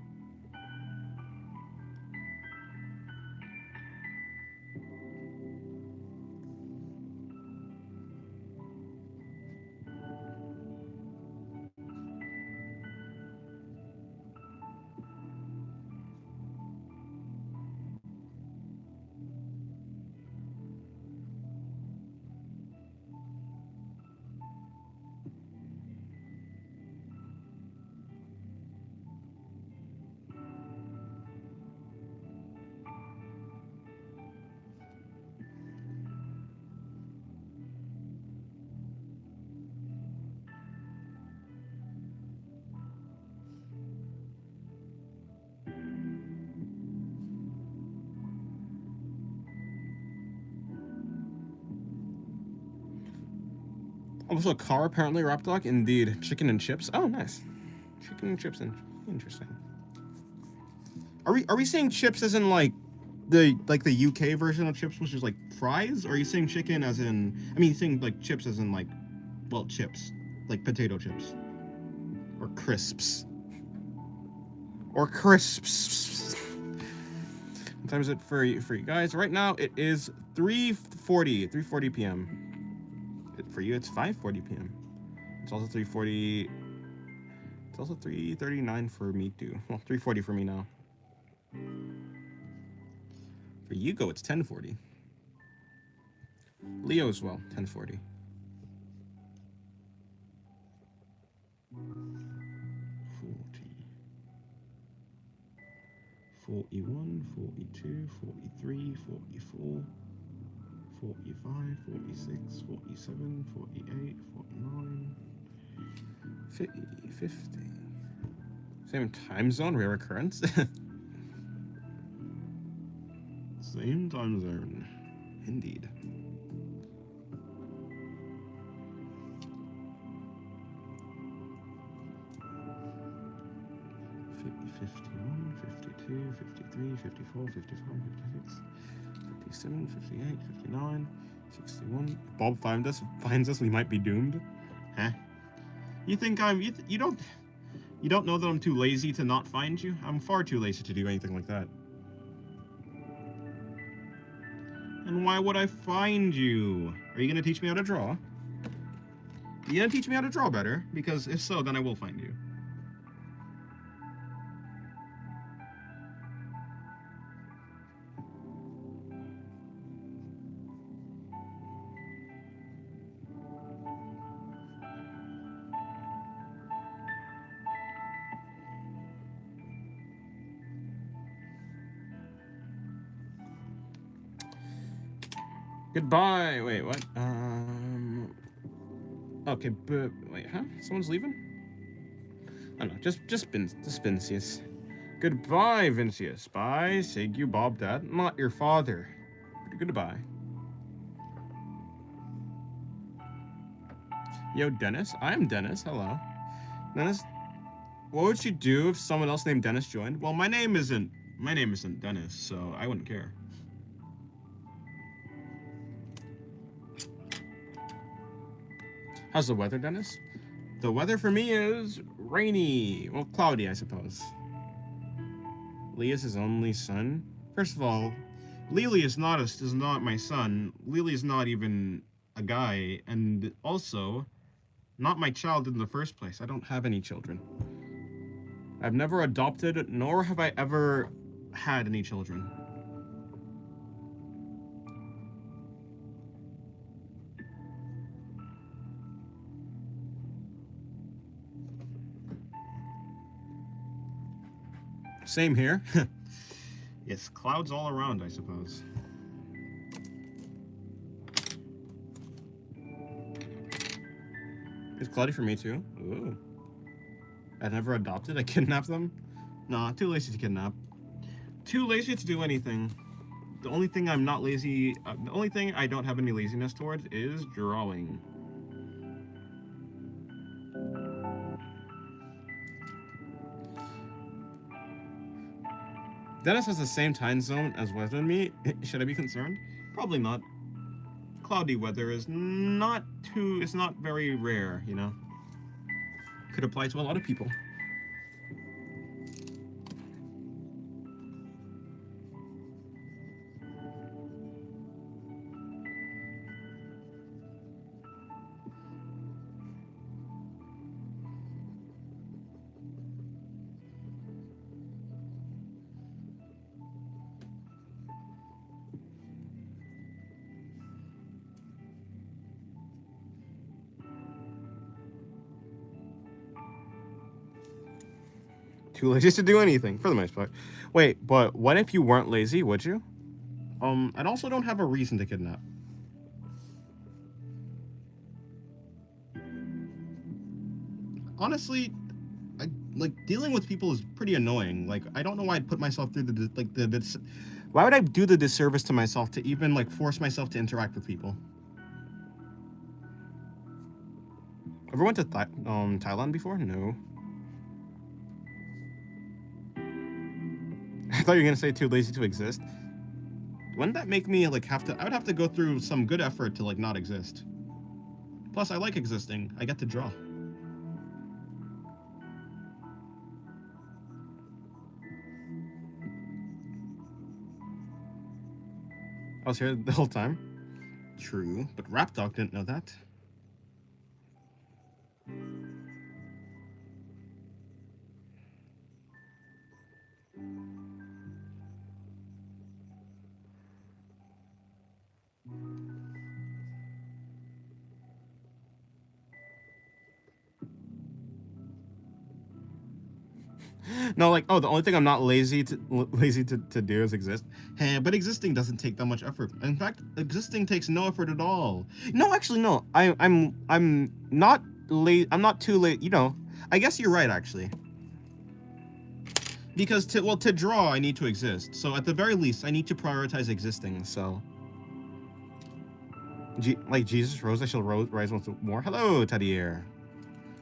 Also, a car apparently, Rapdog. Indeed, chicken and chips. Oh, nice. Chicken and chips and interesting. Are we saying chips as in like the UK version of chips, which is like fries? Or are you saying chicken as in? I mean, saying like chips as in like, well, chips, like potato chips, or crisps, or crisps. What time is it for you guys? Right now it is 3:40 p.m. For you, it's 5:40 p.m. It's also 3:40. It's also 3:39 for me too. Well, 3:40 for me now. For Yugo, it's 10:40. Leo as well, 10:40. 41, 42, 43, 44, 45, 46, 47, 48, 49, 50, 50. Same time zone, rare occurrence. Same time zone. Indeed. 51, 52, 53, 54, 55, 56, 57, 58, 59, 61. Bob finds us, we might be doomed. Huh? You think you don't know that I'm too lazy to not find you? I'm far too lazy to do anything like that. And why would I find you? Are you gonna teach me how to draw? Are you gonna teach me how to draw better? Because if so, then I will find you. Goodbye. Wait, what? Okay, but wait, huh? Someone's leaving? I don't know. Just Vincius. Goodbye, Vincius. Bye, Sigu, Bob, Dad. I'm not your father. Goodbye. Yo, Dennis. I am Dennis. Hello. Dennis, what would you do if someone else named Dennis joined? Well, my name isn't Dennis, so I wouldn't care. How's the weather, Dennis? The weather for me is rainy. Well, cloudy, I suppose. Lee is his only son. First of all, Lily is not my son. Lily is not even a guy, and also not my child in the first place. I don't have any children. I've never adopted, nor have I ever had any children. Same here. Yes, clouds all around, I suppose. It's cloudy for me too. Ooh. I never adopted. I kidnapped them. Nah, too lazy to kidnap. Too lazy to do anything. The only thing I'm not lazy, the only thing I don't have any laziness towards is drawing. Dennis has the same time zone as weather than me. Should I be concerned? Probably not. Cloudy weather is not very rare, you know? Could apply to a lot of people. Too lazy to do anything, for the most part. Wait, but what if you weren't lazy, would you? I also don't have a reason to kidnap. Honestly, dealing with people is pretty annoying. Like, I don't know why I'd put myself through why would I do the disservice to myself to even, force myself to interact with people? Ever went to Thailand before? No. I thought you were gonna say too lazy to exist. Wouldn't that make me, I would have to go through some good effort to, not exist. Plus, I like existing. I get to draw. I was here the whole time. True, but Rap Dog didn't know that. No, like, oh, the only thing I'm not lazy to do is exist. Hey, but existing doesn't take that much effort. In fact, existing takes no effort at all. No, actually, no. I'm not late. I'm not too late. You know, I guess you're right, actually. Because to draw, I need to exist. So at the very least, I need to prioritize existing. So, like Jesus rose, I shall rise once more. Hello, Tadier.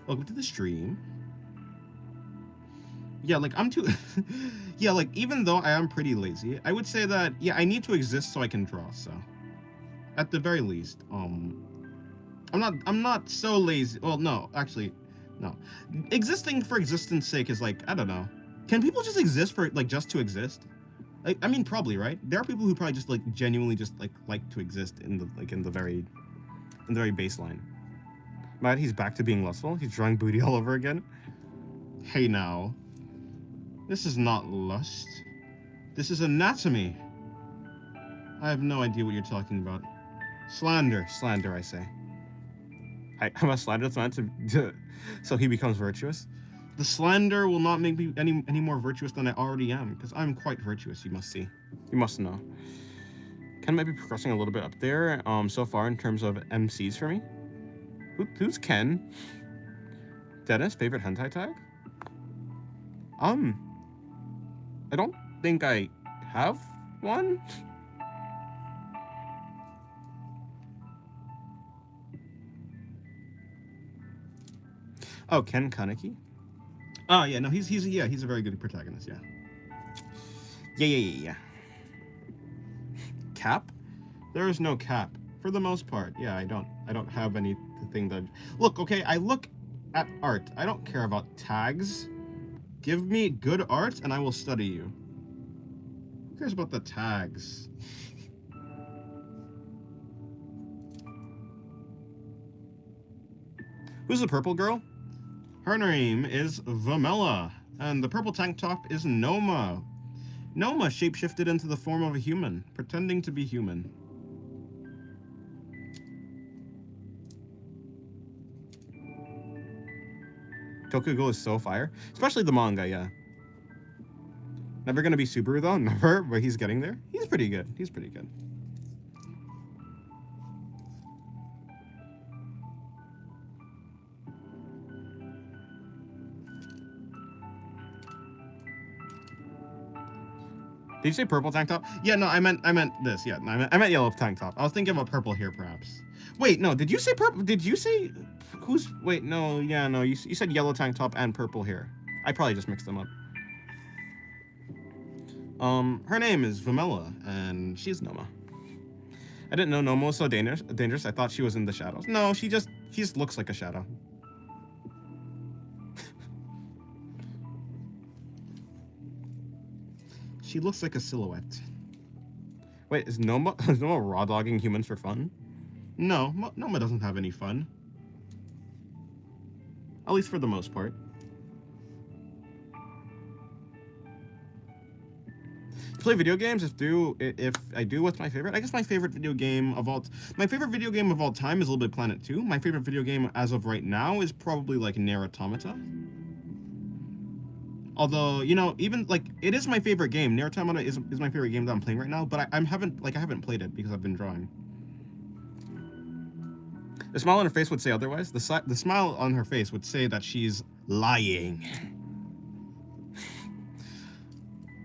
Welcome to the stream. Yeah, like I'm too. Yeah, like even though I am pretty lazy, I would say that yeah, I need to exist so I can draw. So, at the very least, I'm not so lazy. Well, no, actually, no. Existing for existence sake is like I don't know. Can people just exist for like just to exist? I mean, probably, right? There are people who probably just like genuinely just like to exist in the very baseline. But he's back to being lustful. He's drawing booty all over again. Hey now. This is not lust. This is anatomy. I have no idea what you're talking about. Slander, I say. I must slander this man so he becomes virtuous. The slander will not make me any more virtuous than I already am, because I'm quite virtuous, you must see. You must know. Ken might be progressing a little bit up there so far in terms of MCs for me. Who's Ken? Dennis, favorite hentai tag? I don't think I have one. Oh, Ken Kaneki? Oh yeah, no, he's a very good protagonist, yeah. Cap? There is no cap. For the most part. Yeah, I don't have anything that look, okay, I look at art. I don't care about tags. Give me good art and I will study you. Who cares about the tags? Who's the purple girl? Her name is Vamela, and the purple tank top is Noma. Noma shapeshifted into the form of a human, pretending to be human. Tokugo is so fire. Especially the manga, yeah. Never gonna be Subaru though, never, but he's getting there. He's pretty good. Did you say purple tank top? Yeah, no, I meant this. Yeah, no, I meant yellow tank top. I was thinking about purple here, perhaps. Wait, no, did you say purple? Did you say who's? Wait, no, yeah, no, you said yellow tank top and purple hair. I probably just mixed them up. Her name is Vamela, and she's Noma. I didn't know Noma was so dangerous. I thought she was in the shadows. No, she just looks like a shadow. She looks like a silhouette. Wait, is Noma raw dogging humans for fun? No, Noma doesn't have any fun. At least for the most part. Play video games? If I do, what's my favorite? I guess my favorite video game of all time is Little Big Planet 2. My favorite video game as of right now is probably like Nier Automata. Although, you know, even like it is my favorite game. Nier Automata is my favorite game that I'm playing right now, but I haven't played it because I've been drawing. The smile on her face would say otherwise. The smile on her face would say that she's lying.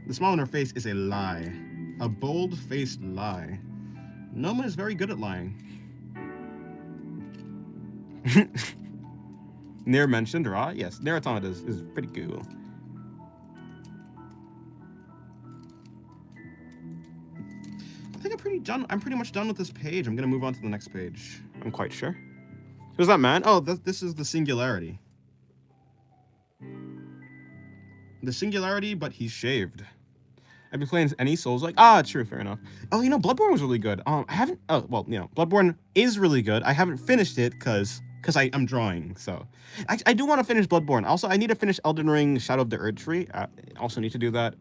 The smile on her face is a lie. A bold-faced lie. Noma is very good at lying. Nier mentioned Ra? Yes, Nier Automata is pretty cool. I think I'm pretty much done with this page. I'm gonna move on to the next page. I'm quite sure. Who's that man? Oh, this is the Singularity. The Singularity, but he's shaved. I've been playing any Souls-like. True, fair enough. Oh, you know, Bloodborne was really good. I haven't. Oh, well, you know, Bloodborne is really good. I haven't finished it because I'm drawing. So, I do want to finish Bloodborne. Also, I need to finish Elden Ring: Shadow of the Erdtree. I also need to do that.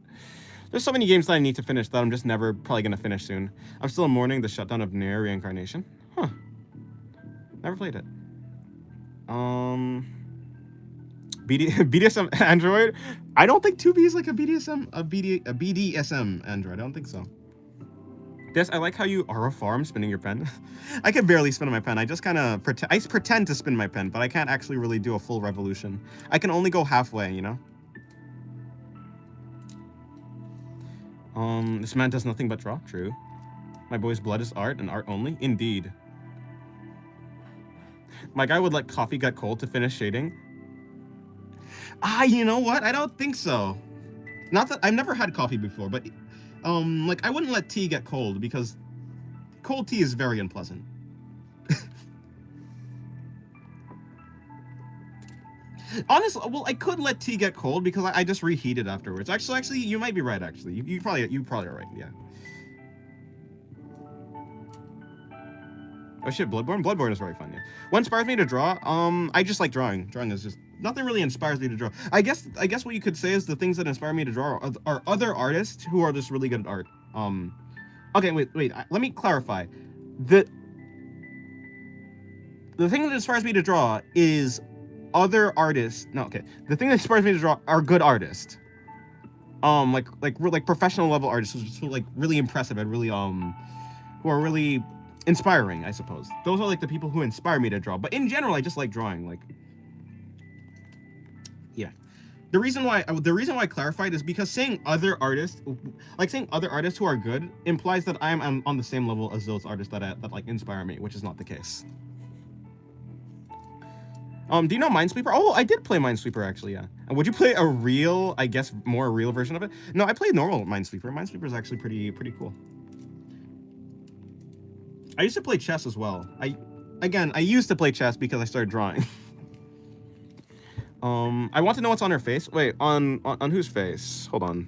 There's so many games that I need to finish that I'm just never probably gonna finish soon. I'm still mourning the shutdown of Nier Reincarnation. Huh. Never played it. BDSM Android? I don't think 2B is like a BDSM Android. I don't think so. Yes, I like how you are a farm spinning your pen. I can barely spin my pen. I just kind of pretend to spin my pen, but I can't actually really do a full revolution. I can only go halfway, you know? This man does nothing but draw. True. My boy's blood is art and art only. Indeed. My guy would let coffee get cold to finish shading. You know what? I don't think so. Not that I've never had coffee before, but like I wouldn't let tea get cold because cold tea is very unpleasant. Honestly, well, I could let tea get cold because I just reheat it afterwards. Actually, you might be right. Actually, you probably are right. Yeah. Oh shit, Bloodborne. Bloodborne is very fun. Yeah. What inspires me to draw? I just like drawing. Drawing is just nothing really inspires me to draw. I guess what you could say is the things that inspire me to draw are other artists who are just really good at art. Okay, wait. Let me clarify. The thing that inspires me to draw is other artists. No, okay. The thing that inspires me to draw are good artists. Like professional level artists who like really impressive and really who are really inspiring, I suppose. Those are like the people who inspire me to draw. But in general, I just like drawing. Like, yeah. The reason why I clarified is because saying other artists who are good implies that I am on the same level as those artists that like inspire me, which is not the case. Do you know Minesweeper? Oh, I did play Minesweeper actually, yeah. And would you play a real, I guess, more real version of it? No, I played normal Minesweeper. Minesweeper is actually pretty cool. I used to play chess as well. I used to play chess because I started drawing. I want to know what's on her face. Wait, on whose face? Hold on.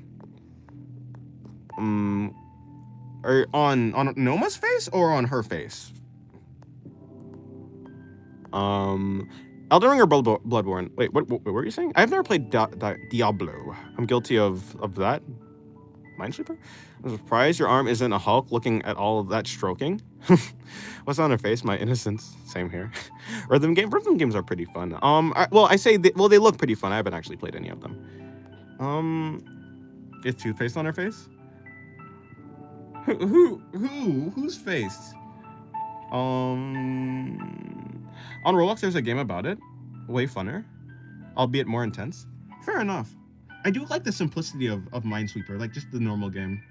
Or on Noma's face or on her face? Elden Ring or Bloodborne? Wait, what were you saying? I've never played Diablo. I'm guilty of that. Minesweeper? I'm surprised your arm isn't a Hulk looking at all of that stroking. What's on her face? My innocence. Same here. Rhythm games are pretty fun. They look pretty fun. I haven't actually played any of them. Is toothpaste on her face? Whose face? On Roblox, there's a game about it. Way funner. Albeit more intense. Fair enough. I do like the simplicity of Minesweeper, like just the normal game.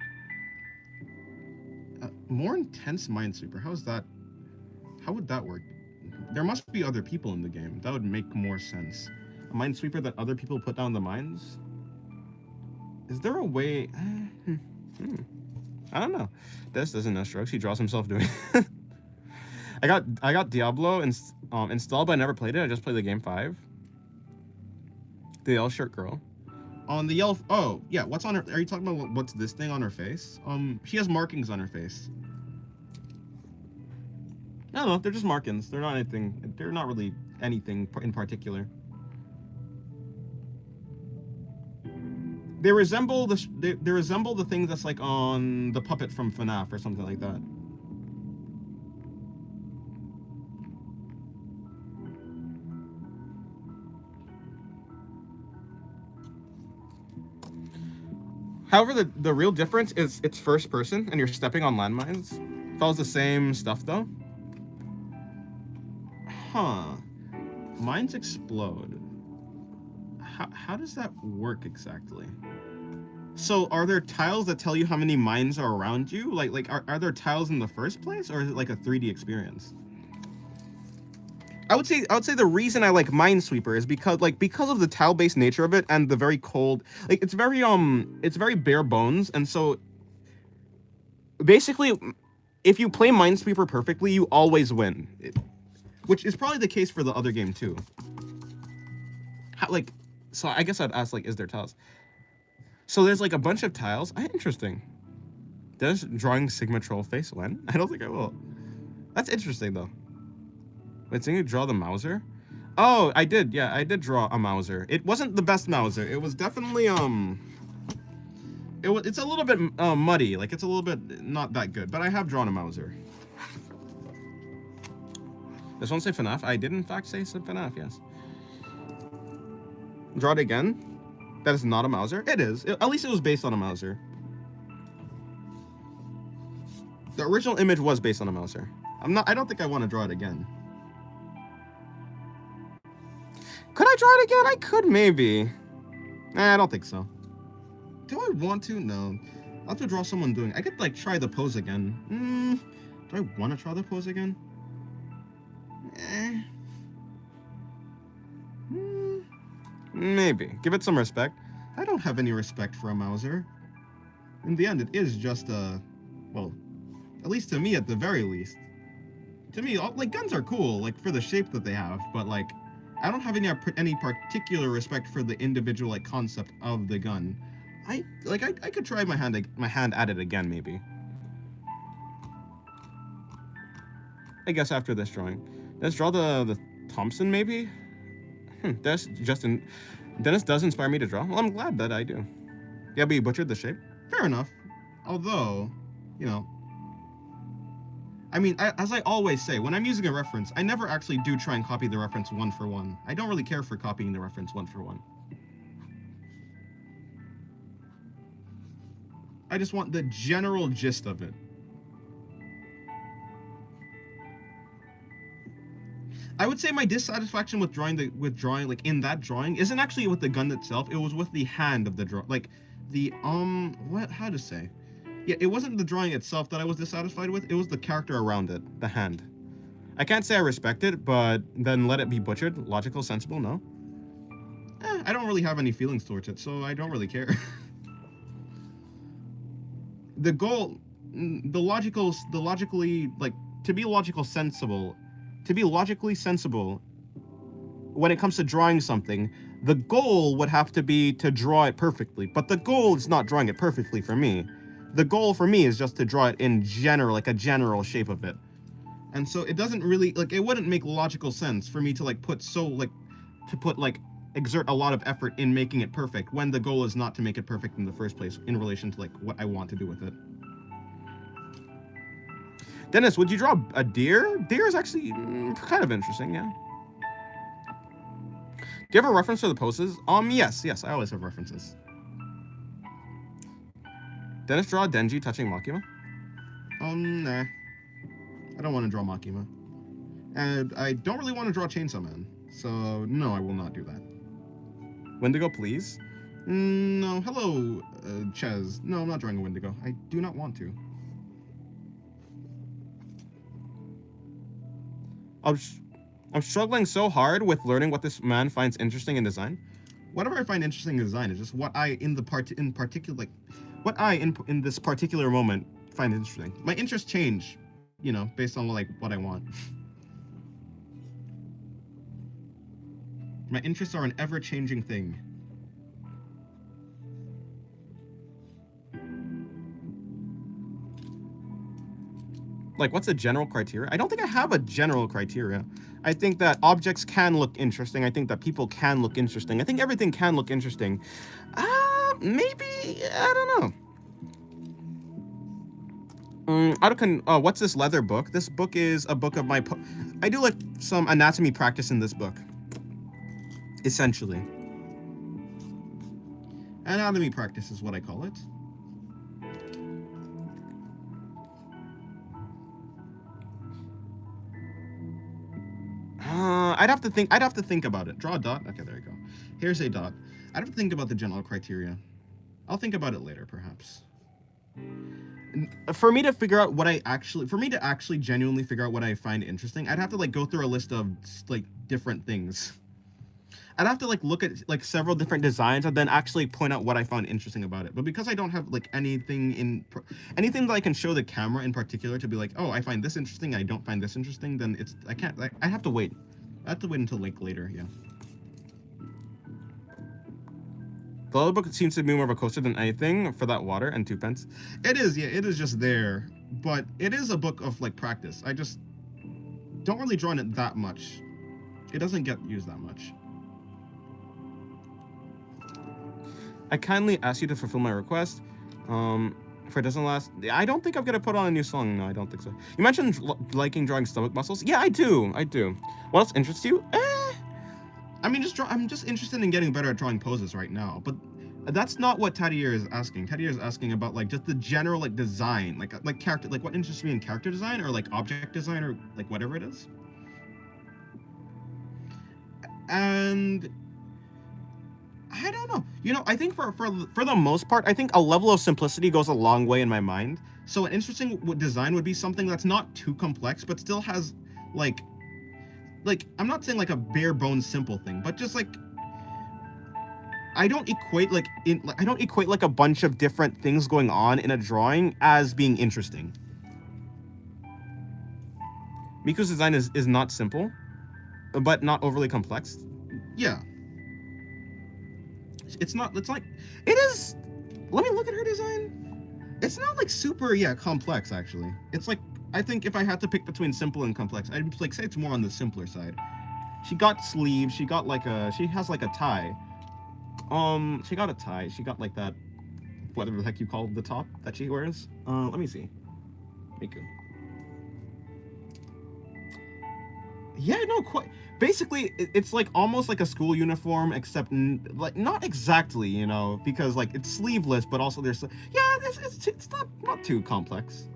More intense Minesweeper. How would that work? There must be other people in the game. That would make more sense. A Minesweeper that other people put down the mines? Is there a way? I don't know. Des doesn't know strokes. He draws himself doing it. I got Diablo installed, but I never played it. I just played the game 5. The yellow shirt girl. On the yellow. Oh yeah. What's on her? Are you talking about what's this thing on her face? She has markings on her face. I don't know. They're just markings. They're not anything. They're not really anything in particular. They resemble the thing that's like on the puppet from FNAF or something like that. However, the real difference is it's first person and you're stepping on landmines. Follows the same stuff though. Huh. Mines explode. How does that work exactly? So are there tiles that tell you how many mines are around you? Like are there tiles in the first place, or is it like a 3D experience? I would say the reason I like Minesweeper is because of the tile-based nature of it and the very cold, like it's very bare bones, and so basically if you play Minesweeper perfectly, you always win. Which is probably the case for the other game too. So I guess I'd ask, like, is there tiles? So there's like a bunch of tiles. Interesting. Does drawing Sigma troll face when? I don't think I will. That's interesting though. Wait, so you draw the Mauser? Oh, I did. Yeah, I did draw a Mauser. It wasn't the best Mauser. It was definitely it's a little bit muddy. Like it's a little bit not that good. But I have drawn a Mauser. Does one say FNAF? I did in fact say FNAF. Yes. Draw it again. That is not a Mauser. It is. At least it was based on a Mauser. The original image was based on a Mauser. I don't think I want to draw it again. Could I draw it again? I could maybe. I don't think so. Do I want to? No. I'll have to draw someone doing. I could like try the pose again. Do I want to try the pose again? Maybe. Give it some respect. I don't have any respect for a Mauser. In the end, it is just a, well, at least to me, at the very least. To me, like, guns are cool, like, for the shape that they have, but, like, I don't have any particular respect for the individual, like, concept of the gun. I could try my hand at it again, maybe. I guess after this drawing. Let's draw the Thompson, maybe? Dennis does inspire me to draw. Well, I'm glad that I do. Yeah, but you butchered the shape? Fair enough. Although, you know, I mean, as I always say, when I'm using a reference, I never actually do try and copy the reference one for one. I don't really care for copying the reference one for one. I just want the general gist of it. I would say my dissatisfaction with drawing like in that drawing isn't actually with the gun itself. It was with the hand of the draw, like the how to say? Yeah, it wasn't the drawing itself that I was dissatisfied with. It was the character around it, the hand. I can't say I respect it, but then let it be butchered. Logical, sensible, no. I don't really have any feelings towards it, so I don't really care. The goal, the logically, like, to be logically sensible when it comes to drawing something, the goal would have to be to draw it perfectly. But the goal is not drawing it perfectly for me. The goal for me is just to draw it in general, like a general shape of it. And so it doesn't really, like, it wouldn't make logical sense for me to, like, exert a lot of effort in making it perfect when the goal is not to make it perfect in the first place in relation to, like, what I want to do with it. Dennis, would you draw a deer? Deer is actually kind of interesting, yeah. Do you have a reference to the poses? Yes, I always have references. Dennis, draw Denji touching Makima? Nah. I don't want to draw Makima. And I don't really want to draw Chainsaw Man. So, no, I will not do that. Wendigo, please? No. Hello, Ches. No, I'm not drawing a Wendigo. I do not want to. I'm struggling so hard with learning what this man finds interesting in design. Whatever I find interesting in design is just what I in this particular moment find interesting. My interests change, you know, based on like what I want. My interests are an ever-changing thing. Like, what's a general criteria? I don't think I have a general criteria. I think that objects can look interesting. I think that people can look interesting. I think everything can look interesting. Maybe, I don't know. What's this leather book? This book is a book of my... I do, like, some anatomy practice in this book. Essentially. Anatomy practice is what I call it. I'd have to think about it. Draw a dot. Okay, there you go. Here's a dot. I'd have to think about the general criteria. I'll think about it later, perhaps. For me to actually genuinely figure out what I find interesting, I'd have to like go through a list of like different things. I'd have to like look at like several different designs and then actually point out what I found interesting about it. But because I don't have like anything that I can show the camera in particular to be like, oh, I find this interesting, I don't find this interesting, then I have to wait. I have to wait until like later, yeah. The other book seems to be more of a coaster than anything for that water and 2 pence. It is, yeah, it is just there. But it is a book of like practice. I just don't really draw in it that much. It doesn't get used that much. I kindly ask you to fulfill my request. If it doesn't last, I don't think I'm gonna put on a new song. No, I don't think so. You mentioned liking drawing stomach muscles. Yeah, I do. What else interests you? I mean, I'm just interested in getting better at drawing poses right now, but that's not what Tadier is asking. Tadier is asking about like just the general like design, like character, like what interests me in character design or like object design or like whatever it is. And I don't know. You know, I think for the most part, I think a level of simplicity goes a long way in my mind. So an interesting design would be something that's not too complex, but still has like I'm not saying like a bare bones simple thing, but just like I don't equate like a bunch of different things going on in a drawing as being interesting. Miku's design is not simple, but not overly complex. Yeah. It's like it is. Let me look at her design. It's not like super complex actually. It's like I think if I had to pick between simple and complex, I'd like say it's more on the simpler side. She got sleeves. She got like she has like a tie. She got a tie. She got like that, whatever the heck you call the top that she wears. Let me see. Miku. Yeah, no, quite. Basically, it's like almost like a school uniform, except like not exactly, you know, because like it's sleeveless, but also there's it's not too complex.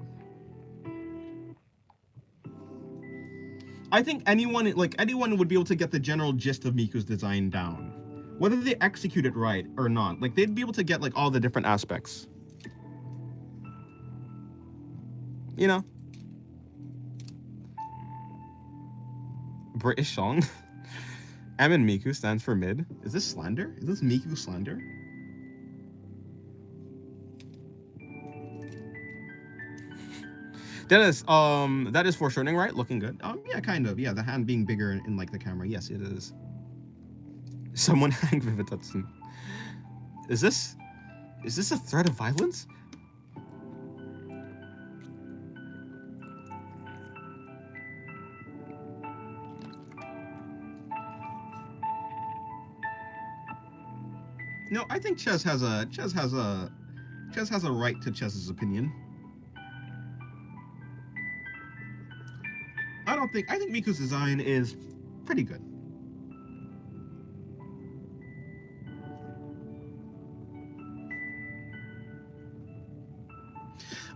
I think anyone would be able to get the general gist of Miku's design down. Whether they execute it right or not, like they'd be able to get like all the different aspects. You know? British song. M and Miku stands for mid. Is this slander? Is this Miku slander? That is foreshortening, right? Looking good. Yeah, kind of. Yeah, the hand being bigger in like the camera. Yes, it is. Someone hang Vivitatsun. Is this a threat of violence? No, I think Ches has a right to Ches's opinion. I think Miku's design is pretty good.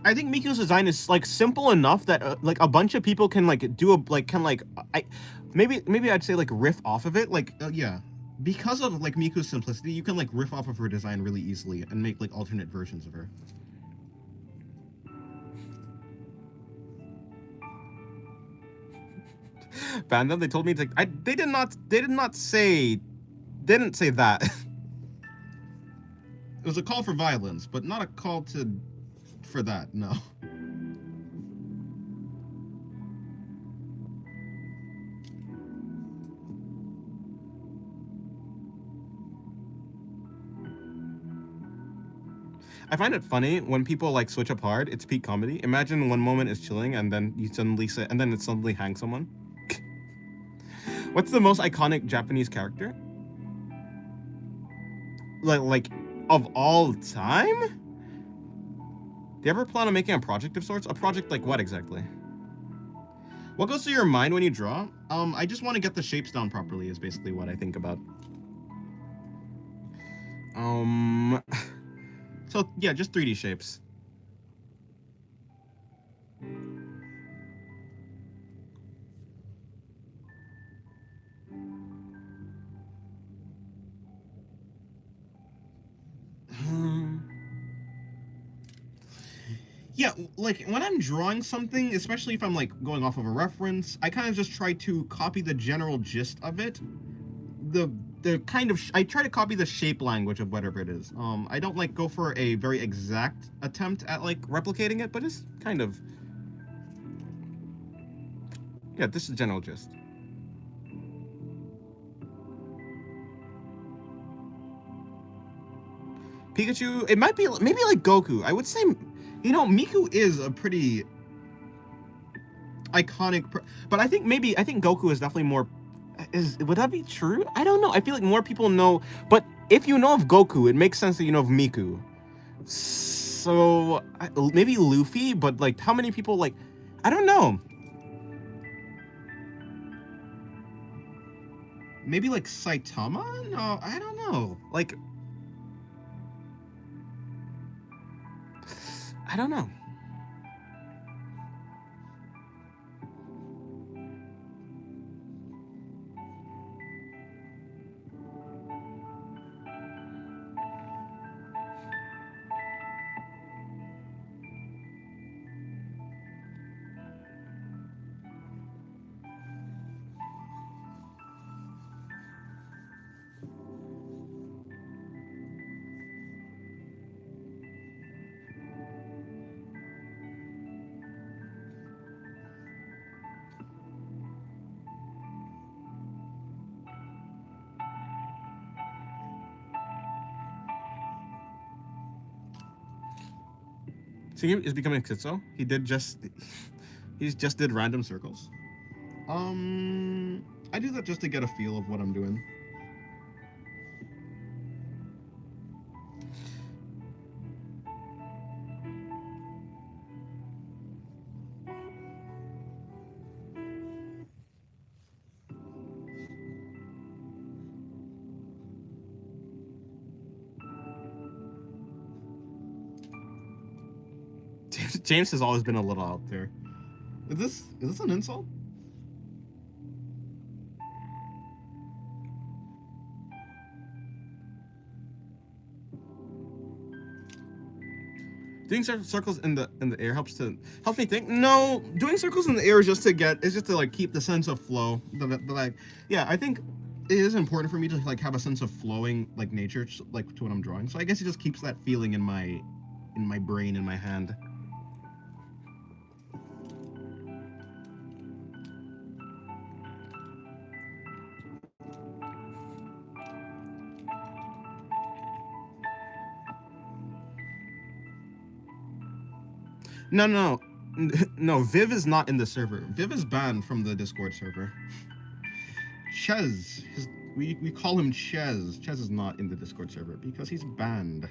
I think Miku's design is like simple enough that like a bunch of people can like do maybe I'd say like riff off of it, like yeah, because of like Miku's simplicity, you can like riff off of her design really easily and make like alternate versions of her. Fandom, they told me to. They didn't say that. It was a call for violence, but not a call for that. No. I find it funny when people like switch up hard. It's peak comedy. Imagine one moment is chilling and then you suddenly say, and then it suddenly hangs someone. What's the most iconic Japanese character? Like of all time? Do you ever plan on making a project of sorts? A project like what exactly? What goes through your mind when you draw? I just want to get the shapes down properly is basically what I think about. So yeah, just 3D shapes. Yeah, like when I'm drawing something, especially if I'm like going off of a reference, I kind of just try to copy the general gist of it. The kind of I try to copy the shape language of whatever it is. I don't like go for a very exact attempt at like replicating it, but it's kind of, yeah, this is general gist. Pikachu, it might be maybe like Goku. I would say, you know, Miku is a pretty iconic, but I think Goku is definitely more. Would that be true? I don't know. I feel like more people know, but if you know of Goku, it makes sense that you know of Miku. So maybe Luffy, but like how many people like? I don't know. Maybe like Saitama? No, I don't know. Like, I don't know. Singing is becoming Kitso. He just did random circles. I do that just to get a feel of what I'm doing. James has always been a little out there. Is this an insult? Doing circles in the air helps me think. No, doing circles in the air is just to like keep the sense of flow. Yeah, I think it is important for me to like have a sense of flowing like nature, like to what I'm drawing. So I guess it just keeps that feeling in my brain, in my hand. No. Viv is not in the server. Viv is banned from the Discord server. Ches, we call him Ches. Ches is not in the Discord server because he's banned.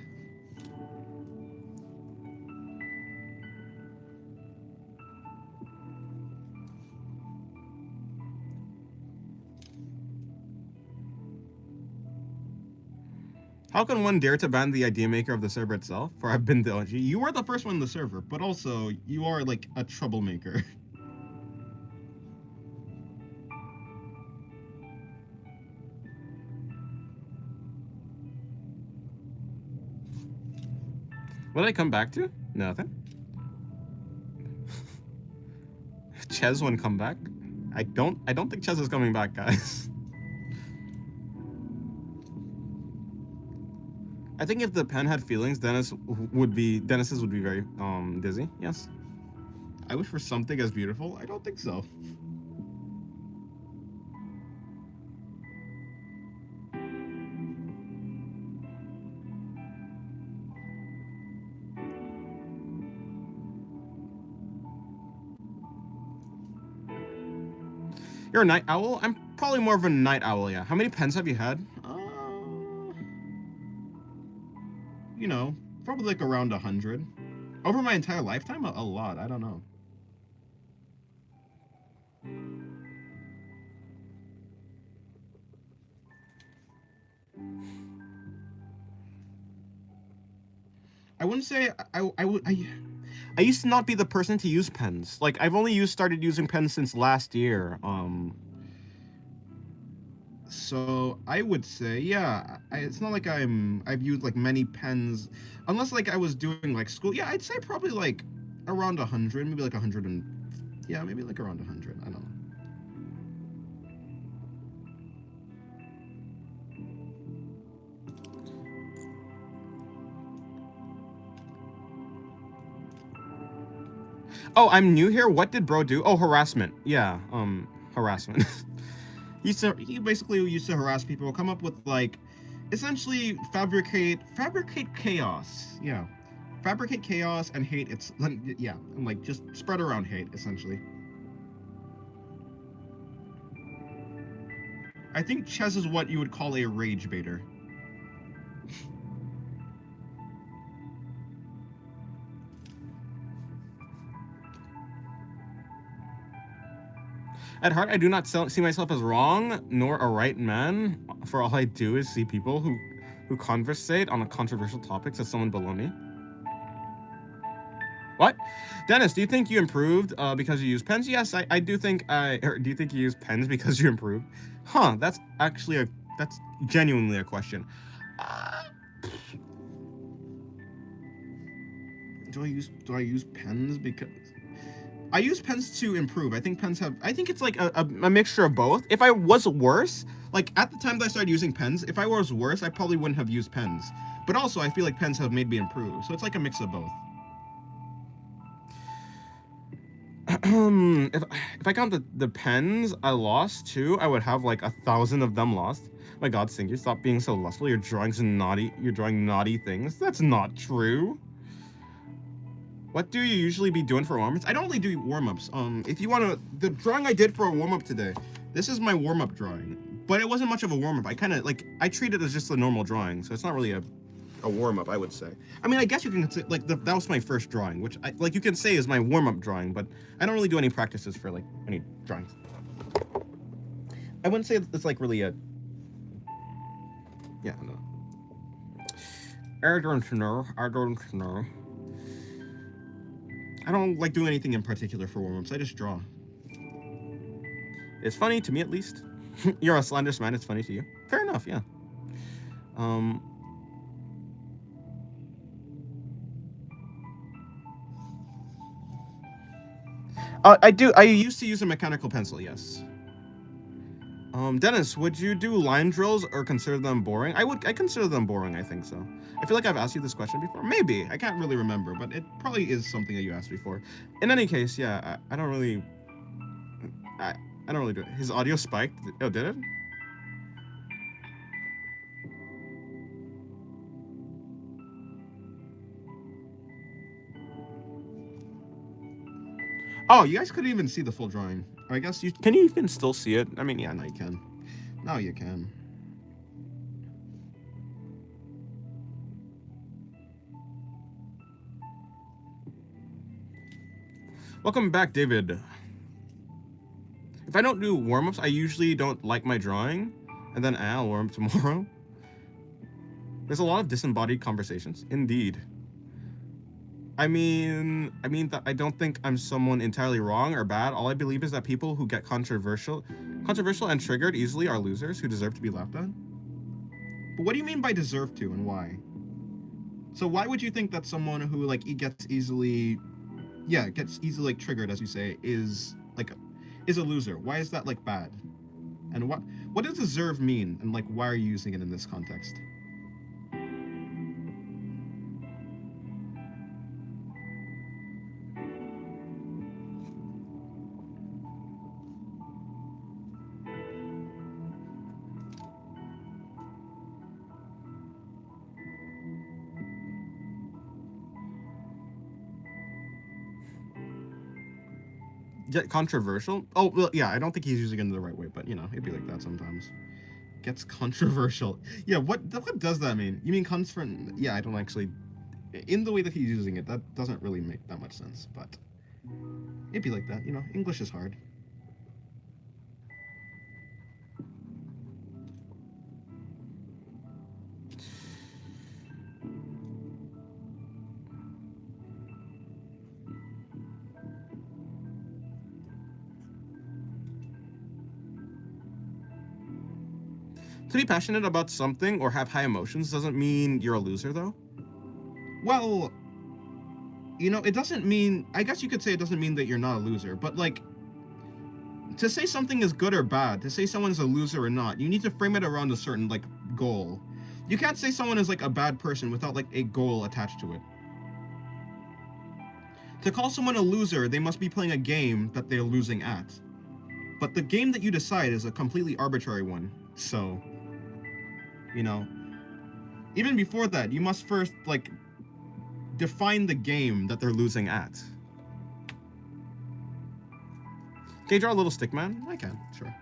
How can one dare to ban the idea maker of the server itself? For I've been the OG. You were the first one in the server, but also you are like a troublemaker. What did I come back to? Nothing. Ches won't come back. I don't think Ches is coming back, guys. I think if the pen had feelings, Dennis's would be very dizzy. Yes. I wish for something as beautiful. I don't think so. You're a night owl? I'm probably more of a night owl, yeah. How many pens have you had? You know, probably like around 100. Over my entire lifetime? A lot. I don't know. I wouldn't say I used to not be the person to use pens. Like I've only started using pens since last year. So I would say, yeah, it's not like I've used like many pens, unless like I was doing like school. Yeah, I'd say probably like around 100, maybe like 100 and yeah, maybe like around 100. I don't know. Oh, I'm new here. What did bro do? Oh, harassment. Yeah, harassment. He basically used to harass people, come up with like, essentially fabricate chaos. Yeah, fabricate chaos and hate. Yeah, and like just spread around hate essentially. I think Ches is what you would call a rage baiter. At heart, I do not see myself as wrong, nor a right man. For all I do is see people who conversate on controversial topics as someone below me. What? Dennis, do you think you improved because you use pens? Yes, I do think do you think you use pens because you improved? Huh, that's actually that's genuinely a question. Do I use pens because I use pens to improve? I think it's like a mixture of both. If I was worse, like at the time that I started using pens, if I was worse, I probably wouldn't have used pens. But also, I feel like pens have made me improve. So it's like a mix of both. If I count the pens I lost too, I would have like 1,000 of them lost. My God, Singer, stop being so lustful. You're drawing naughty things. That's not true. What do you usually be doing for warm-ups? I don't really do warm-ups. If you wanna, the drawing I did for a warm-up today, this is my warm-up drawing. But it wasn't much of a warm-up. I treat it as just a normal drawing, so it's not really a warm-up, I would say. I mean, I guess you can consider, like, that was my first drawing, which, you can say is my warm-up drawing, but I don't really do any practices for, like, any drawings. I wouldn't say it's, like, really a... Yeah, no. I don't know. I don't like doing anything in particular for warm-ups. I just draw. It's funny, to me at least. You're a slanderous man, it's funny to you. Fair enough, yeah. I used to use a mechanical pencil, yes. Dennis, would you do line drills or consider them boring? I consider them boring, I think so. I feel like I've asked you this question before. Maybe. I can't really remember, but it probably is something that you asked before. In any case, yeah, I don't really... I don't really do it. His audio spiked. Oh, did it? Oh, you guys couldn't even see the full drawing. Or I guess you... Can you even still see it? I mean, yeah, now you can. Now you can. Welcome back, David. If I don't do warm-ups, I usually don't like my drawing, and then I'll warm up tomorrow. There's a lot of disembodied conversations. Indeed. I mean that I don't think I'm someone entirely wrong or bad. All I believe is that people who get controversial and triggered easily are losers who deserve to be laughed at. But what do you mean by deserve to, and why? So why would you think that someone who like gets easily like triggered, as you say, is a loser? Why is that like bad? And what does deserve mean, and like why are you using it in this context? Controversial? Oh, well, yeah, I don't think he's using it in the right way, but, you know, it'd be like that sometimes. Gets controversial. Yeah, what does that mean? You mean confront? Yeah, I don't actually... In the way that he's using it, that doesn't really make that much sense, but... It'd be like that, you know, English is hard. To be passionate about something or have high emotions doesn't mean you're a loser, though. Well, you know, it doesn't mean... I guess you could say it doesn't mean that you're not a loser, but, like... To say something is good or bad, to say someone's a loser or not, you need to frame it around a certain, like, goal. You can't say someone is, like, a bad person without, like, a goal attached to it. To call someone a loser, they must be playing a game that they're losing at. But the game that you decide is a completely arbitrary one, so... You know, even before that, you must first, like, define the game that they're losing at. Can you draw a little stick man? I can, sure.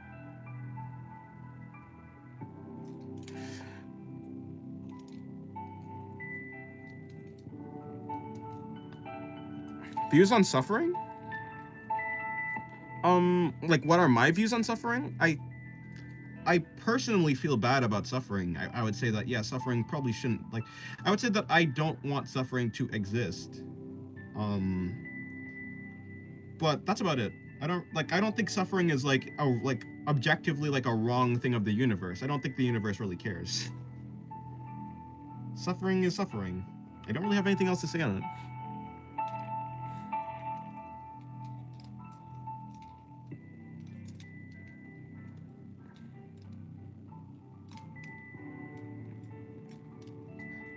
Views on suffering? Like, what are my views on suffering? I personally feel bad about suffering. I would say that, yeah, suffering probably shouldn't, like, I would say that I don't want suffering to exist. Um, but that's about it. I don't think suffering is like objectively like a wrong thing of the universe. I don't think the universe really cares. Suffering is suffering. I don't really have anything else to say on it.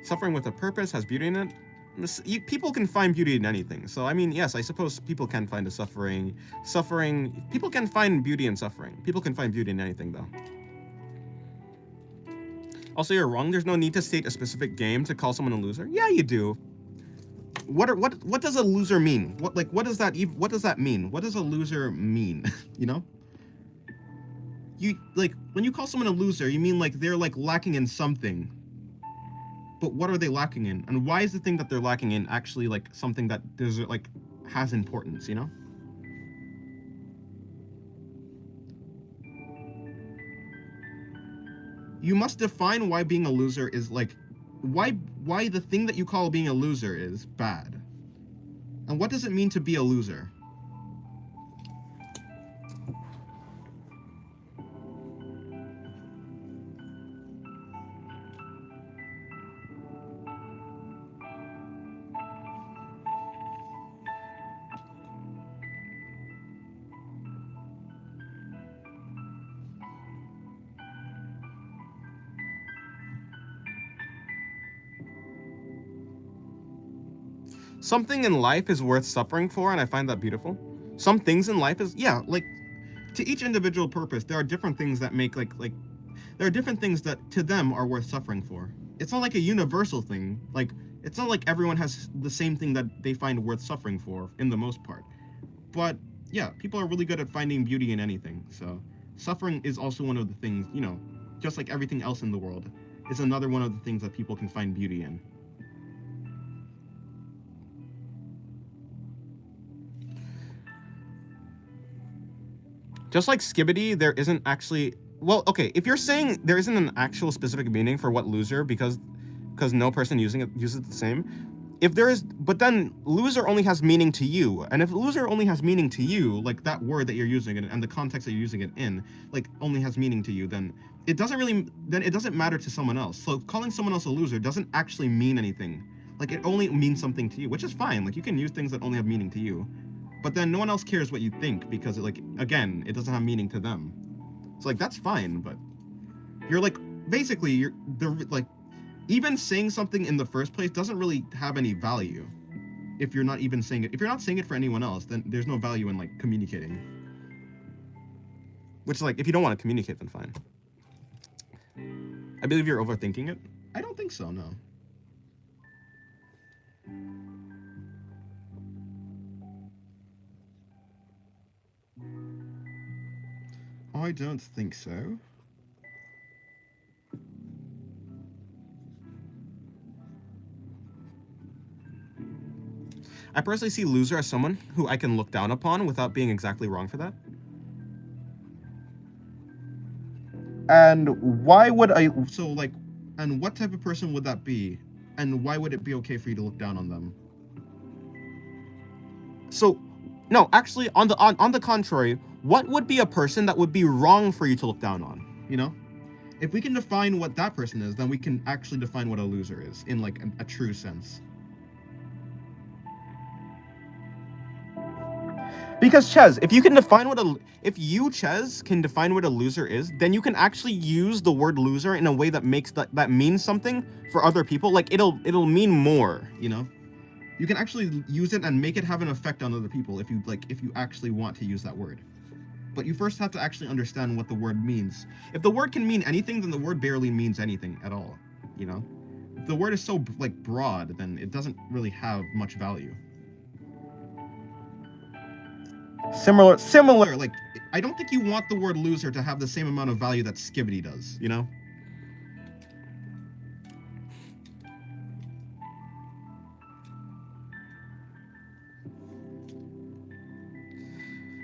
Suffering with a purpose has beauty in it. People can find beauty in anything. So I mean, yes, I suppose people can find a suffering. People can find beauty in suffering. People can find beauty in anything, though. Also, you're wrong. There's no need to state a specific game to call someone a loser. Yeah, you do. What does a loser mean? What does that mean? What does a loser mean? You know? You like when you call someone a loser, you mean like they're like lacking in something. But what are they lacking in? And why is the thing that they're lacking in actually like something that there's like has importance, you know? You must define why being a loser is like why the thing that you call being a loser is bad. And what does it mean to be a loser? Something in life is worth suffering for, and I find that beautiful. Some things in life is, yeah, like, to each individual purpose, there are different things that make, like, there are different things that, to them, are worth suffering for. It's not like a universal thing. Like, it's not like everyone has the same thing that they find worth suffering for, in the most part. But, yeah, people are really good at finding beauty in anything, so suffering is also one of the things, you know, just like everything else in the world, is another one of the things that people can find beauty in. Just like Skibidi, there isn't actually... Well, okay, if you're saying there isn't an actual specific meaning for what loser because no person using it uses it the same, if there is... But then loser only has meaning to you, and if loser only has meaning to you, like that word that you're using it and the context that you're using it in, like only has meaning to you, then it doesn't matter to someone else. So calling someone else a loser doesn't actually mean anything. Like, it only means something to you, which is fine. Like, you can use things that only have meaning to you. But then no one else cares what you think because, like, again, it doesn't have meaning to them. So, like, that's fine, but you're, like, basically, like, even saying something in the first place doesn't really have any value if you're not even saying it. If you're not saying it for anyone else, then there's no value in, like, communicating. Which is, like, if you don't want to communicate, then fine. I believe you're overthinking it. I don't think so, no. I don't think so. I personally see loser as someone who I can look down upon without being exactly wrong for that. And why would I... So, like, and what type of person would that be? And why would it be okay for you to look down on them? So, no, actually, on the contrary, what would be a person that would be wrong for you to look down on? You know? If we can define what that person is, then we can actually define what a loser is, in, like, a true sense. Because Ches, if you, Ches, can define what a loser is, then you can actually use the word loser in a way that makes that means something for other people. Like, it'll mean more, you know? You can actually use it and make it have an effect on other people if you actually want to use that word. But you first have to actually understand what the word means. If the word can mean anything, then the word barely means anything at all, you know? If the word is so, like, broad, then it doesn't really have much value. Similar, like, I don't think you want the word loser to have the same amount of value that Skibidi does, you know?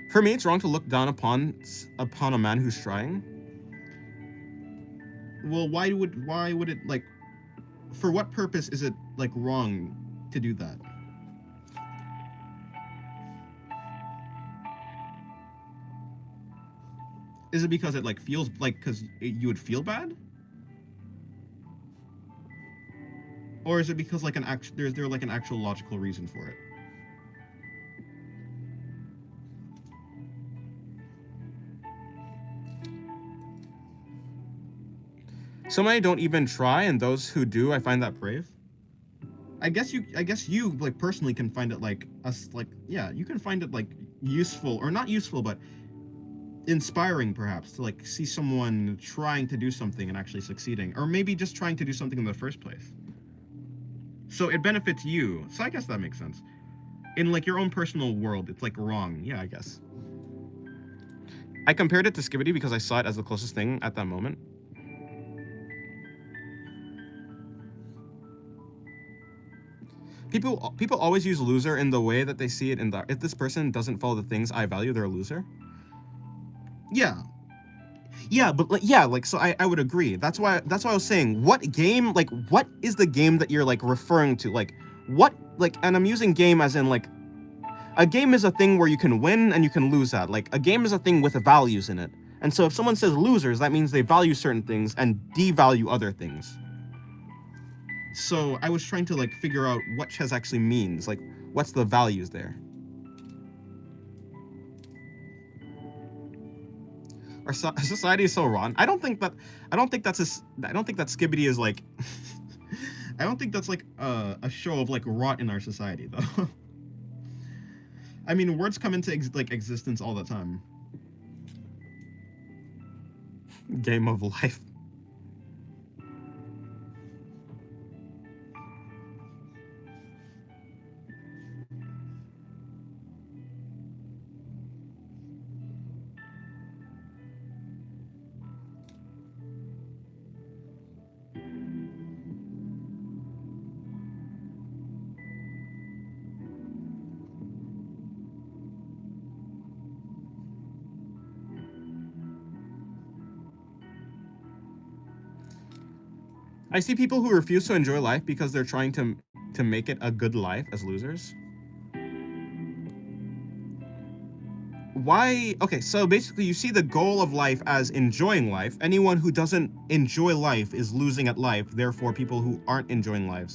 For me, it's wrong to look down upon a man who's trying. Well, why would it, like, for what purpose is it, like, wrong to do that? Is it because it, like, feels like, because you would feel bad? Or is it because, like, is there like an actual logical reason for it? So many don't even try, and those who do, I find that brave. I guess you like personally can find it like yeah, you can find it like useful, or not useful, but inspiring perhaps, to like see someone trying to do something and actually succeeding, or maybe just trying to do something in the first place. So it benefits you. So I guess that makes sense. In like your own personal world, it's like wrong. Yeah, I guess. I compared it to Skibidi because I saw it as the closest thing at that moment. People always use loser in the way that they see it in the, if this person doesn't follow the things I value, they're a loser. Yeah. Yeah, but like, yeah, like, so I would agree. That's why I was saying, what game, like, what is the game that you're like referring to? Like, what, like, and I'm using game as in like, a game is a thing where you can win and you can lose at. Like, a game is a thing with values in it. And so if someone says losers, that means they value certain things and devalue other things. So I was trying to like figure out what chess actually means, like what's the values there. Our society is so wrong. I don't think that Skibidi is like I don't think that's like a show of like rot in our society though. I mean, words come into existence all the time. Game of life. I see people who refuse to enjoy life because they're trying to make it a good life as losers. Why? Okay, so basically you see the goal of life as enjoying life. Anyone who doesn't enjoy life is losing at life. Therefore, people who aren't enjoying life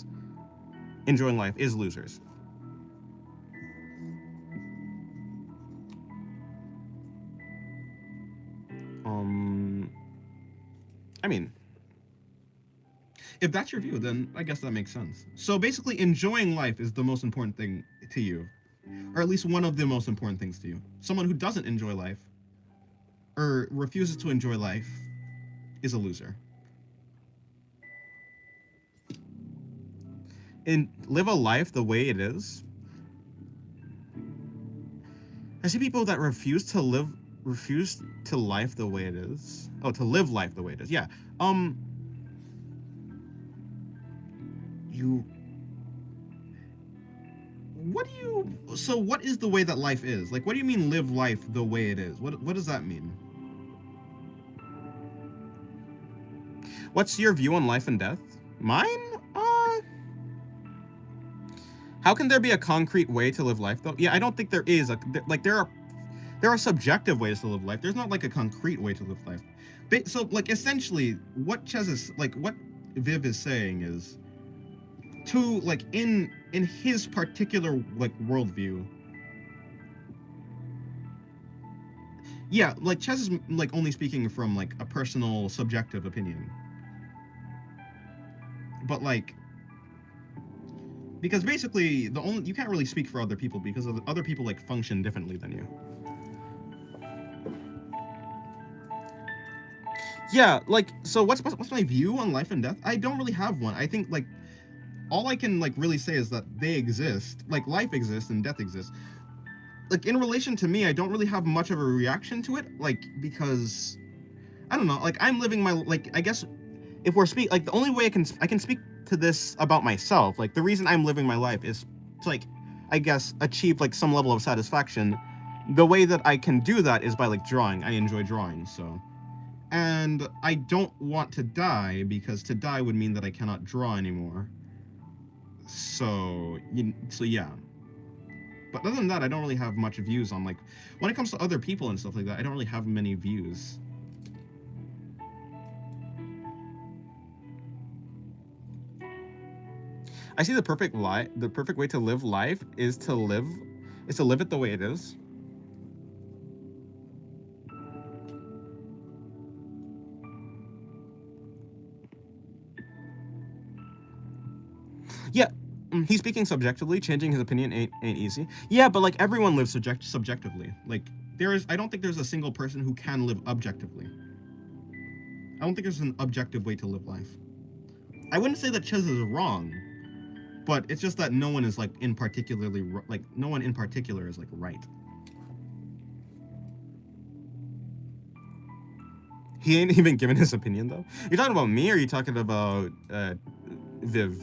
is losers. I mean, if that's your view, then I guess that makes sense. So basically, enjoying life is the most important thing to you, or at least one of the most important things to you. Someone who doesn't enjoy life, or refuses to enjoy life, is a loser. And live a life the way it is. I see people that refuse to live life the way it is. Oh, to live life the way it is. Yeah. So what is the way that life is? Like, what do you mean live life the way it is? What does that mean? What's your view on life and death? Mine? How can there be a concrete way to live life though? Yeah, I don't think there is. There are subjective ways to live life. There's not like a concrete way to live life. So like essentially what Ches is like, what Viv is saying is, to like in his particular like worldview. Yeah, like Ches is like only speaking from like a personal subjective opinion. But like, because basically you can't really speak for other people because other people like function differently than you. Yeah, like, so what's my view on life and death? I don't really have one. I think like all I can like really say is that they exist. Like life exists and death exists. Like in relation to me, I don't really have much of a reaction to it. Like, because I don't know. Like I'm living my, like, I guess if we're like the only way I can speak to this about myself. Like the reason I'm living my life is to like, I guess, achieve like some level of satisfaction the way that I can do that is by like drawing. I enjoy drawing, so. And I don't want to die, because to die would mean that I cannot draw anymore. So yeah. But other than that, I don't really have much views on, like, when it comes to other people and stuff like that, I don't really have many views. I see the perfect way to live life is to live it the way it is. Yeah, he's speaking subjectively. Changing his opinion ain't easy. Yeah, but like everyone lives subjectively. Like I don't think there's a single person who can live objectively. I don't think there's an objective way to live life. I wouldn't say that Chiz is wrong, but it's just that no one is like no one in particular is like right. He ain't even given his opinion though. You talking about me, or are you talking about Viv?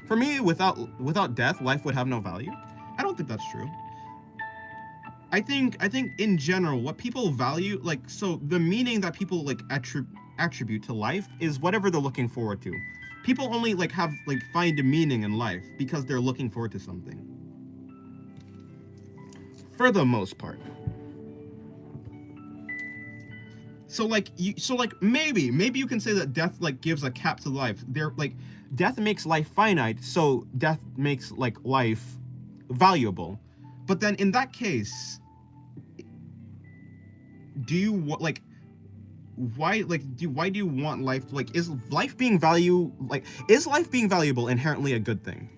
For me, without death, life would have no value. I don't think that's true. I think in general, what people value, like, so the meaning that people like attribute to life is whatever they're looking forward to. People only like find a meaning in life because they're looking forward to something. For the most part. So maybe you can say that death like gives a cap to life. Death makes life finite, so death makes like life valuable. But then in that case, why do you want life, like, is life being valuable inherently a good thing?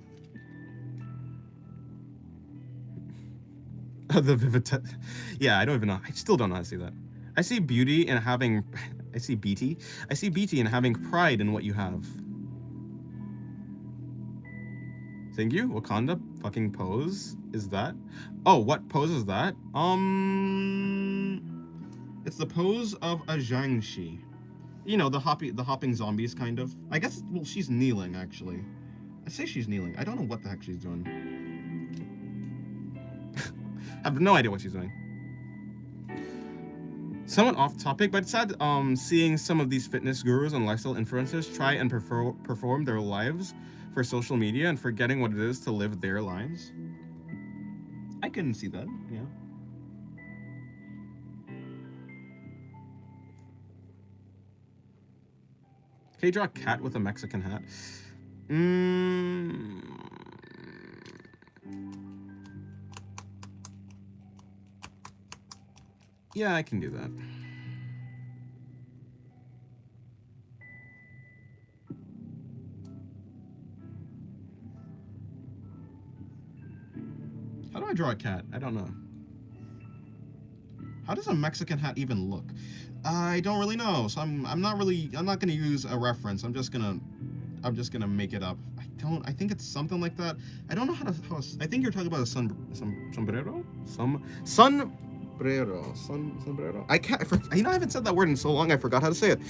The vivid, yeah, I don't even know. I still don't know how to say that. I see beauty in having pride in what you have. Thank you. Wakanda fucking pose is that? Oh, what pose is that? It's the pose of a Zhangxi. You know, the hopping zombies kind of. I guess, well, she's kneeling actually. I say she's kneeling. I don't know what the heck she's doing. I have no idea what she's doing. Somewhat off topic, but it's sad seeing some of these fitness gurus and lifestyle influencers try and perform their lives for social media and forgetting what it is to live their lives. I couldn't see that, yeah. Can you draw a cat with a Mexican hat? Yeah, I can do that. How do I draw a cat? I don't know. How does a Mexican hat even look? I don't really know, so I'm not gonna use a reference. I'm just gonna make it up. I think it's something like that. I don't know how I think you're talking about a sombrero? Sombrero. I can't. I haven't said that word in so long. I forgot how to say it.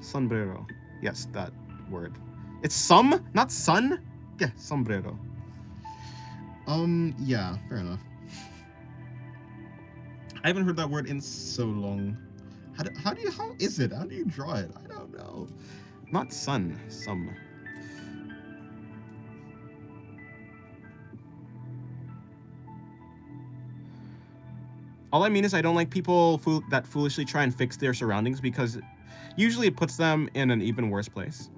Sombrero. Yes, that word. It's not sun. Yeah, sombrero. Yeah, fair enough. I haven't heard that word in so long. How is it? How do you draw it? I don't know. Not sun. Some. All I mean is I don't like people that foolishly try and fix their surroundings, because usually it puts them in an even worse place.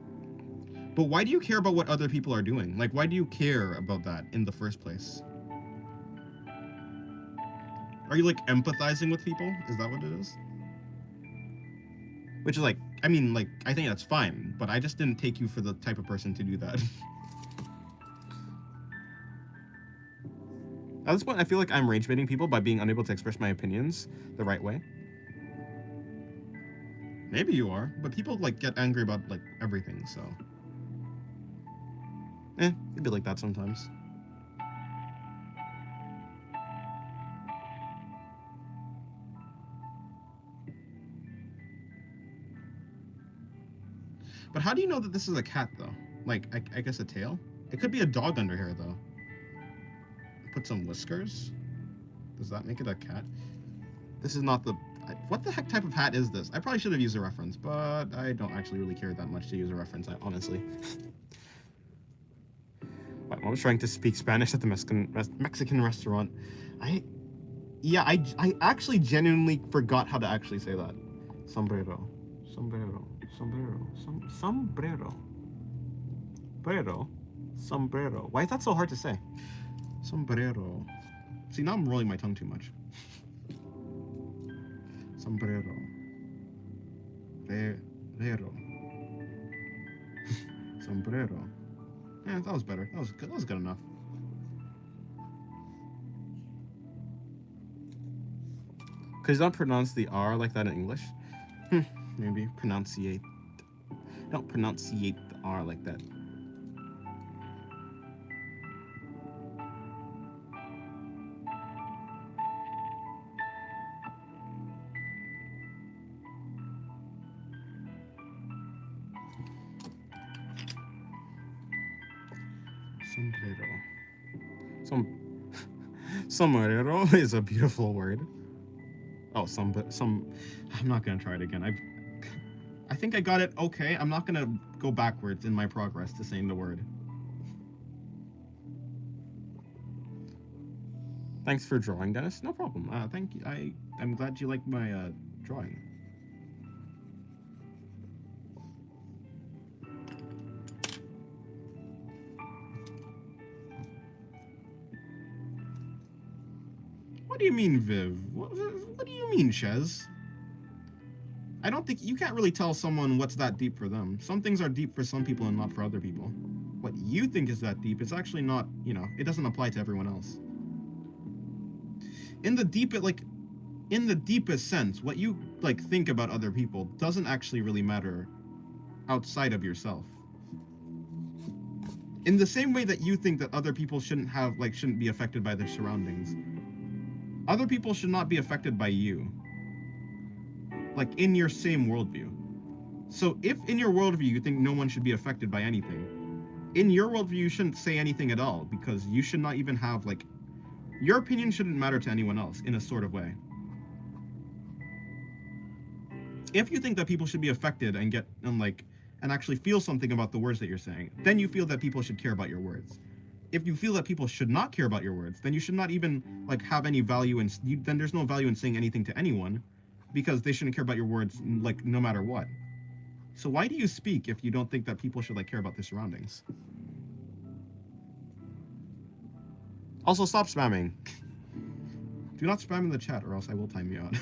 But why do you care about what other people are doing? Like, why do you care about that in the first place? Are you, like, empathizing with people? Is that what it is? Which is, like, I mean, like, I think that's fine, but I just didn't take you for the type of person to do that. At this point, I feel like I'm rage baiting people by being unable to express my opinions the right way. Maybe you are, but people, like, get angry about, like, everything, so. It'd be like that sometimes. But how do you know that this is a cat, though? Like, I guess a tail? It could be a dog under here, though. Put some whiskers. Does that make it a cat? This is not the... What the heck type of hat is this? I probably should have used a reference, but I don't actually really care that much to use a reference, honestly. I was trying to speak Spanish at the Mexican restaurant. I actually genuinely forgot how to actually say that. Sombrero. Sombrero. Sombrero. Sombrero. Sombrero. Sombrero. Why is that so hard to say? Sombrero. See, now I'm rolling my tongue too much. Sombrero. Sombrero. Sombrero. Yeah, that was better. That was good. That was good enough. Because you don't pronounce the R like that in English. Maybe pronunciate. Don't pronunciate the R like that. Sombrero. Sombrero is a beautiful word. Oh, I'm not gonna try it again. I think I got it okay. I'm not gonna go backwards in my progress to saying the word. Thanks for drawing, Dennis. No problem. Thank you. I'm glad you like my drawing. What do you mean, Viv? What do you mean, Chez? I don't think you can't really tell someone what's that deep for them. Some things are deep for some people and not for other people. What you think is that deep, it's actually not, it doesn't apply to everyone else. In the deepest sense, what you think about other people doesn't actually really matter outside of yourself. In the same way that you think that other people shouldn't be affected by their surroundings, other people should not be affected by you. In your same worldview. So if in your worldview you think no one should be affected by anything, in your worldview you shouldn't say anything at all, because you should not even have your opinion shouldn't matter to anyone else in a sort of way. If you think that people should be affected and and actually feel something about the words that you're saying, then you feel that people should care about your words. If you feel that people should not care about your words, then you should not even have any value then there's no value in saying anything to anyone, because they shouldn't care about your words no matter what. So why do you speak if you don't think that people should care about their surroundings? Also, stop spamming. Do not spam in the chat or else I will time you out.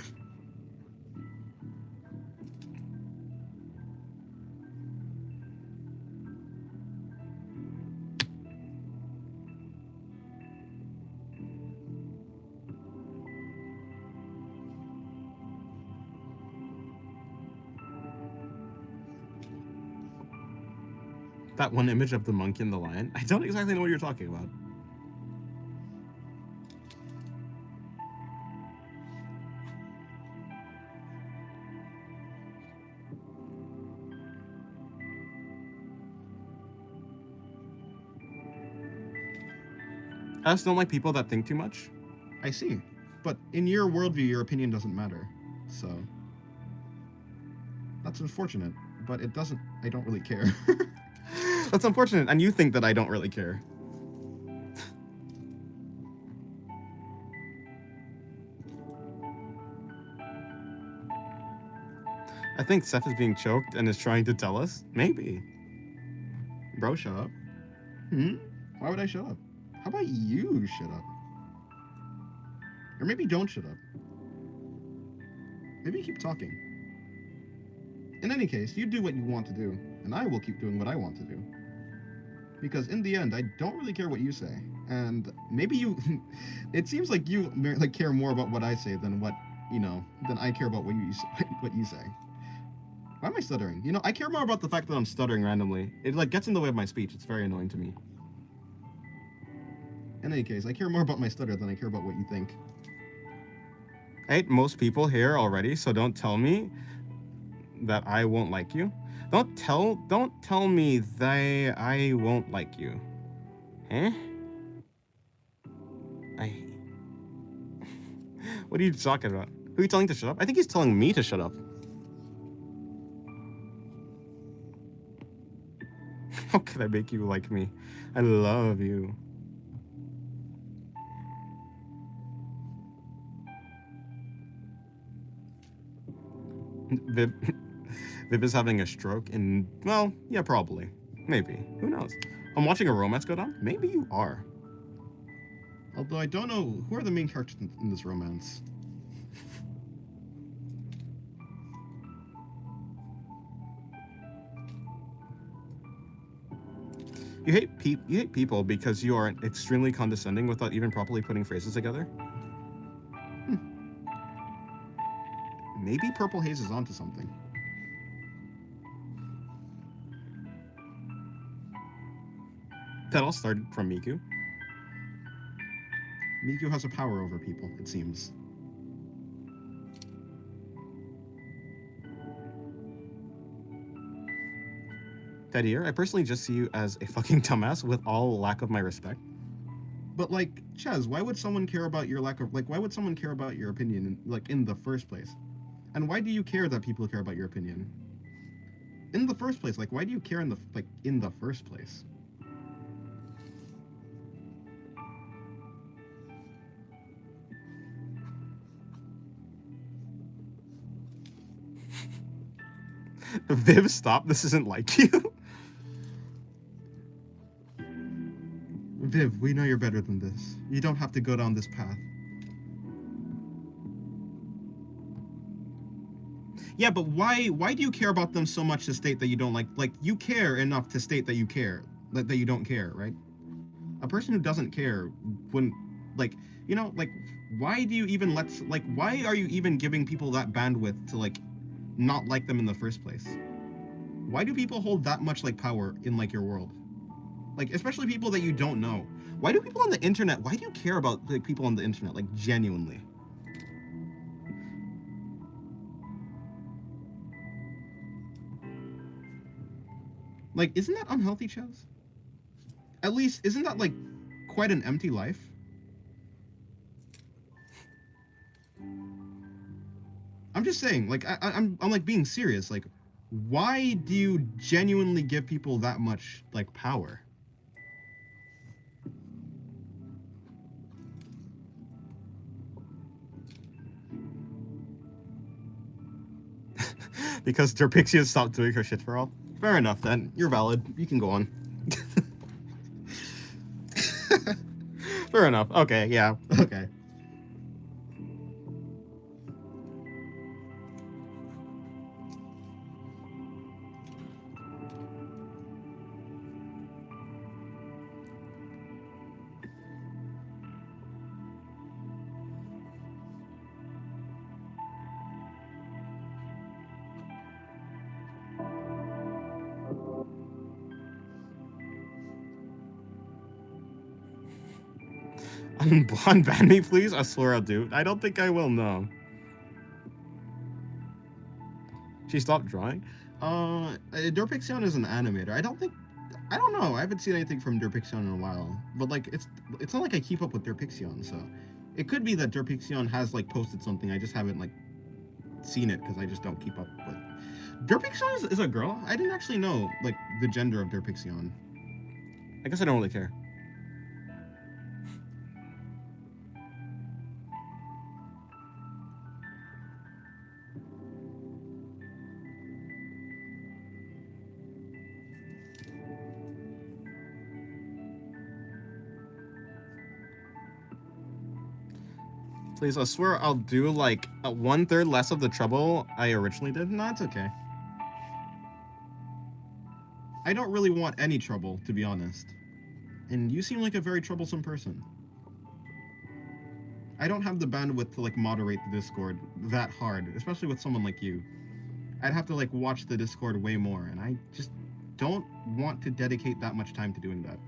That one image of the monkey and the lion? I don't exactly know what you're talking about. I just don't like people that think too much. I see. But in your worldview, your opinion doesn't matter. So that's unfortunate, but I don't really care. That's unfortunate, and you think that I don't really care. I think Seth is being choked and is trying to tell us. Maybe. Bro, shut up. Why would I shut up? How about you shut up? Or maybe don't shut up. Maybe keep talking. In any case, you do what you want to do, and I will keep doing what I want to do. Because in the end, I don't really care what you say. And maybe you... it seems like you care more about what I say than what, than I care about what you say. Why am I stuttering? I care more about the fact that I'm stuttering randomly. It gets in the way of my speech. It's very annoying to me. In any case, I care more about my stutter than I care about what you think. I hate most people here already, so don't tell me that I won't like you. Don't tell me that I won't like you. Eh? I... What are you talking about? Who are you telling to shut up? I think he's telling me to shut up. How could I make you like me? I love you. Viv, Viv is having a stroke, and, well, yeah, probably. Maybe. Who knows? I'm watching a romance go down? Maybe you are. Although I don't know who are the main characters in this romance. You hate people because you are extremely condescending without even properly putting phrases together? Maybe Purple Haze is onto something. That all started from Miku. Miku has a power over people, it seems. Teddy, I personally just see you as a fucking dumbass with all lack of my respect. But like, Chaz, why would someone care about your why would someone care about your opinion in the first place? And why do you care that people care about your opinion? In the first place, why do you care in the first place? Viv, stop. This isn't like you. Viv, we know you're better than this. You don't have to go down this path. Yeah, but why do you care about them so much to state that you don't like you care enough to state that you care, that you don't care, right? A person who doesn't care wouldn't, why do you even why are you even giving people that bandwidth to not like them in the first place? Why do people hold that much power in your world? Especially people that you don't know. Why do people on the internet, why do you care about people on the internet, genuinely? Isn't that unhealthy, Chaz? At least, isn't that quite an empty life? I'm just saying, I'm being serious. Why do you genuinely give people that much power? Because Derpixia stopped doing her shit for all. Fair enough then. You're valid. You can go on. Fair enough. Okay, yeah. Okay. Unban me, please? I swear I'll do. I don't think I will, no. She stopped drawing? Derpixion is an animator. I don't know. I haven't seen anything from Derpixion in a while. But, it's not like I keep up with Derpixion, so... It could be that Derpixion has, posted something. I just haven't, seen it, because I just don't keep up with... Derpixion is a girl? I didn't actually know, the gender of Derpixion. I guess I don't really care. Please, I swear I'll do, 1/3 less of the trouble I originally did. No, it's okay. I don't really want any trouble, to be honest. And you seem like a very troublesome person. I don't have the bandwidth to, moderate the Discord that hard, especially with someone like you. I'd have to, watch the Discord way more, and I just don't want to dedicate that much time to doing that.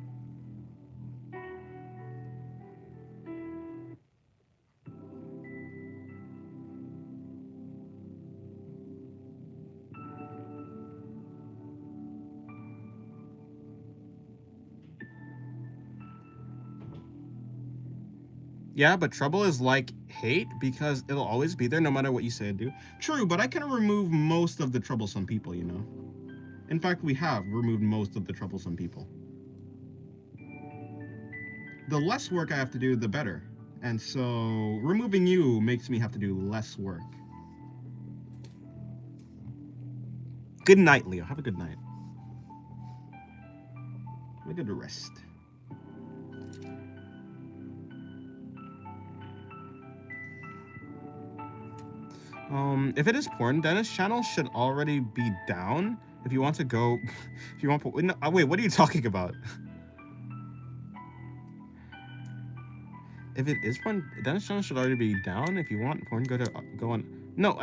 Yeah, but trouble is like hate because it'll always be there no matter what you say or do. True, but I can remove most of the troublesome people, you know. In fact, we have removed most of the troublesome people. The less work I have to do, the better. And so removing you makes me have to do less work. Good night, Leo. Have a good night. Have a good rest. If it is porn, Dennis' channel should already be down. If you want to go, if you want, no, wait, what are you talking about? If it is porn, Dennis' channel should already be down. If you want porn, go on. No,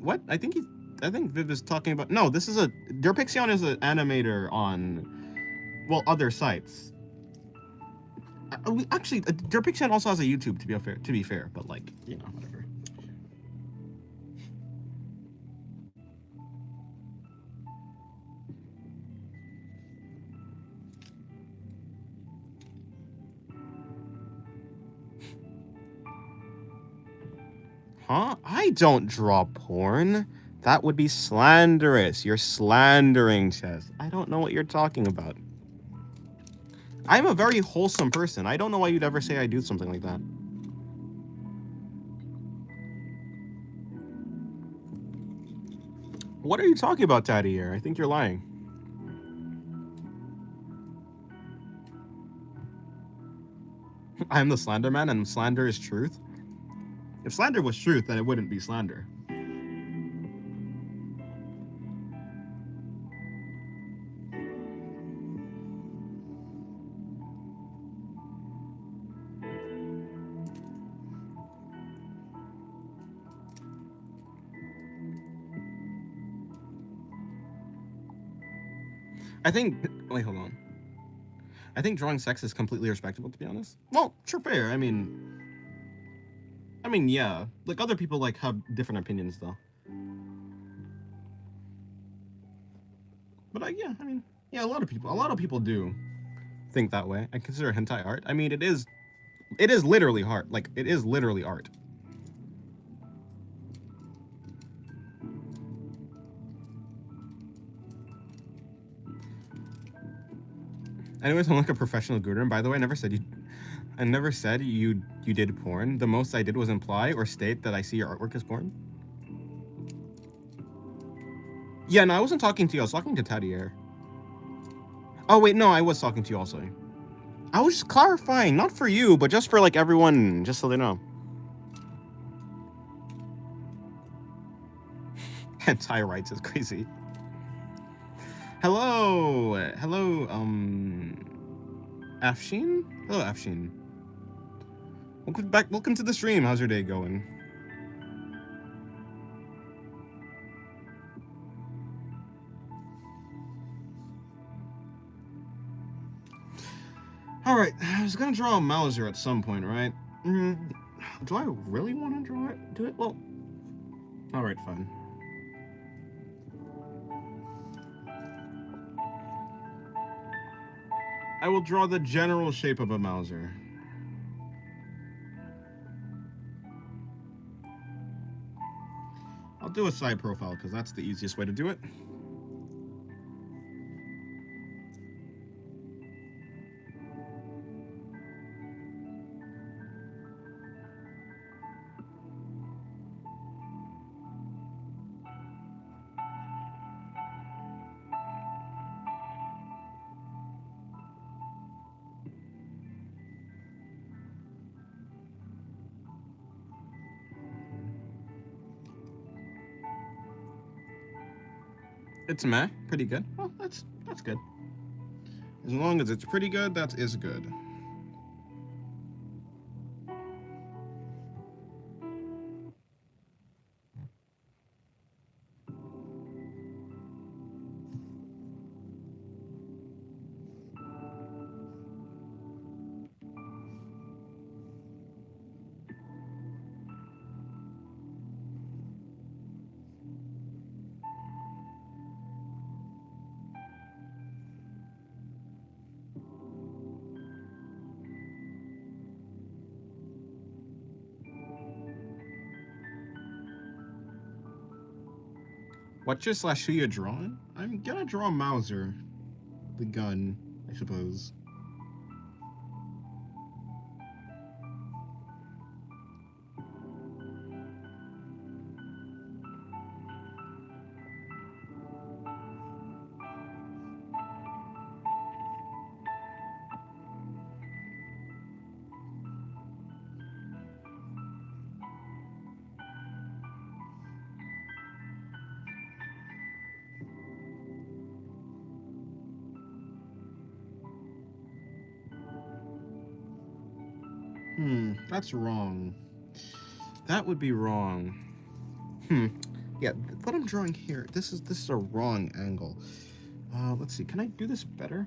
what? I think Viv is talking about. No, this is Derpixion is an animator on, well, other sites. Actually, Derpixion also has a YouTube. To be fair, but like, you know, whatever. Huh? I don't draw porn. That would be slanderous. You're slandering Chess. I don't know what you're talking about. I'm a very wholesome person. I don't know why you'd ever say I do something like that. What are you talking about, Daddy here? I think you're lying. I'm the slander man and slander is truth? If slander was truth, then it wouldn't be slander. Wait, hold on. I think drawing sex is completely respectable, to be honest. Well, sure, fair. I mean, yeah. Like, other people, like, have different opinions, though. But, yeah, I mean, yeah, a lot of people do think that way. I consider hentai art. I mean, it is literally art. Like, it is literally art. Anyways, I'm like a professional gooder, and by the way, I never said you did porn. The most I did was imply or state that I see your artwork as porn. Yeah, no, I wasn't talking to you. I was talking to Tadier. Oh wait, no, I was talking to you also. I was just clarifying, not for you, but just for like everyone, just so they know. Hentai rights is crazy. Hello, Afshin? Hello, Afshin. Welcome to the stream. How's your day going? Alright, I was gonna draw a Mauser at some point, right? Do I really want to draw it? Do it? Well, alright, fine. I will draw the general shape of a Mauser. I'll do a side profile because that's the easiest way to do it. It's meh, pretty good. Well, that's good. As long as it's pretty good, that is good. Who you drawing? I'm gonna draw Mauser. The gun, I suppose. That's wrong. That would be wrong. Yeah, what I'm drawing here, this is a wrong angle. Let's see, can I do this better?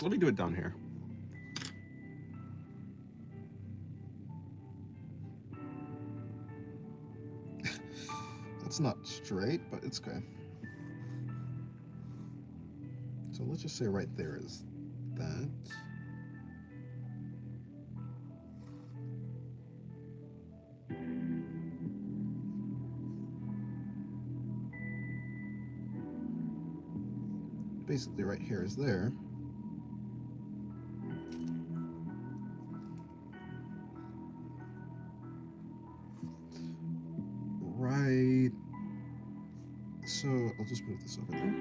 Let me do it down here. It's not straight, but it's okay. So let's just say right there is that. Basically right here is there. Right. So I'll just move this over there.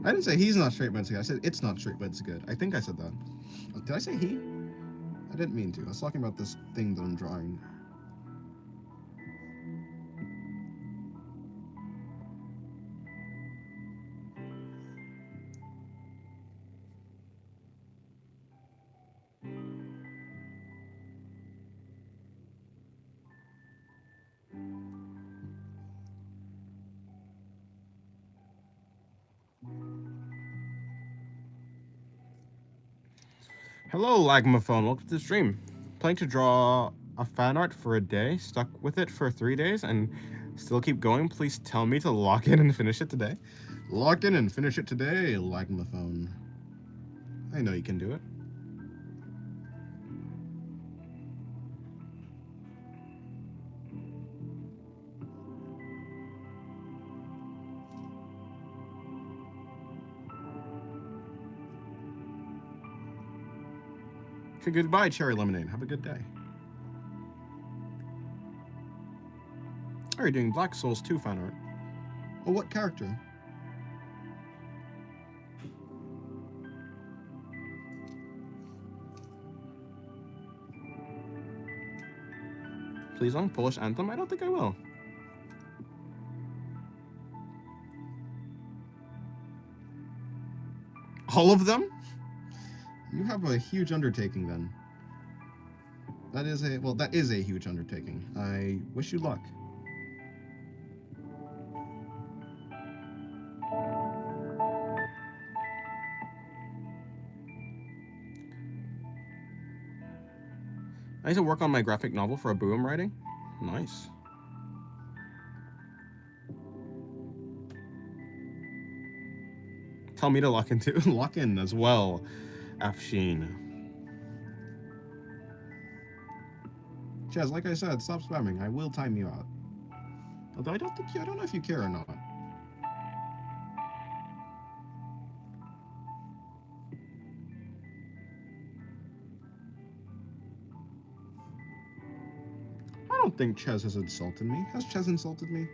I didn't say he's not straight but it's good. I said it's not straight but it's good. I think I said that. Did I say he? I didn't mean to. I was talking about this thing that I'm drawing. Hello, Lagmaphone. Welcome to the stream. Planning to draw a fan art for a day, stuck with it for 3 days, and still keep going. Please tell me to lock in and finish it today. Lock in and finish it today, Lagmaphone. I know you can do it. Okay, goodbye, Cherry Lemonade. Have a good day. Are you doing Black Souls 2 fan art? Oh, what character? Please on Polish Anthem? I don't think I will. All of them? You have a huge undertaking then. That is a huge undertaking. I wish you luck. I need to work on my graphic novel for a book I'm writing. Nice. Tell me to lock in as well, Afshin. Chaz, like I said, stop spamming. I will time you out. Although I don't know if you care or not. I don't think Chaz has insulted me. Has Chaz insulted me?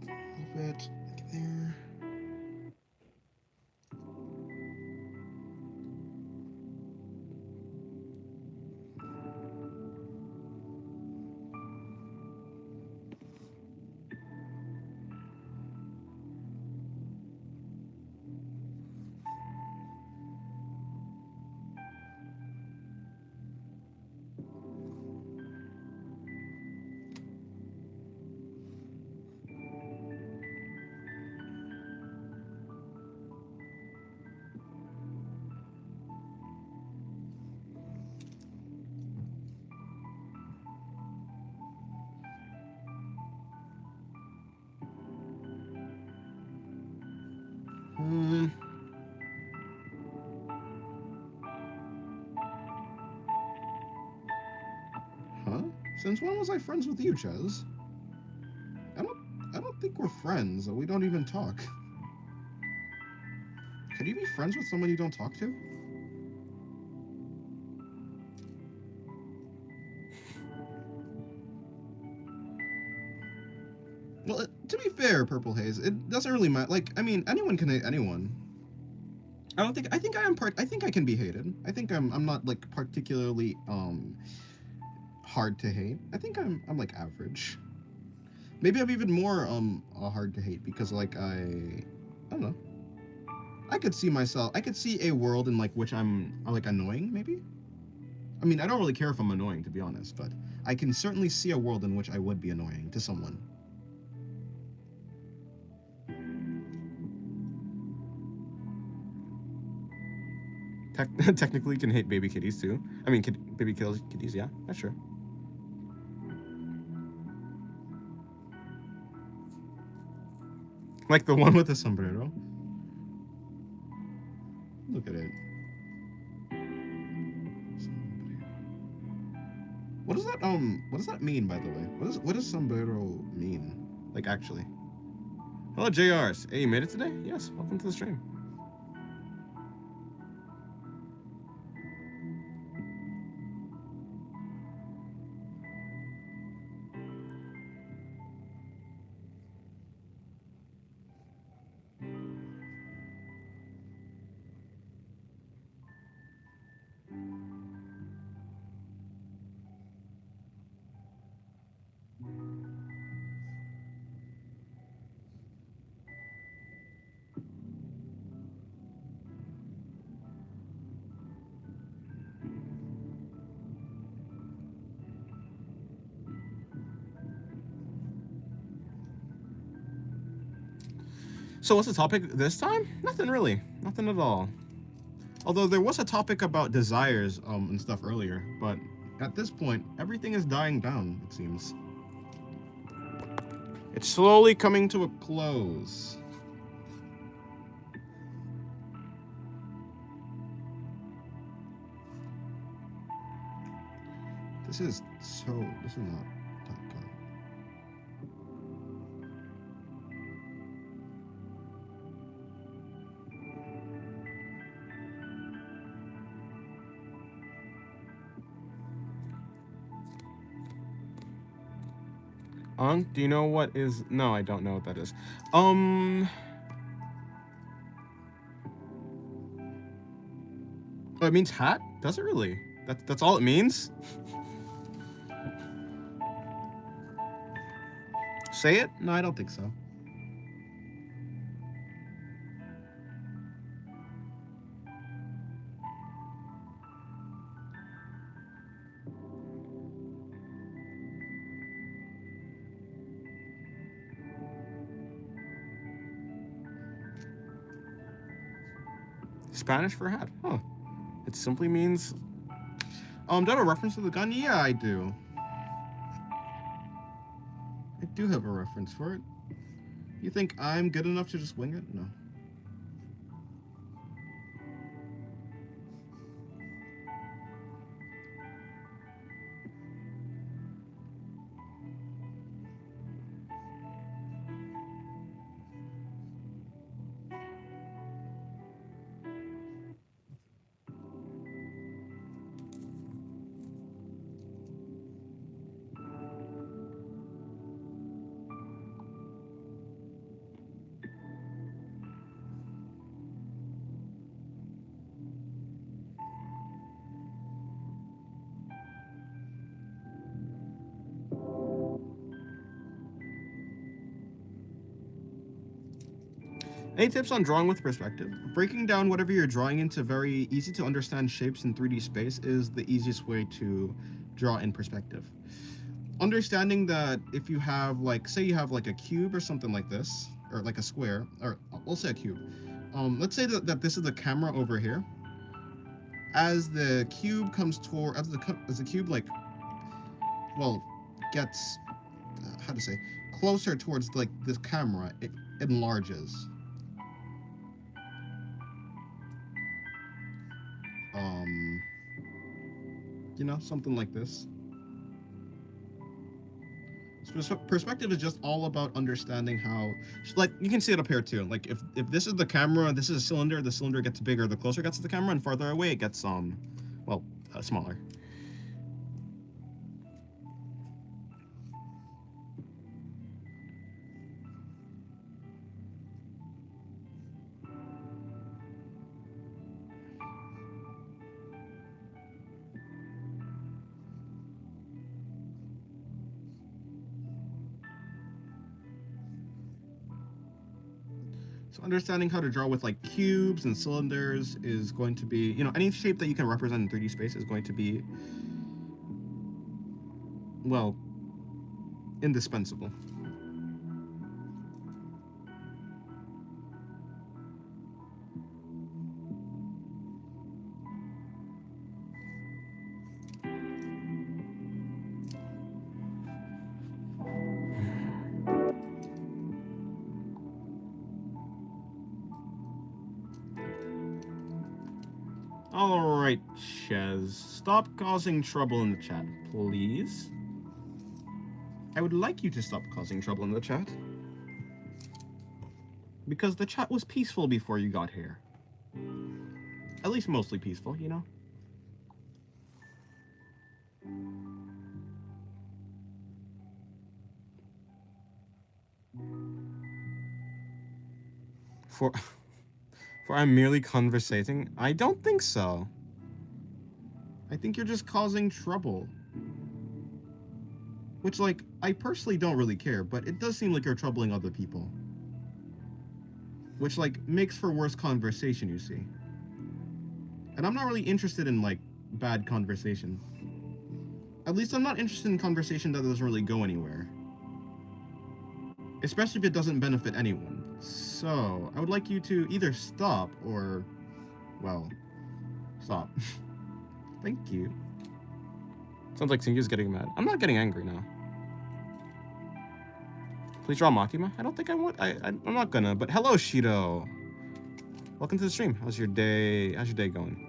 A little bit there. Huh? Since when was I friends with you, Ches? I don't think we're friends. We don't even talk. Can you be friends with someone you don't talk to? Well, to be fair, Purple Haze, it doesn't really matter. Like, I mean, anyone can hate anyone. I think I think I can be hated. I think I'm not like particularly hard to hate. I think I'm like average. Maybe I'm even more hard to hate because like I don't know. I could see a world in like which I'm like annoying maybe. I mean, I don't really care if I'm annoying to be honest, but I can certainly see a world in which I would be annoying to someone. Technically, you can hate baby kitties too. I mean, baby kitties, yeah, that's true. Like the one with the sombrero. Look at it. What does that mean, by the way? What does sombrero mean? Like, actually. Hello, JRs. Hey, you made it today? Yes, welcome to the stream. So what's the topic this time? Nothing really. Nothing at all. Although there was a topic about desires and stuff earlier, but at this point, everything is dying down, it seems. It's slowly coming to a close. This is not that good. Do you know what is... No, I don't know what that is. Oh, it means hat? Does it really? That's all it means? Say it? No, I don't think so. Spanish for hat? Huh. It simply means... do I have a reference to the gun? Yeah, I do. I do have a reference for it. You think I'm good enough to just wing it? No. Any tips on drawing with perspective? Breaking down whatever you're drawing into very easy to understand shapes in 3D space is the easiest way to draw in perspective. Understanding that if you have like, say you have like a cube or something like this, or like a square, or we'll say a cube. Let's say that this is the camera over here. As the cube comes toward, as the cube like, well, gets, how to say, closer towards like this camera, it enlarges. you know, something like this. Perspective is just all about understanding how, like, you can see it up here too. Like, if this is the camera, this is a cylinder, the cylinder gets bigger the closer it gets to the camera, and farther away it gets well, smaller. So understanding how to draw with like cubes and cylinders is going to be, you know, any shape that you can represent in 3D space is going to be, well, indispensable. Alright, Ches. Stop causing trouble in the chat, please. I would like you to stop causing trouble in the chat. Because the chat was peaceful before you got here. At least mostly peaceful, you know? For I'm merely conversating? I don't think so. I think you're just causing trouble. Which, like, I personally don't really care, but it does seem like you're troubling other people. Which, like, makes for worse conversation, you see. And I'm not really interested in, like, bad conversation. At least I'm not interested in conversation that doesn't really go anywhere. Especially if it doesn't benefit anyone. So, I would like you to either stop or, well, stop. Thank you. Sounds like Sinkyu's getting mad. I'm not getting angry now. Please draw Makima. I don't think I want. I'm not gonna. But hello, Shido. Welcome to the stream. How's your day? How's your day going?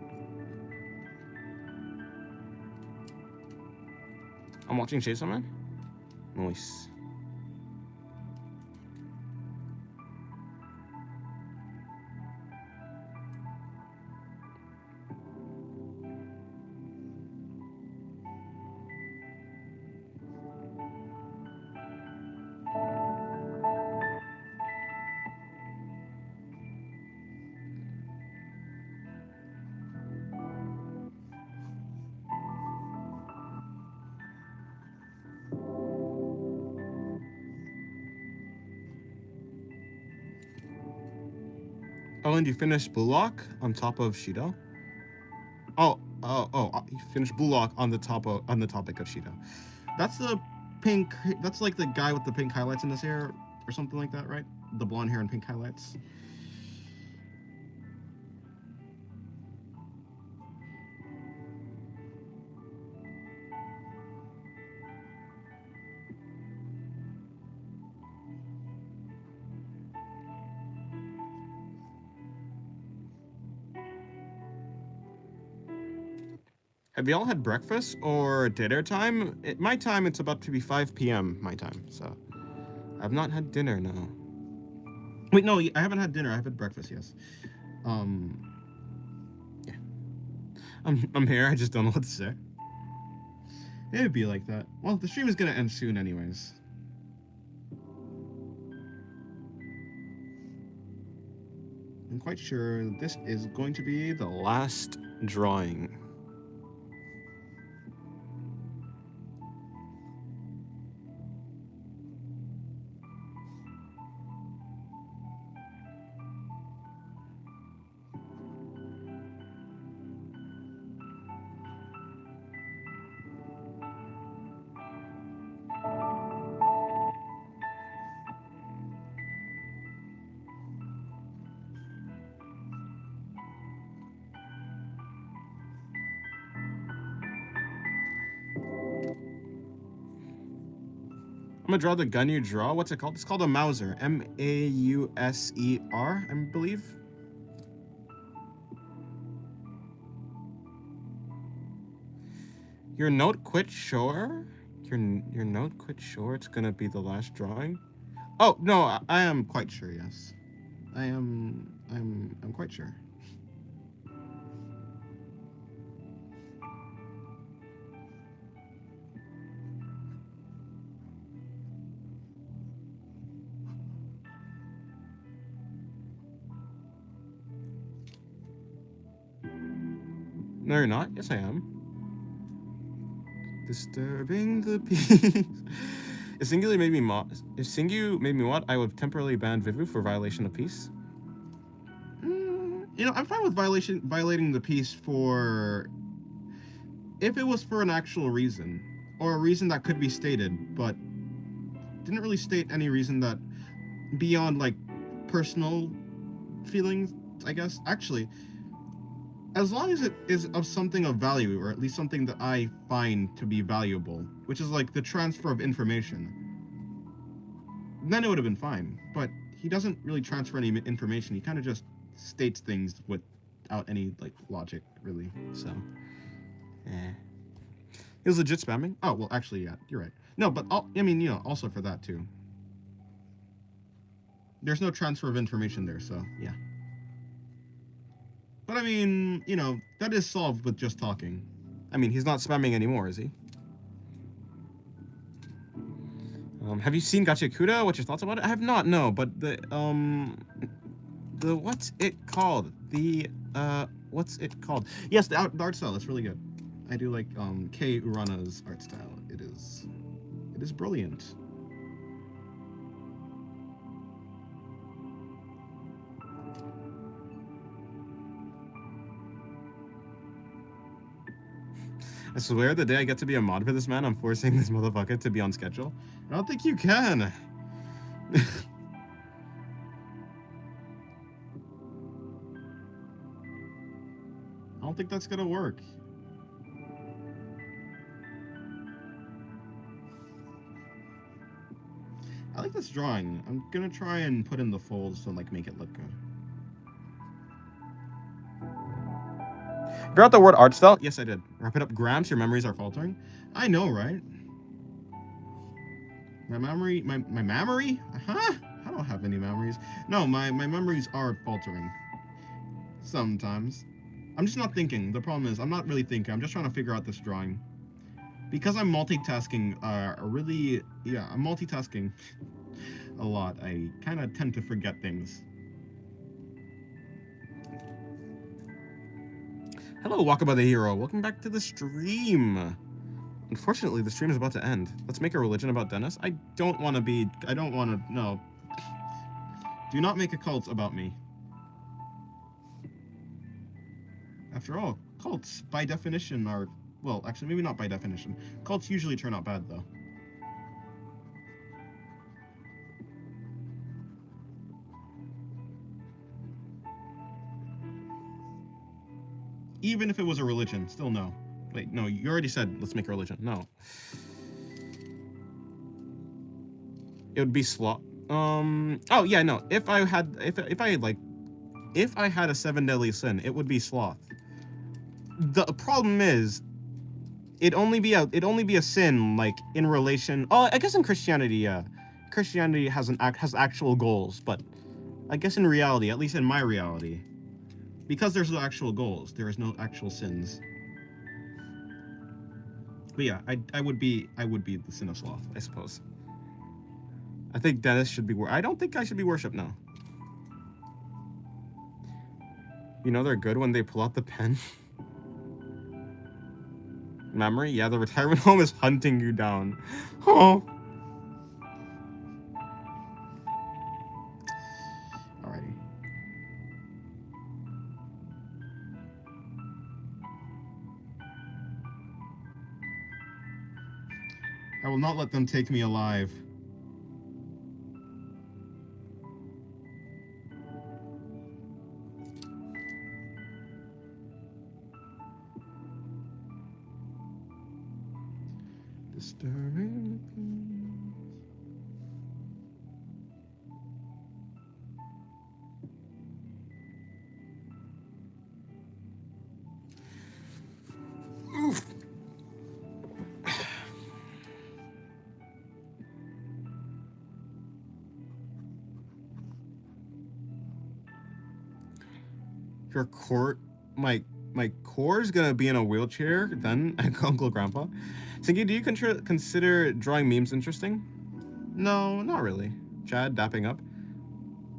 I'm watching Chainsaw Man. Nice. Oh, and you finished Bullock on top of Shido? Oh, you finished Bullock on the topic of Shido. That's the pink. That's like the guy with the pink highlights in his hair, or something like that, right? The blonde hair and pink highlights. Have y'all had breakfast or dinner time? At my time, it's about to be 5 p.m. my time, so I've not had dinner now. Wait, no, I haven't had dinner. I've had breakfast, yes. Yeah. I'm here. I just don't know what to say. It'd be like that. Well, the stream is gonna end soon, anyways. I'm quite sure this is going to be the last drawing. I'm gonna draw the gun you draw. What's it called? It's called a Mauser. M-A-U-S-E-R, I believe. Your note quit sure? Your note quit sure it's gonna be the last drawing? Oh no, I am quite sure. Yes, I'm quite sure. No, you're not. Yes, I am. Disturbing the peace. If Singular made me if Singu made me what, I would temporarily ban Vivu for violation of peace. You know, I'm fine with violating the peace for if it was for an actual reason or a reason that could be stated, but didn't really state any reason that beyond like personal feelings, I guess. Actually, as long as it is of something of value, or at least something that I find to be valuable, which is like the transfer of information, then it would have been fine. But he doesn't really transfer any information. He kind of just states things without any like logic, really. So, he was legit spamming. Oh well, actually, yeah, you're right. No, but I mean, you know, also for that too. There's no transfer of information there, so yeah. But I mean, you know, that is solved with just talking. I mean, he's not spamming anymore, is he? Have you seen Gachakuda? What's your thoughts about it? I have not, no, but the what's it called? What's it called? Yes, the art style, it's really good. I do like, Kei Urana's art style. It is brilliant. I swear the day I get to be a mod for this man, I'm forcing this motherfucker to be on schedule. I don't think you can. I don't think that's gonna work. I like this drawing. I'm gonna try and put in the folds to like make it look good. Figure out the word art style? Yes, I did. Wrap it up, Gramps. Your memories are faltering. I know, right? My memory? Huh? I don't have any memories. No, my memories are faltering. Sometimes. I'm just not thinking. The problem is, I'm not really thinking. I'm just trying to figure out this drawing. Because I'm multitasking, I'm multitasking a lot. I kind of tend to forget things. Hello, Wakaba the Hero. Welcome back to the stream. Unfortunately, the stream is about to end. Let's make a religion about Dennis. I don't want to, no. Do not make a cult about me. After all, cults, by definition, are, well, actually, maybe not by definition. Cults usually turn out bad, though. Even if it was a religion, still no. Wait, no, you already said let's make a religion. No. It would be sloth. Oh yeah, no. If I had a 7 deadly sin, it would be sloth. The problem is, it'd only be a sin like in relation. Oh, I guess in Christianity, yeah. Christianity has actual goals, but I guess in reality, at least in my reality, because there's no actual goals, there is no actual sins. But yeah, I would be the sin of sloth, I suppose. I think Dennis should be. I don't think I should be worshipped now. You know they're good when they pull out the pen. Memory? Yeah, the retirement home is hunting you down. Oh. Alrighty. I will not let them take me alive. Disturbing. Oof. Your core, my core is gonna be in a wheelchair. Then Uncle Grandpa. Sinky, do you consider drawing memes interesting? No, not really. Chad, dapping up.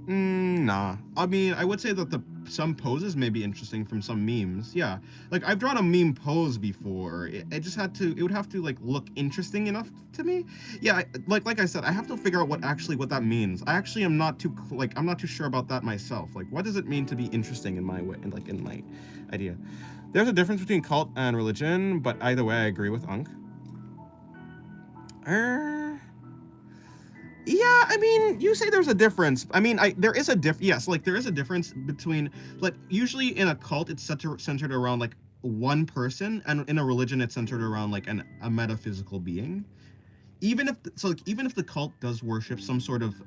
Nah. I mean, I would say that some poses may be interesting from some memes. Yeah, like I've drawn a meme pose before. It would have to like look interesting enough to me. Yeah, like I said, I have to figure out what that means. I actually am not too I'm not too sure about that myself. Like, what does it mean to be interesting in my way, in my idea? There's a difference between cult and religion, but either way, I agree with Unk. Yeah, I mean, you say there's a difference. I mean, there is a yes, like there is a difference between, like, usually in a cult it's centered around like one person, and in a religion it's centered around like a metaphysical being. Even if the cult does worship some sort of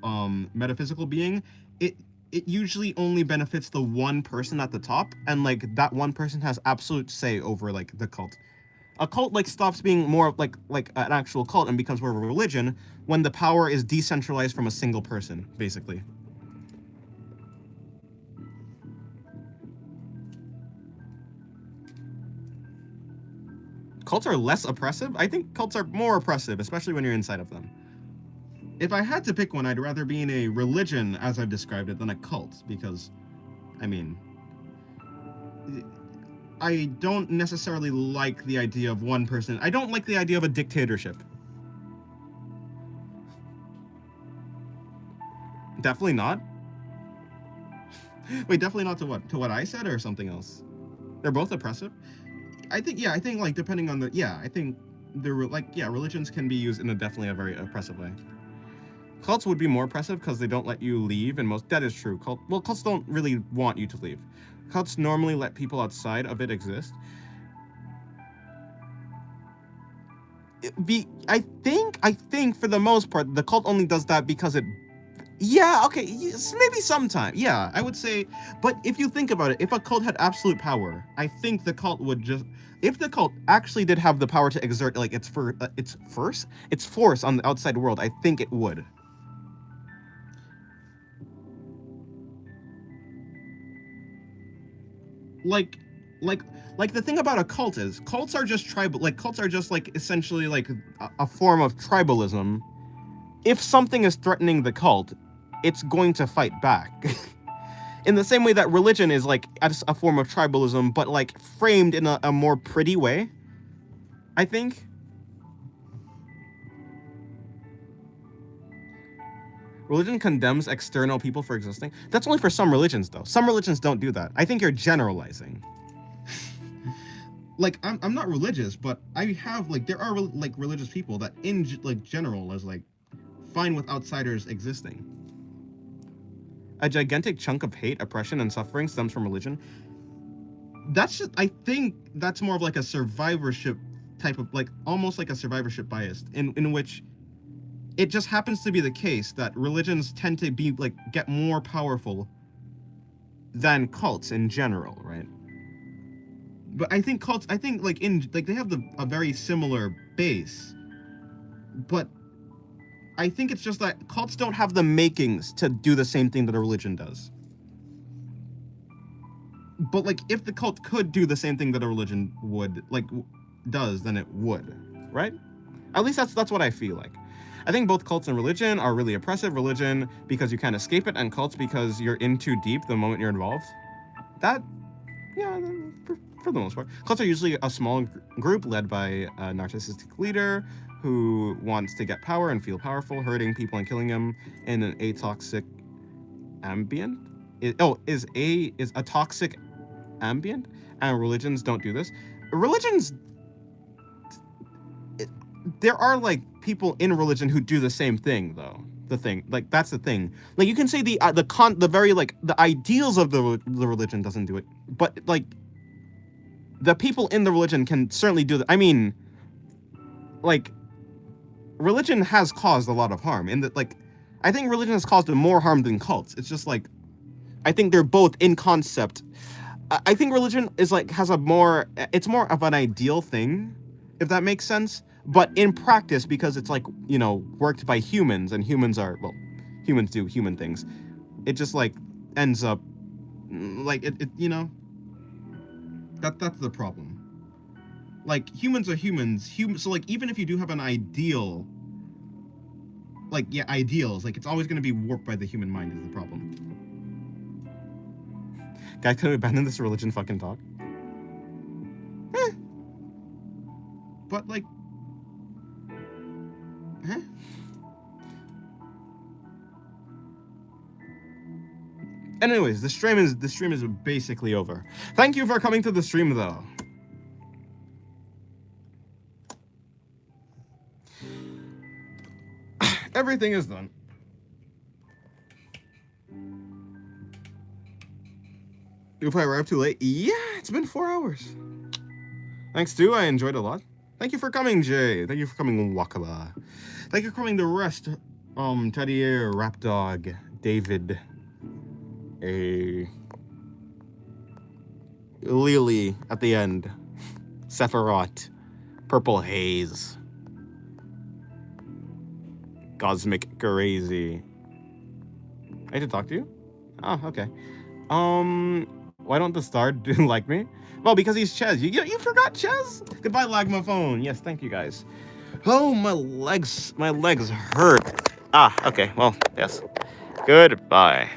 metaphysical being, it usually only benefits the one person at the top, and like that one person has absolute say over like the cult. A cult like stops being more like an actual cult and becomes more of a religion when the power is decentralized from a single person, basically. Cults are less oppressive? I think cults are more oppressive, especially when you're inside of them. If I had to pick one, I'd rather be in a religion, as I've described it, than a cult, because, I mean, I don't necessarily like the idea of one person. I don't like the idea of a dictatorship. Definitely not. Wait, definitely not to what? To what I said or something else? They're both oppressive? I think like depending on I think religions can be used in definitely a very oppressive way. Cults would be more oppressive because they don't let you leave, and that is true. Cults don't really want you to leave. Cults normally let people outside of it exist. I think for the most part, the cult only does that because it. Yeah, okay, maybe sometime. Yeah, I would say, but if you think about it, if a cult had absolute power, I think the cult would just. If the cult actually did have the power to exert like its force on the outside world, I think it would. Like the thing about a cult is cults are just tribal. Like cults are just like essentially like a form of tribalism. If something is threatening the cult, it's going to fight back. In the same way that religion is like a form of tribalism, but like framed in a more pretty way, I think. Religion condemns external people for existing. That's only for some religions, though. Some religions don't do that. I think you're generalizing. Like, I'm not religious, but I have, like, there are, like, religious people that, in, like, general, is, like, fine with outsiders existing. A gigantic chunk of hate, oppression, and suffering stems from religion. That's just, I think that's more of, like, a survivorship type of, like, almost like a survivorship bias, in which it just happens to be the case that religions tend to be, like, get more powerful than cults in general, right? But I think cults, like, they have a very similar base. But I think it's just that cults don't have the makings to do the same thing that a religion does. But, like, if the cult could do the same thing that a religion would, like, does, then it would, right? At least that's what I feel like. I think both cults and religion are really oppressive. Religion because you can't escape it, and cults because you're in too deep the moment you're involved. That, yeah, for the most part. Cults are usually a small group led by a narcissistic leader who wants to get power and feel powerful, hurting people and killing them in an atoxic ambient. Is a toxic ambient, and religions don't do this. Religions. There are, like, people in religion who do the same thing, though. That's the thing. Like, you can say the ideals of the religion doesn't do it, but, like, the people in the religion can certainly do that. I mean, like, religion has caused a lot of harm. I think religion has caused more harm than cults. It's just, like, I think they're both in concept. I think religion is, like, it's more of an ideal thing, if that makes sense. But in practice, because it's, like, you know, worked by humans, and humans do human things, it just, like, ends up Like, you know, that's the problem. Like, humans are humans. So, like, even if you do have an ideal, like, yeah, ideals, like, it's always going to be warped by the human mind is the problem. Guys, can we abandon this religion fucking talk? But, like, Anyways, the stream is basically over. Thank you for coming to the stream, though. Everything is done. If I arrived too late, yeah, it's been 4 hours. Thanks, Stu. I enjoyed it a lot. Thank you for coming, Jay. Thank you for coming, Wakala. Thank you for coming, the rest. Teddy, Rap Dog, David, Lily at the end, Sephiroth, Purple Haze, Cosmic Crazy. I did talk to you? Oh, okay. Why don't the star like me? Well, because he's Ches. You forgot Ches? Goodbye, Lagma phone. Yes, thank you guys. Oh, my legs hurt. Ah, okay. Well, yes. Goodbye.